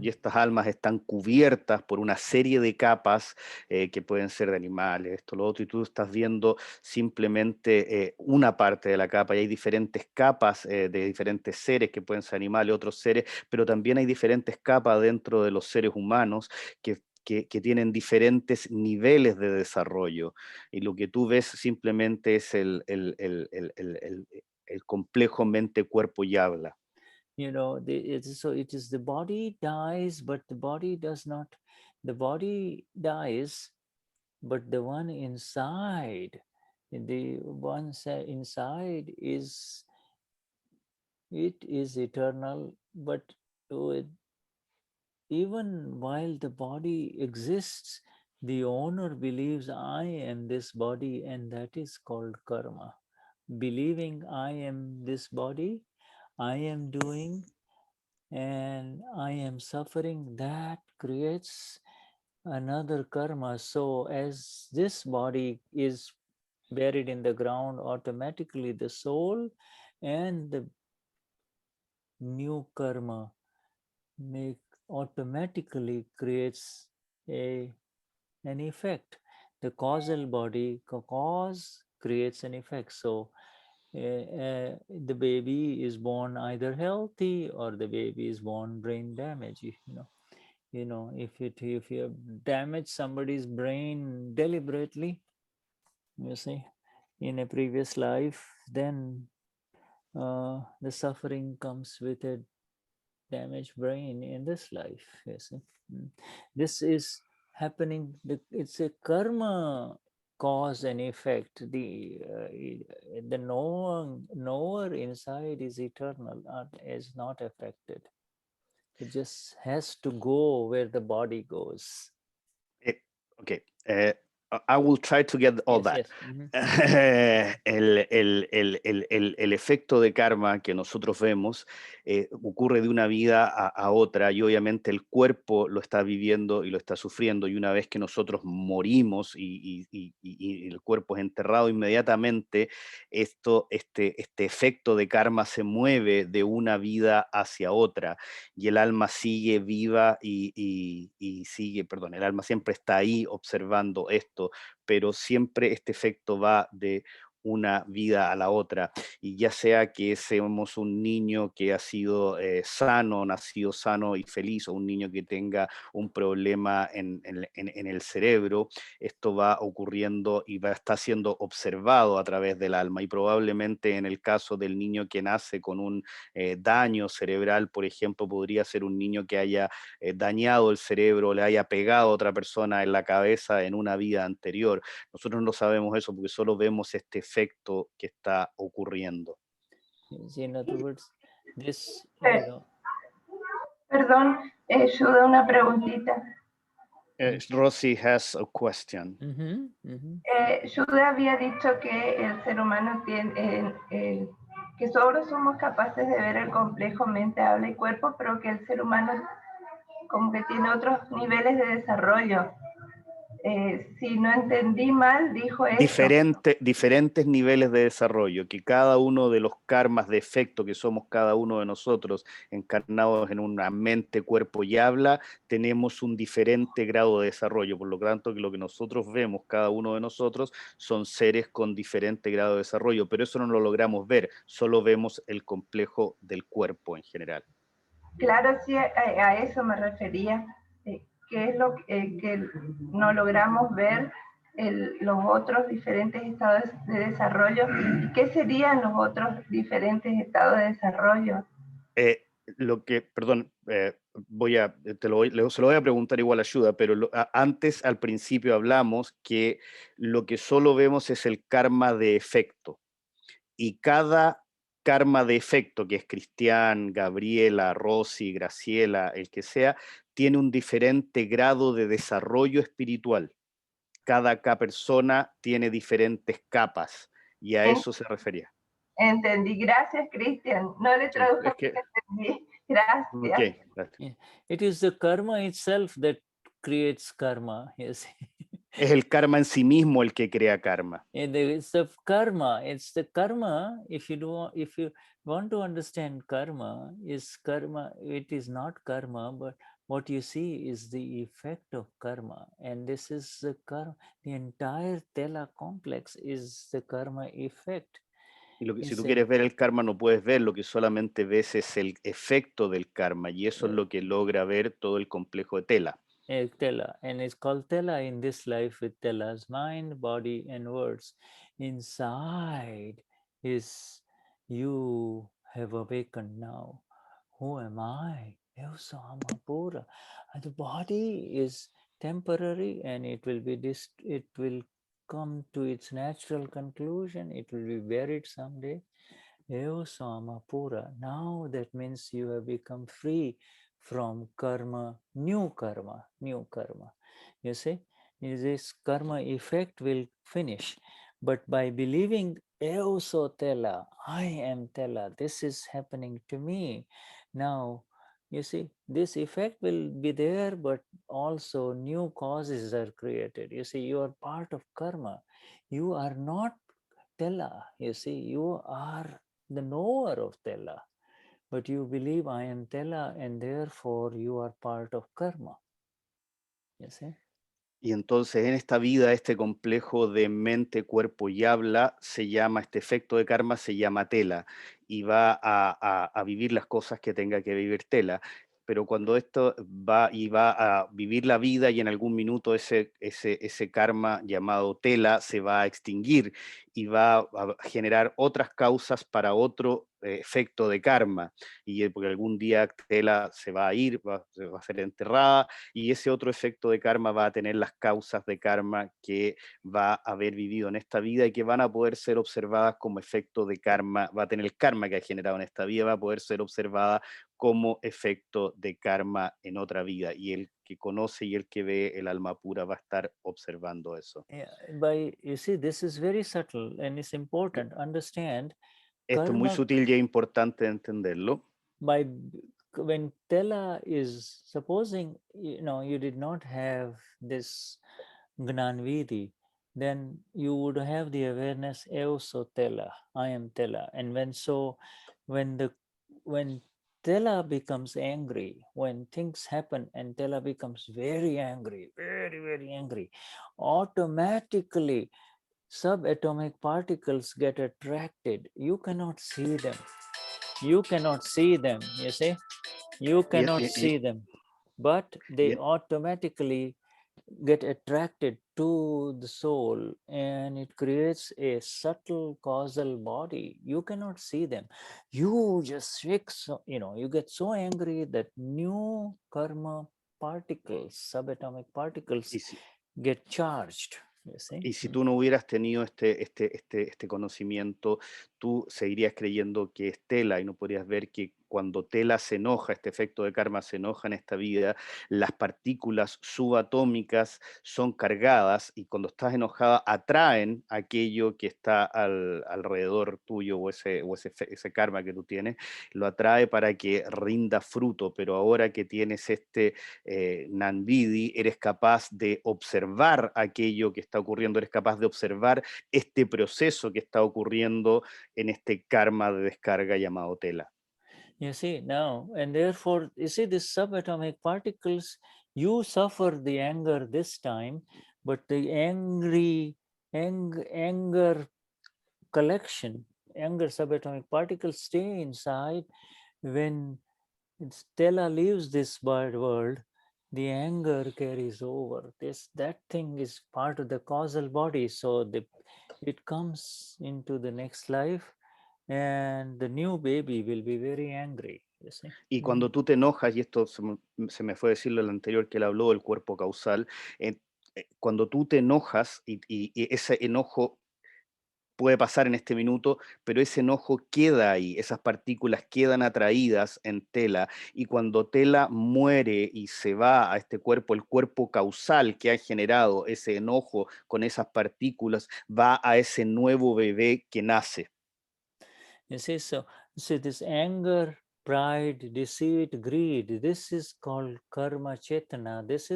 estas almas están cubiertas por una serie de capas que pueden ser de animales, esto, lo otro, y tú estás viendo simplemente una parte de la capa, y hay diferentes capas de diferentes seres que pueden ser animales, otros seres, pero también hay diferentes capas dentro de los seres humanos que tienen diferentes niveles de desarrollo, y lo que tú ves simplemente es el complejo mente, cuerpo y habla. You know, so it is the body dies, but the body does not. The body dies, but the one inside, the one inside is eternal. But even while the body exists, the owner believes I am this body, and that is called karma. Believing I am this body, I am doing, and I am suffering, that creates another karma. So as this body is buried in the ground, automatically the soul and the new karma automatically creates an effect. The causal body, cause creates an effect. So the baby is born either healthy or the baby is born brain damaged. You know, if you damage somebody's brain deliberately, you see, in a previous life, then the suffering comes with a damaged brain in this life. You see, this is happening. It's a karma cause and effect. The knower inside is eternal, is not affected. It just has to go where the body goes. Okay. I will try to get all that. Yes. El efecto de karma que nosotros vemos ocurre de una vida a otra, y obviamente el cuerpo lo está viviendo y lo está sufriendo, y una vez que nosotros morimos y el cuerpo es enterrado, inmediatamente este efecto de karma se mueve de una vida hacia otra, y el alma sigue viva y sigue, perdón, el alma siempre está ahí observando esto, pero siempre este efecto va de una vida a la otra, y ya sea que seamos un niño que ha sido nacido sano y feliz, o un niño que tenga un problema en el cerebro, esto va ocurriendo y está siendo observado a través del alma, y probablemente en el caso del niño que nace con un daño cerebral, por ejemplo, podría ser un niño que haya dañado el cerebro, le haya pegado a otra persona en la cabeza en una vida anterior. Nosotros no sabemos eso porque solo vemos este efecto que está ocurriendo. In other words, this, Perdón, Shuddha, una preguntita. Rosie has a question. Shuddha había dicho que el ser humano tiene, que solo somos capaces de ver el complejo mente, habla y cuerpo, pero que el ser humano como que tiene otros niveles de desarrollo. Si no entendí mal, dijo eso. Diferentes niveles de desarrollo, que cada uno de los karmas de efecto que somos cada uno de nosotros, encarnados en una mente, cuerpo y habla, tenemos un diferente grado de desarrollo. Por lo tanto, que lo que nosotros vemos, cada uno de nosotros, son seres con diferente grado de desarrollo, pero eso no lo logramos ver, solo vemos el complejo del cuerpo en general. Claro, sí, a eso me refería. ¿Qué es lo que no logramos ver los otros diferentes estados de desarrollo. ¿Y qué serían los otros diferentes estados de desarrollo? Perdón, se lo voy a preguntar igual a Shuddha, pero antes, al principio, hablamos que lo que solo vemos es el karma de efecto. Y cada karma de efecto, que es Cristian, Gabriela, Rosy, Graciela, el que sea, tiene un diferente grado de desarrollo espiritual. Cada persona tiene diferentes capas, y a eso se refería. Entendí, gracias Cristian. No le traduzco porque entendí. Gracias. Okay. Yeah. It is the karma itself that creates karma. Yes. Es el karma en sí mismo el que crea karma. It's the karma. It's the karma. If you want to understand karma, it is not karma, but what you see is the effect of karma. And this is the karma. The entire Tela complex is the karma effect. Y si tú quieres ver el karma, no puedes ver, lo que solamente ves es el efecto del karma, y eso es lo que logra ver todo el complejo de Tela. Tela, and it's called Tela in this life with Tela's mind, body, and words. Inside is you have awakened now. Who am I? Pura. The body is temporary, and it will come to its natural conclusion. It will be buried someday. Pura. Now that means you have become free from karma, new karma. You see, this karma effect will finish. But by believing Euso Tela, I am Tela, this is happening to me. Now, you see, this effect will be there, but also new causes are created. You see, you are part of karma. You are not Tela. You see, you are the knower of Tela. But you believe I am Tela, and therefore you are part of karma. You see? Y entonces en esta vida, este complejo de mente, cuerpo y habla, este efecto de karma se llama Tela, y va a vivir las cosas que tenga que vivir Tela. Pero cuando esto va a vivir la vida, y en algún minuto ese karma llamado Tela se va a extinguir y va a generar otras causas para otro efecto de karma, y porque algún día Tela se va a ir, va a ser enterrada, y ese otro efecto de karma va a tener las causas de karma que va a haber vivido en esta vida y que van a poder ser observadas como efecto de karma, va a tener el karma que ha generado en esta vida, va a poder ser observada como efecto de karma en otra vida, y el que conoce y el que ve el alma pura va a estar observando eso. You see, this is very subtle and it's important. Understand. Esto es muy sutil y es importante entenderlo. When Tela is, supposing you did not have this Gnanvidi, then you would have the awareness Euso Tela, I am Tela. And when Tela becomes angry, when things happen and Tela becomes very angry, very, very angry, automatically subatomic particles get attracted. You cannot see them. You see? You cannot see them, but they automatically get attracted to the soul, and it creates a subtle causal body. You cannot see them. You just shake, you get so angry that new karma particles, subatomic particles, get charged. Y si tú no hubieras tenido este conocimiento, tú seguirías creyendo que es Tela, y no podrías ver que cuando Tela se enoja, este efecto de karma se enoja en esta vida, las partículas subatómicas son cargadas, y cuando estás enojada atraen aquello que está alrededor tuyo, o ese karma que tú tienes, lo atrae para que rinda fruto. Pero ahora que tienes Nanvidi, eres capaz de observar aquello que está ocurriendo, eres capaz de observar este proceso que está ocurriendo en este karma de descarga llamado Tela. You see, now, and therefore, you see, these subatomic particles, you suffer the anger this time, but the anger collection, anger subatomic particles stay inside. When Stella leaves this world, the anger carries over. That thing is part of the causal body, so it comes into the next life, and the new baby will be very angry. You see? Y cuando tú te enojas, y esto se me fue decirlo el anterior que él habló del cuerpo causal, cuando tú te enojas y ese enojo puede pasar en este minuto, pero ese enojo queda ahí, esas partículas quedan atraídas en Tela, y cuando Tela muere y se va a este cuerpo, el cuerpo causal que ha generado ese enojo con esas partículas, va a ese nuevo bebé que nace. You see, so this anger, pride, deceit, greed, this is called karma chetana. This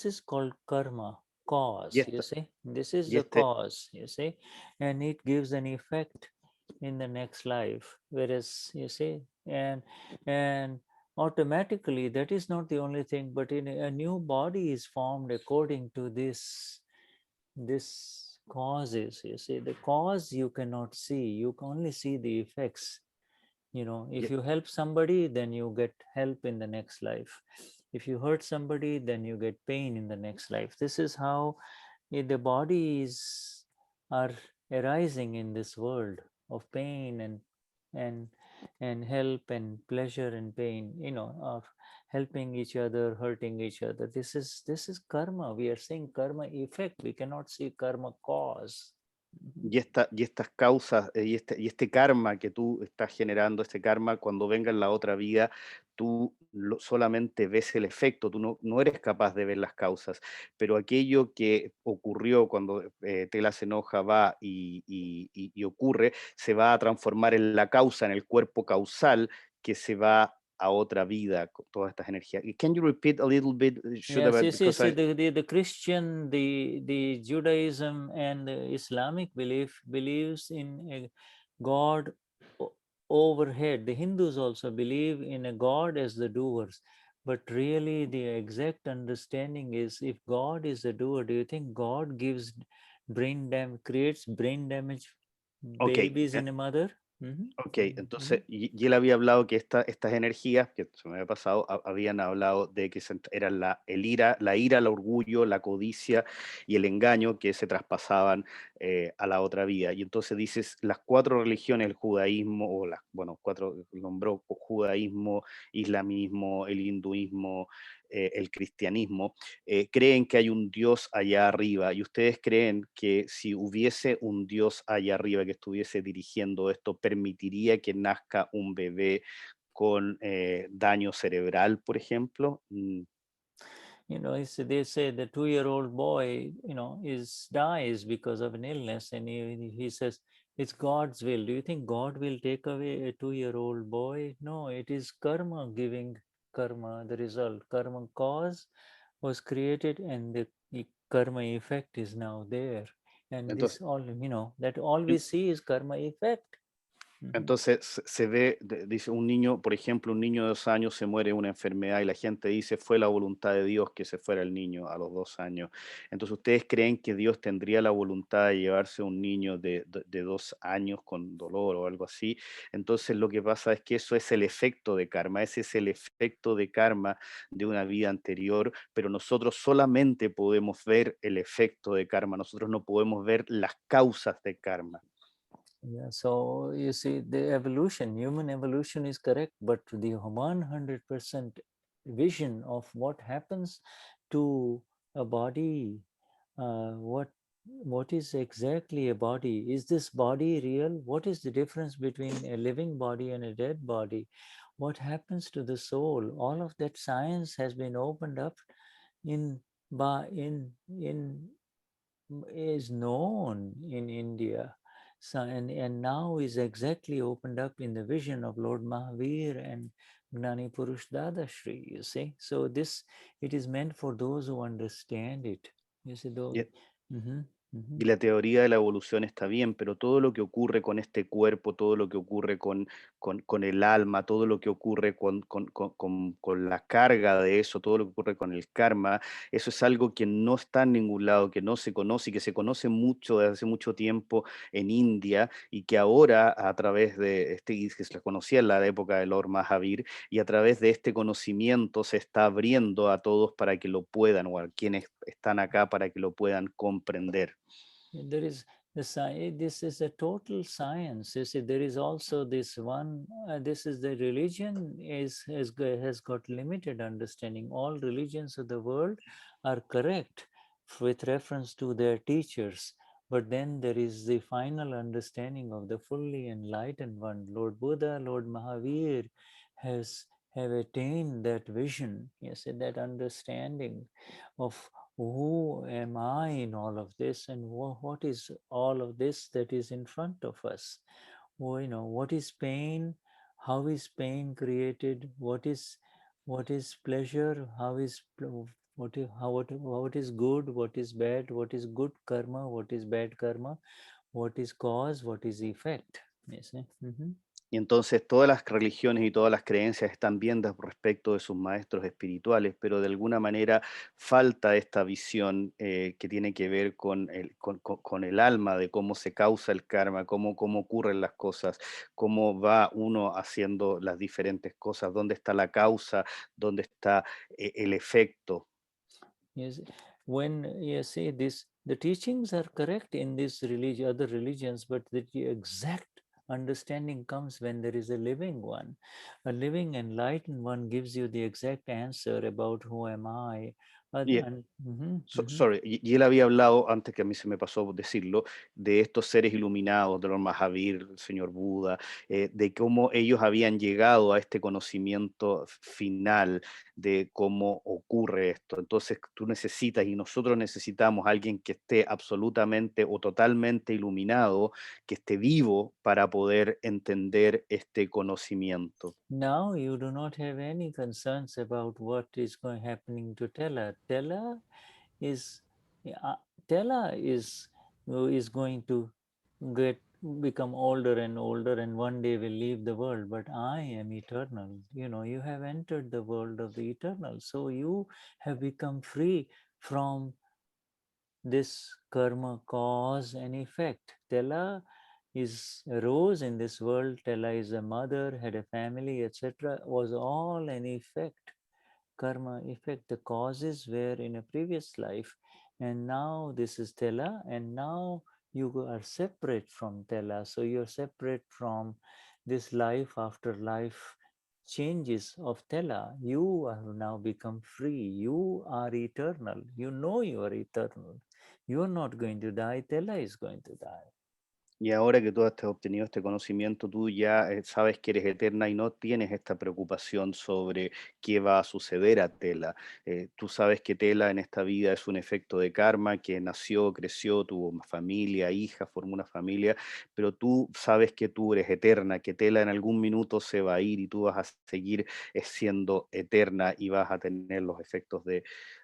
is called karma, cause. You see, this is the cause. You see, and it gives an effect in the next life. Whereas, you see, and automatically that is not the only thing, but in a new body is formed according to this causes. You see, the cause you cannot see, you can only see the effects. You know, if you help somebody, then you get help in the next life. If you hurt somebody, then you get pain in the next life. This is how the bodies are arising in this world of pain and help and pleasure and pain, you know, of helping each other, hurting each other. This is karma. We are seeing karma effect. We cannot see karma cause. Y estas causas y este karma que tú estás generando, este karma, cuando venga en la otra vida, tú solamente ves el efecto, tú no eres capaz de ver las causas, pero aquello que ocurrió cuando Tela se enoja va y ocurre, se va a transformar en la causa, en el cuerpo causal que se va a otra vida con todas estas energías. Can you repeat a little bit, Shuddha? Yes, the Christian, the Judaism and the Islamic believes in a God overhead. The Hindus also believe in a God as the doers. But really the exact understanding is, if God is the doer, do you think God creates brain damage babies in a mother? Ok, entonces, y él había hablado que estas energías, que se me había pasado, habían hablado de que eran la ira, el orgullo, la codicia y el engaño que se traspasaban a la otra vida. Y entonces dices, las cuatro religiones, el judaísmo, cuatro nombró: judaísmo, islamismo, el hinduismo, el cristianismo, creen que hay un Dios allá arriba, y ustedes creen que si hubiese un Dios allá arriba que estuviese dirigiendo esto, permitiría que nazca un bebé con daño cerebral, por ejemplo. You know, they say the 2-year-old boy, you know, dies because of an illness, and he says it's God's will. Do you think God will take away a 2-year-old boy? No, it is karma giving karma the result. Karma cause was created, and the karma effect is now there. And entonces, this all, you know, that all we see is karma effect. Entonces se ve, dice, un niño, por ejemplo, un niño de 2 años se muere de una enfermedad y la gente dice, fue la voluntad de Dios que se fuera el niño a los 2 años. Entonces, ¿ustedes creen que Dios tendría la voluntad de llevarse un niño de 2 años con dolor o algo así? Entonces, lo que pasa es que eso es el efecto de karma, ese es el efecto de karma de una vida anterior, pero nosotros solamente podemos ver el efecto de karma, nosotros no podemos ver las causas de karma. Yeah, so you see, the human evolution is correct, but the 100% vision of what happens to a body, what is exactly a body? Is this body real? What is the difference between a living body and a dead body? What happens to the soul? All of that science has been opened up is known in India. So, and now is exactly opened up in the vision of Lord Mahavir and Gnani Purush Dadashri, you see. So it is meant for those who understand it. You see, though. Y la teoría de la evolución está bien, pero todo lo que ocurre con este cuerpo, todo lo que ocurre con el alma, todo lo que ocurre con la carga de eso, todo lo que ocurre con el karma, eso es algo que no está en ningún lado, que no se conoce y que se conoce mucho desde hace mucho tiempo en India y que ahora a través de que se conocía en la época de Lord Mahavir, y a través de este conocimiento se está abriendo a todos para que lo puedan, o a quienes están acá para que lo puedan comprender. There is this is a total science. You see, there is also this one. This is the religion has got limited understanding. All religions of the world are correct with reference to their teachers, but then there is the final understanding of the fully enlightened one. Lord Buddha, Lord Mahavir have attained that vision. You see, that understanding of who am I in all of this, and what is all of this that is in front of us? Well, you know, what is pain? How is pain created? What is pleasure? How is what is good? What is bad? What is good karma? What is bad karma? What is cause? What is effect? You see? Y entonces todas las religiones y todas las creencias están bien respecto de sus maestros espirituales, pero de alguna manera falta esta visión que tiene que ver con el alma, de cómo se causa el karma, cómo ocurren las cosas, cómo va uno haciendo las diferentes cosas, dónde está la causa, dónde está el efecto. Yes, when you see this, the teachings are correct in this religion, other religions, but the exact understanding comes when there is a living one. A living enlightened one gives you the exact answer about who am I. Sorry, y él había hablado, antes que a mí se me pasó decirlo, de estos seres iluminados, de los Mahavir, el señor Buda, de cómo ellos habían llegado a este conocimiento final de cómo ocurre esto. Entonces tú necesitas, y nosotros necesitamos, a alguien que esté absolutamente o totalmente iluminado, que esté vivo para poder entender este conocimiento. Now you do not have any concerns about what is happening to Tela. Tela is going to become older and older, and one day will leave the world, but I am eternal. You know, you have entered the world of the eternal, so you have become free from this karma, cause and effect. Tela arose in this world. Tela is a mother, had a family, etc. Was all an effect, karma effect. The causes were in a previous life, and now this is Tela, and now you are separate from Tela. So you're separate from this life after life changes of Tela. You have now become free. You are eternal. You know you are eternal. You are not going to die. Tela is going to die. Y ahora que tú has obtenido este conocimiento, tú ya sabes que eres eterna y no tienes esta preocupación sobre qué va a suceder a Tela. Tú sabes que Tela en esta vida es un efecto de karma, que nació, creció, tuvo familia, hija, formó una familia, pero tú sabes que tú eres eterna, que Tela en algún minuto se va a ir y tú vas a seguir siendo eterna y vas a tener los efectos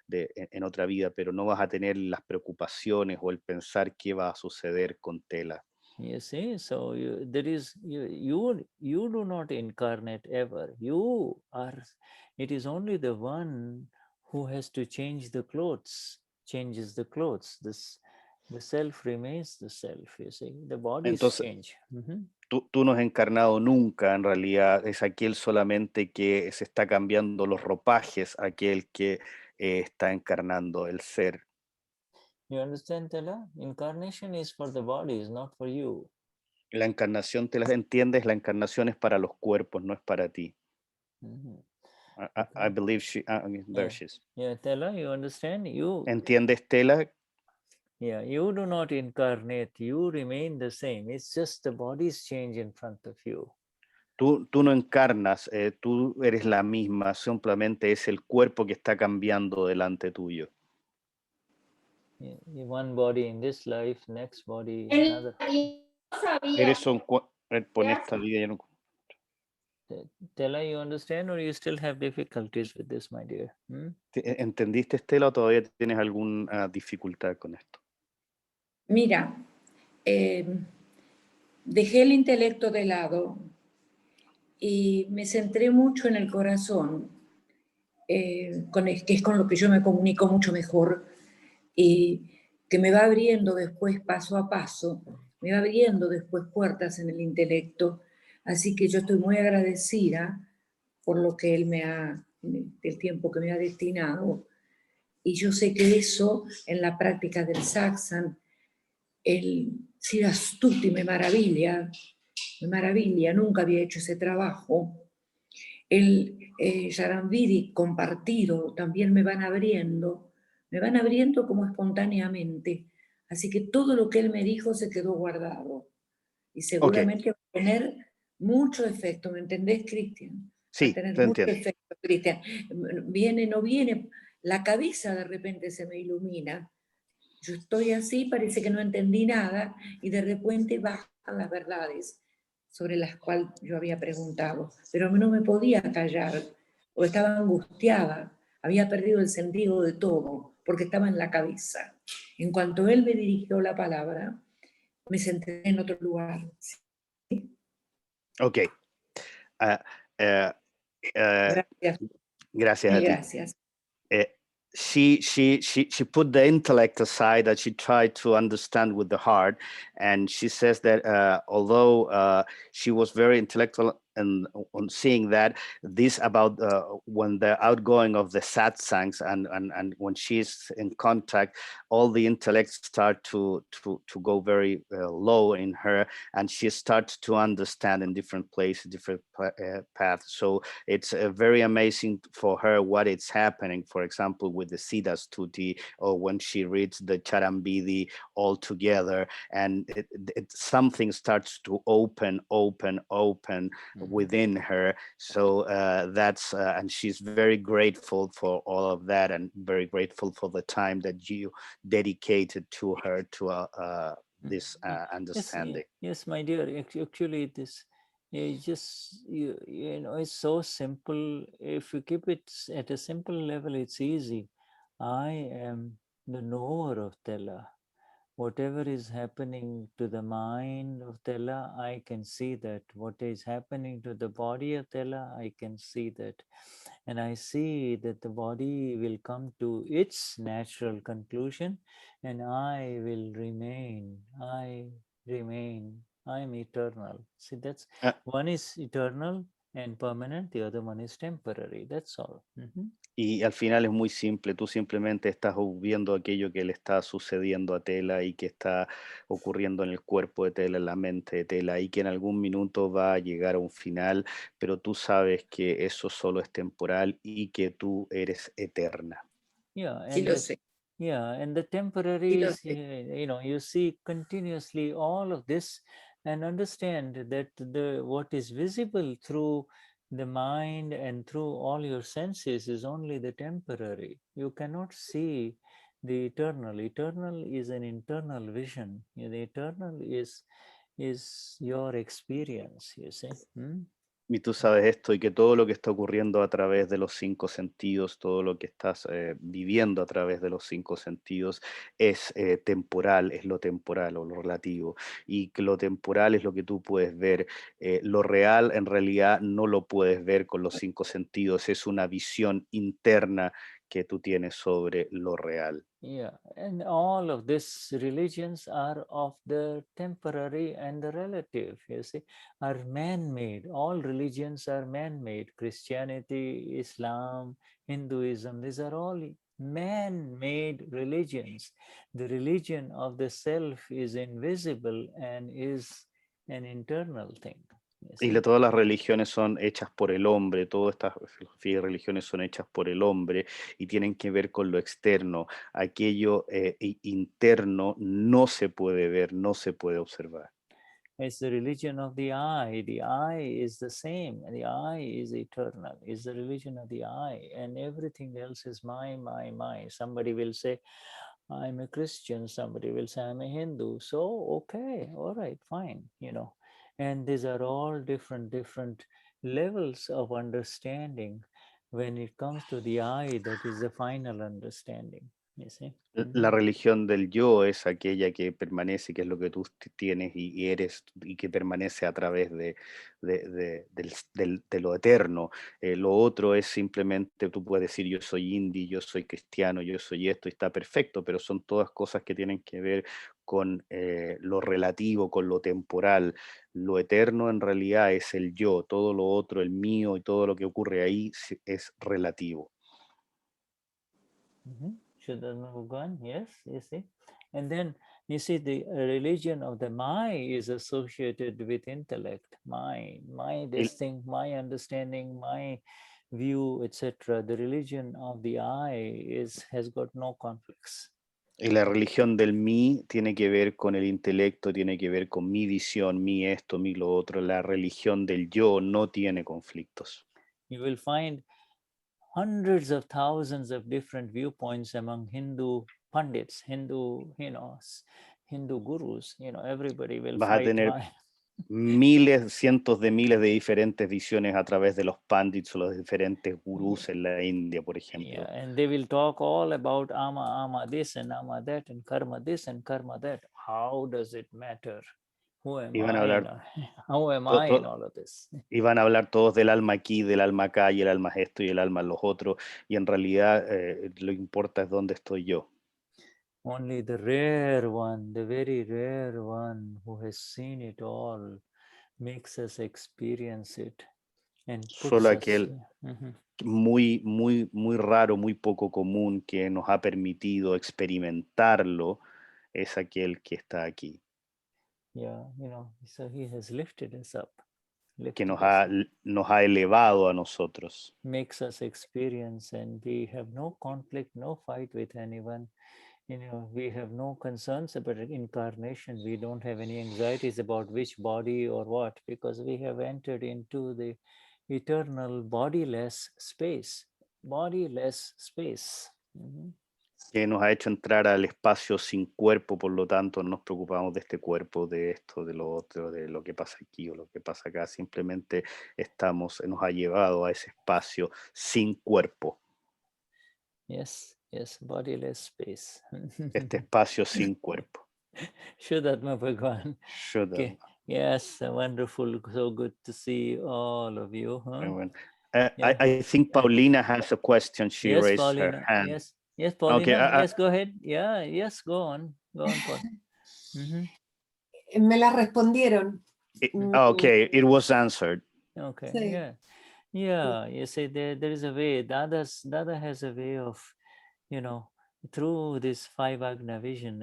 en otra vida, pero no vas a tener las preocupaciones o el pensar qué va a suceder con Tela. You see, so you do not incarnate ever. You are. It is only the one who has to change the clothes, changes the clothes. The self remains the self. You see, the bodies change. Tú no has encarnado nunca, en realidad es aquel solamente que se está cambiando los ropajes, aquel que está encarnando el ser. You understand, Tela? Incarnation is for the bodies, not for you. La encarnación, ¿te la entiendes? La encarnación es para los cuerpos, no es para ti. I believe there she is. Yeah, Tela, you understand? ¿Entiendes, Tela? Yeah, you do not incarnate. You remain the same. It's just the bodies change in front of you. Tú no encarnas, tú eres la misma, simplemente es el cuerpo que está cambiando delante tuyo. One body in this life, next body in another. Eres un cuerpo en esta vida. Tela, you understand, or you still have difficulties with this, my dear? ¿Entendiste, Estela, o todavía tienes alguna dificultad con esto? Mira, dejé el intelecto de lado y me centré mucho en el corazón, que es con lo que yo me comunico mucho mejor y que me va abriendo después paso a paso, me va abriendo después puertas en el intelecto. Así que yo estoy muy agradecida por lo que él el tiempo que me ha destinado. Y yo sé que eso, en la práctica del satsang, el Siddhastuti me maravilla, nunca había hecho ese trabajo. El Yarambiri compartido también me van abriendo como espontáneamente. Así que todo lo que él me dijo se quedó guardado. Y seguramente va a tener mucho efecto, ¿me entendés, Cristian? Sí, va a tener te mucho entiendo. efecto, Cristian. Viene, no viene, la cabeza de repente se me ilumina. Yo estoy así, parece que no entendí nada, y de repente bajan las verdades sobre las cuales yo había preguntado. Pero no me podía callar, o estaba angustiada, había perdido el sentido de todo, porque estaba en la cabeza. En cuanto él me dirigió la palabra, me senté en otro lugar. Ok. Gracias. Gracias a ti. Gracias. She put the intellect aside and she tried to understand with the heart, and she says that although she was very intellectual and on seeing that this about when the outgoing of the satsangs and when she's in contact, all the intellects start to go very low in her, and she starts to understand in different places, different paths. So it's very amazing for her what is happening, for example, with the Siddhastuti, or when she reads the Charambidi all together, and something starts to open within her. So that's and she's very grateful for all of that, and very grateful for the time that you dedicated to her to this understanding. Yes, my dear. Actually, this you know, it's so simple. If you keep it at a simple level, it's easy. I am the knower of Tela. Whatever is happening to the mind of Tela, I can see that. What is happening to the body of Tela, I can see that. And I see that the body will come to its natural conclusion, and I will remain. I am eternal. See, that's one is eternal and permanent, the other one is temporary. That's all. Y al final es muy simple, tú simplemente estás viendo aquello que le está sucediendo a Tela y que está ocurriendo en el cuerpo de Tela, en la mente de Tela, y que en algún minuto va a llegar a un final, pero tú sabes que eso solo es temporal y que tú eres eterna. Yeah, Sí, lo sé. Yeah, and the temporary is, you know, you see continuously all of this and understand that what is visible through the mind and through all your senses is only the temporary. You cannot see the eternal. Eternal is an internal vision. The eternal is your experience, you see. Y tú sabes esto, y que todo lo que está ocurriendo a través de los 5 sentidos, todo lo que estás viviendo a través de los 5 sentidos es temporal, es lo temporal o lo relativo, y que lo temporal es lo que tú puedes ver. Lo real en realidad no lo puedes ver con los 5 sentidos, es una visión interna que tú tienes sobre lo real. Yeah, and all of these religions are of the temporary and the relative, you see, are man-made. All religions are man-made. Christianity, Islam, Hinduism, these are all man-made religions. The religion of the self is invisible and is an internal thing. Y todas las religiones son hechas por el hombre, todas estas filosofías y religiones son hechas por el hombre y tienen que ver con lo externo. Aquello interno no se puede ver, no se puede observar. It's the religion of the I. The I is the same. The I is eternal. It's the religion of the I, and everything else is my. Somebody will say, I'm a Christian. Somebody will say, I'm a Hindu. So, okay, all right, fine, you know. And these are all different levels of understanding. When it comes to the I, that is the final understanding. You see? La religión del yo es aquella que permanece, que es lo que tú tienes y eres, y que permanece a través de lo eterno. Lo otro es simplemente, tú puedes decir yo soy indie, yo soy cristiano, yo soy esto, y está perfecto, pero son todas cosas que tienen que ver con lo relativo, con lo temporal. Lo eterno en realidad es el yo, todo lo otro, el mío y todo lo que ocurre ahí es relativo. Vishuddhatma Bhagwan, yes, you see. And then you see the religion of the my is associated with intellect, my this thing, my understanding, my view, etc. The religion of the I has got no conflicts. Y la religión del mí tiene que ver con el intelecto, tiene que ver con mi visión, mi esto, mi lo otro. La religión del yo no tiene conflictos. You will find hundreds of thousands of different viewpoints among Hindu pandits, Hindu gurus. Everybody will Vas a fight. tener miles, cientos de miles de diferentes visiones a través de los pandits o los diferentes gurús en la India, por ejemplo. Yeah, and they will talk all about ama this and ama that and karma this and karma that. How does it matter? Who am I? How am I in all of this? Y van a hablar todos del alma aquí, del alma acá, y el alma es esto y el alma es los otros, y en realidad lo que importa es dónde estoy yo. Only the rare one, the very rare one who has seen it all, makes us experience it and puts Solo aquel muy, muy, muy raro, muy poco común que nos ha permitido experimentarlo es aquel que está aquí. Yeah, so he has lifted us up. Que nos ha elevado a nosotros. Makes us experience, and we have no conflict, no fight with anyone. We have no concerns about incarnation. We don't have any anxieties about which body or what, because we have entered into the eternal bodiless space. Bodiless space. Que nos ha hecho entrar al espacio sin cuerpo, por lo tanto no nos preocupamos de este cuerpo, de esto, de lo otro, de lo que pasa aquí o lo que pasa acá. Simplemente nos ha llevado a ese espacio sin cuerpo. Yes, bodiless space. Este espacio sin cuerpo. Shuddhatma Bhagwan. Shuddhatma. Yes, wonderful. So good to see all of you. Huh? I think Paulina has a question. She raised Paulina. her hand. Yes, Paulina. Okay, yes, go ahead. Yeah, yes, go on, Paul. Me la respondieron. Okay, it was answered. Okay, sí. Yeah. You see, there is a way. Dada has a way of, through this 5 Agna vision,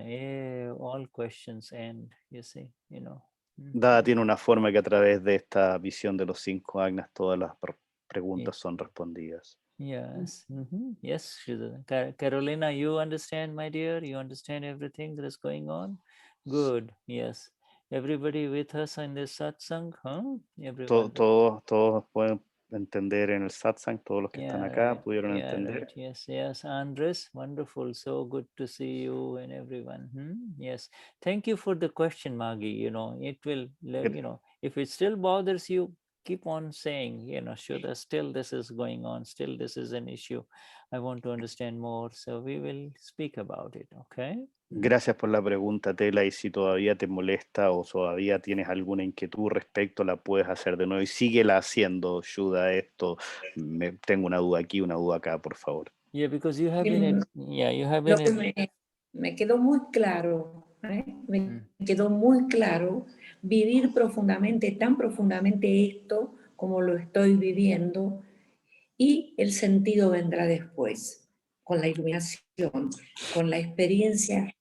all questions end. You see, Dada tiene una forma que a través de esta visión de los 5 agnas todas las preguntas son respondidas. Yes. Yes, Carolina, you understand, my dear? You understand everything that is going on? Good. Yes. Everybody with us in this satsang, huh? Todos pueden entender en el satsang, todos los que están acá pudieron entender. Right. Yes. Andres, wonderful. So good to see you and everyone. Yes. Thank you for the question, Maggie. It will, if it still bothers you, keep on saying, Shuddha, still this is going on, still this is an issue. I want to understand more, so we will speak about it, okay? Gracias por la pregunta, Tela, y si todavía te molesta o todavía tienes alguna inquietud respecto, la puedes hacer de nuevo y síguela haciendo, Shuddha, esto, tengo una duda aquí, una duda acá, por favor. Yeah, because you have been, you have been... Me quedó muy claro, me quedó muy claro vivir profundamente, tan profundamente esto como lo estoy viviendo, y el sentido vendrá después, con la iluminación, con la experiencia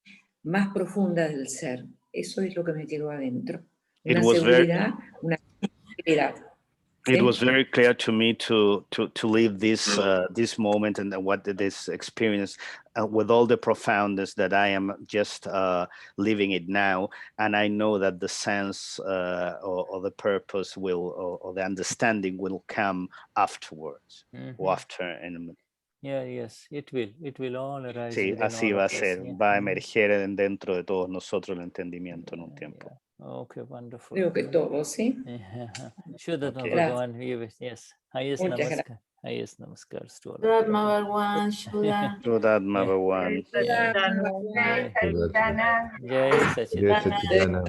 más profunda del ser. Eso es lo que me quedó adentro. Una seguridad, una tranquilidad. It was very clear to me to live this moment and what this experience with all the profoundness that I am just living it now, and I know that the sense or the purpose will or the understanding will come afterwards or after. Yes, it will all arise. Sí, así va a ser, va a emerger dentro de todos nosotros el entendimiento en un tiempo. Okay, wonderful. Creo que todo, ¿sí? Shuddhatma Bhagavan, yes. Highest Muchas namaskar. Highest namaskars to all. Shuddhatma Bhagwan, Shuddha. Shuddhatma Bhagwan. Jai Sachidanand.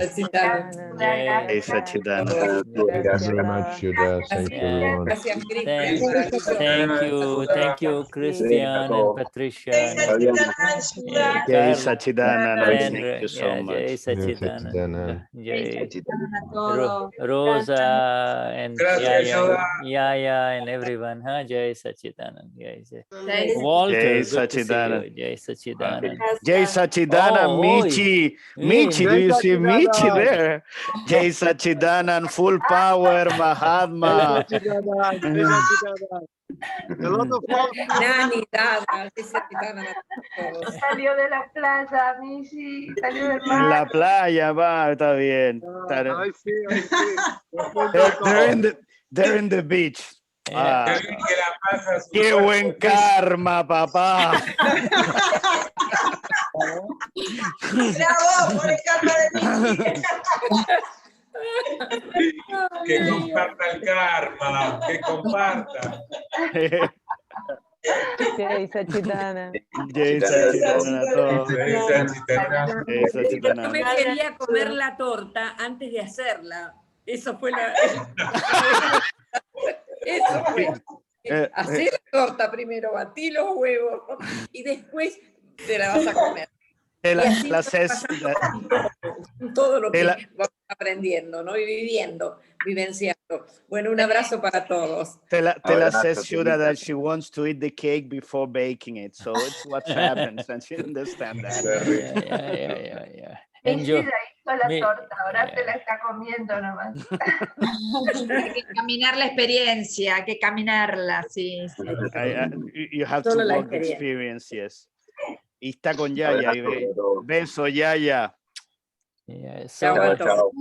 Jai Sachidanand. Thank you very much, Shuddha. Thank you, everyone. Thank you, Cristian and Patricia. Jai Sachidanand. Thank you so much. Jai Sachidanand. Rosa and Yaya and everyone. Huh? Jai Sachidanand. Walter, Jai good to see Sachidanand. you. Jai Sachidanand. Jai Sachidanand, Michi. Michi, do you see Michi there? Jai Sachidanand, full power, Mahatma. Gnani, Dada, Salió de la playa, Michi, salió del mar. En la playa, va, está bien. They're in the beach. Ah, qué buen karma, papá. Bravo por el karma de Michi. Que comparta el karma, que comparta. Jai Sachidanand. Jai Sachidanand a todos. Jai Yo Sachidanand. me quería comer la torta antes de hacerla. Eso fue la... Eso fue. Hacer la torta primero, batí los huevos y después te la vas a comer. Y así todo lo que vamos aprendiendo, ¿no? Y vivenciando. Bueno, un abrazo para todos. Tell us, Shuddha, that she wants to eat the cake before baking it. So it's what happens, and she understands that. Yeah. Ella hizo la torta, ahora te la está comiendo nomás. Hay que caminar la experiencia, hay que caminarla, sí. You have to walk the experience, yes. Y está con Yaya. Beso, Yaya. Yeah, so wonderful.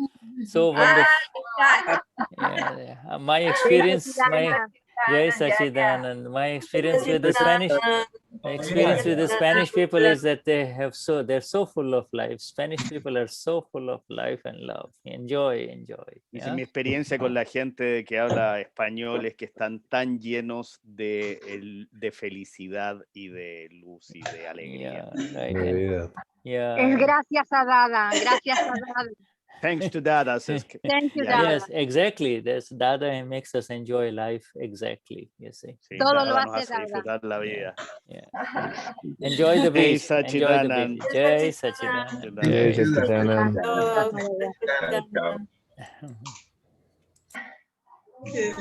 Yeah. My experience, Jai Sachidanand. My experience with the Spanish people is that they're so full of life. Spanish people are so full of life and love. Enjoy. Dice, mi experiencia con la gente que habla español es que están tan llenos de felicidad y de luz y de alegría. Es gracias a Dada, gracias a Dada. Thanks to Dada. Thank you, Dada. Yes, exactly. That's Dada makes us enjoy life. Exactly. You see. Sí, todo Dada lo nos hace Dada. Disfrutar la vida. Enjoy the beach. Sachidanand. Jai Sachidanand. Jai Sachidanand. Shuddha.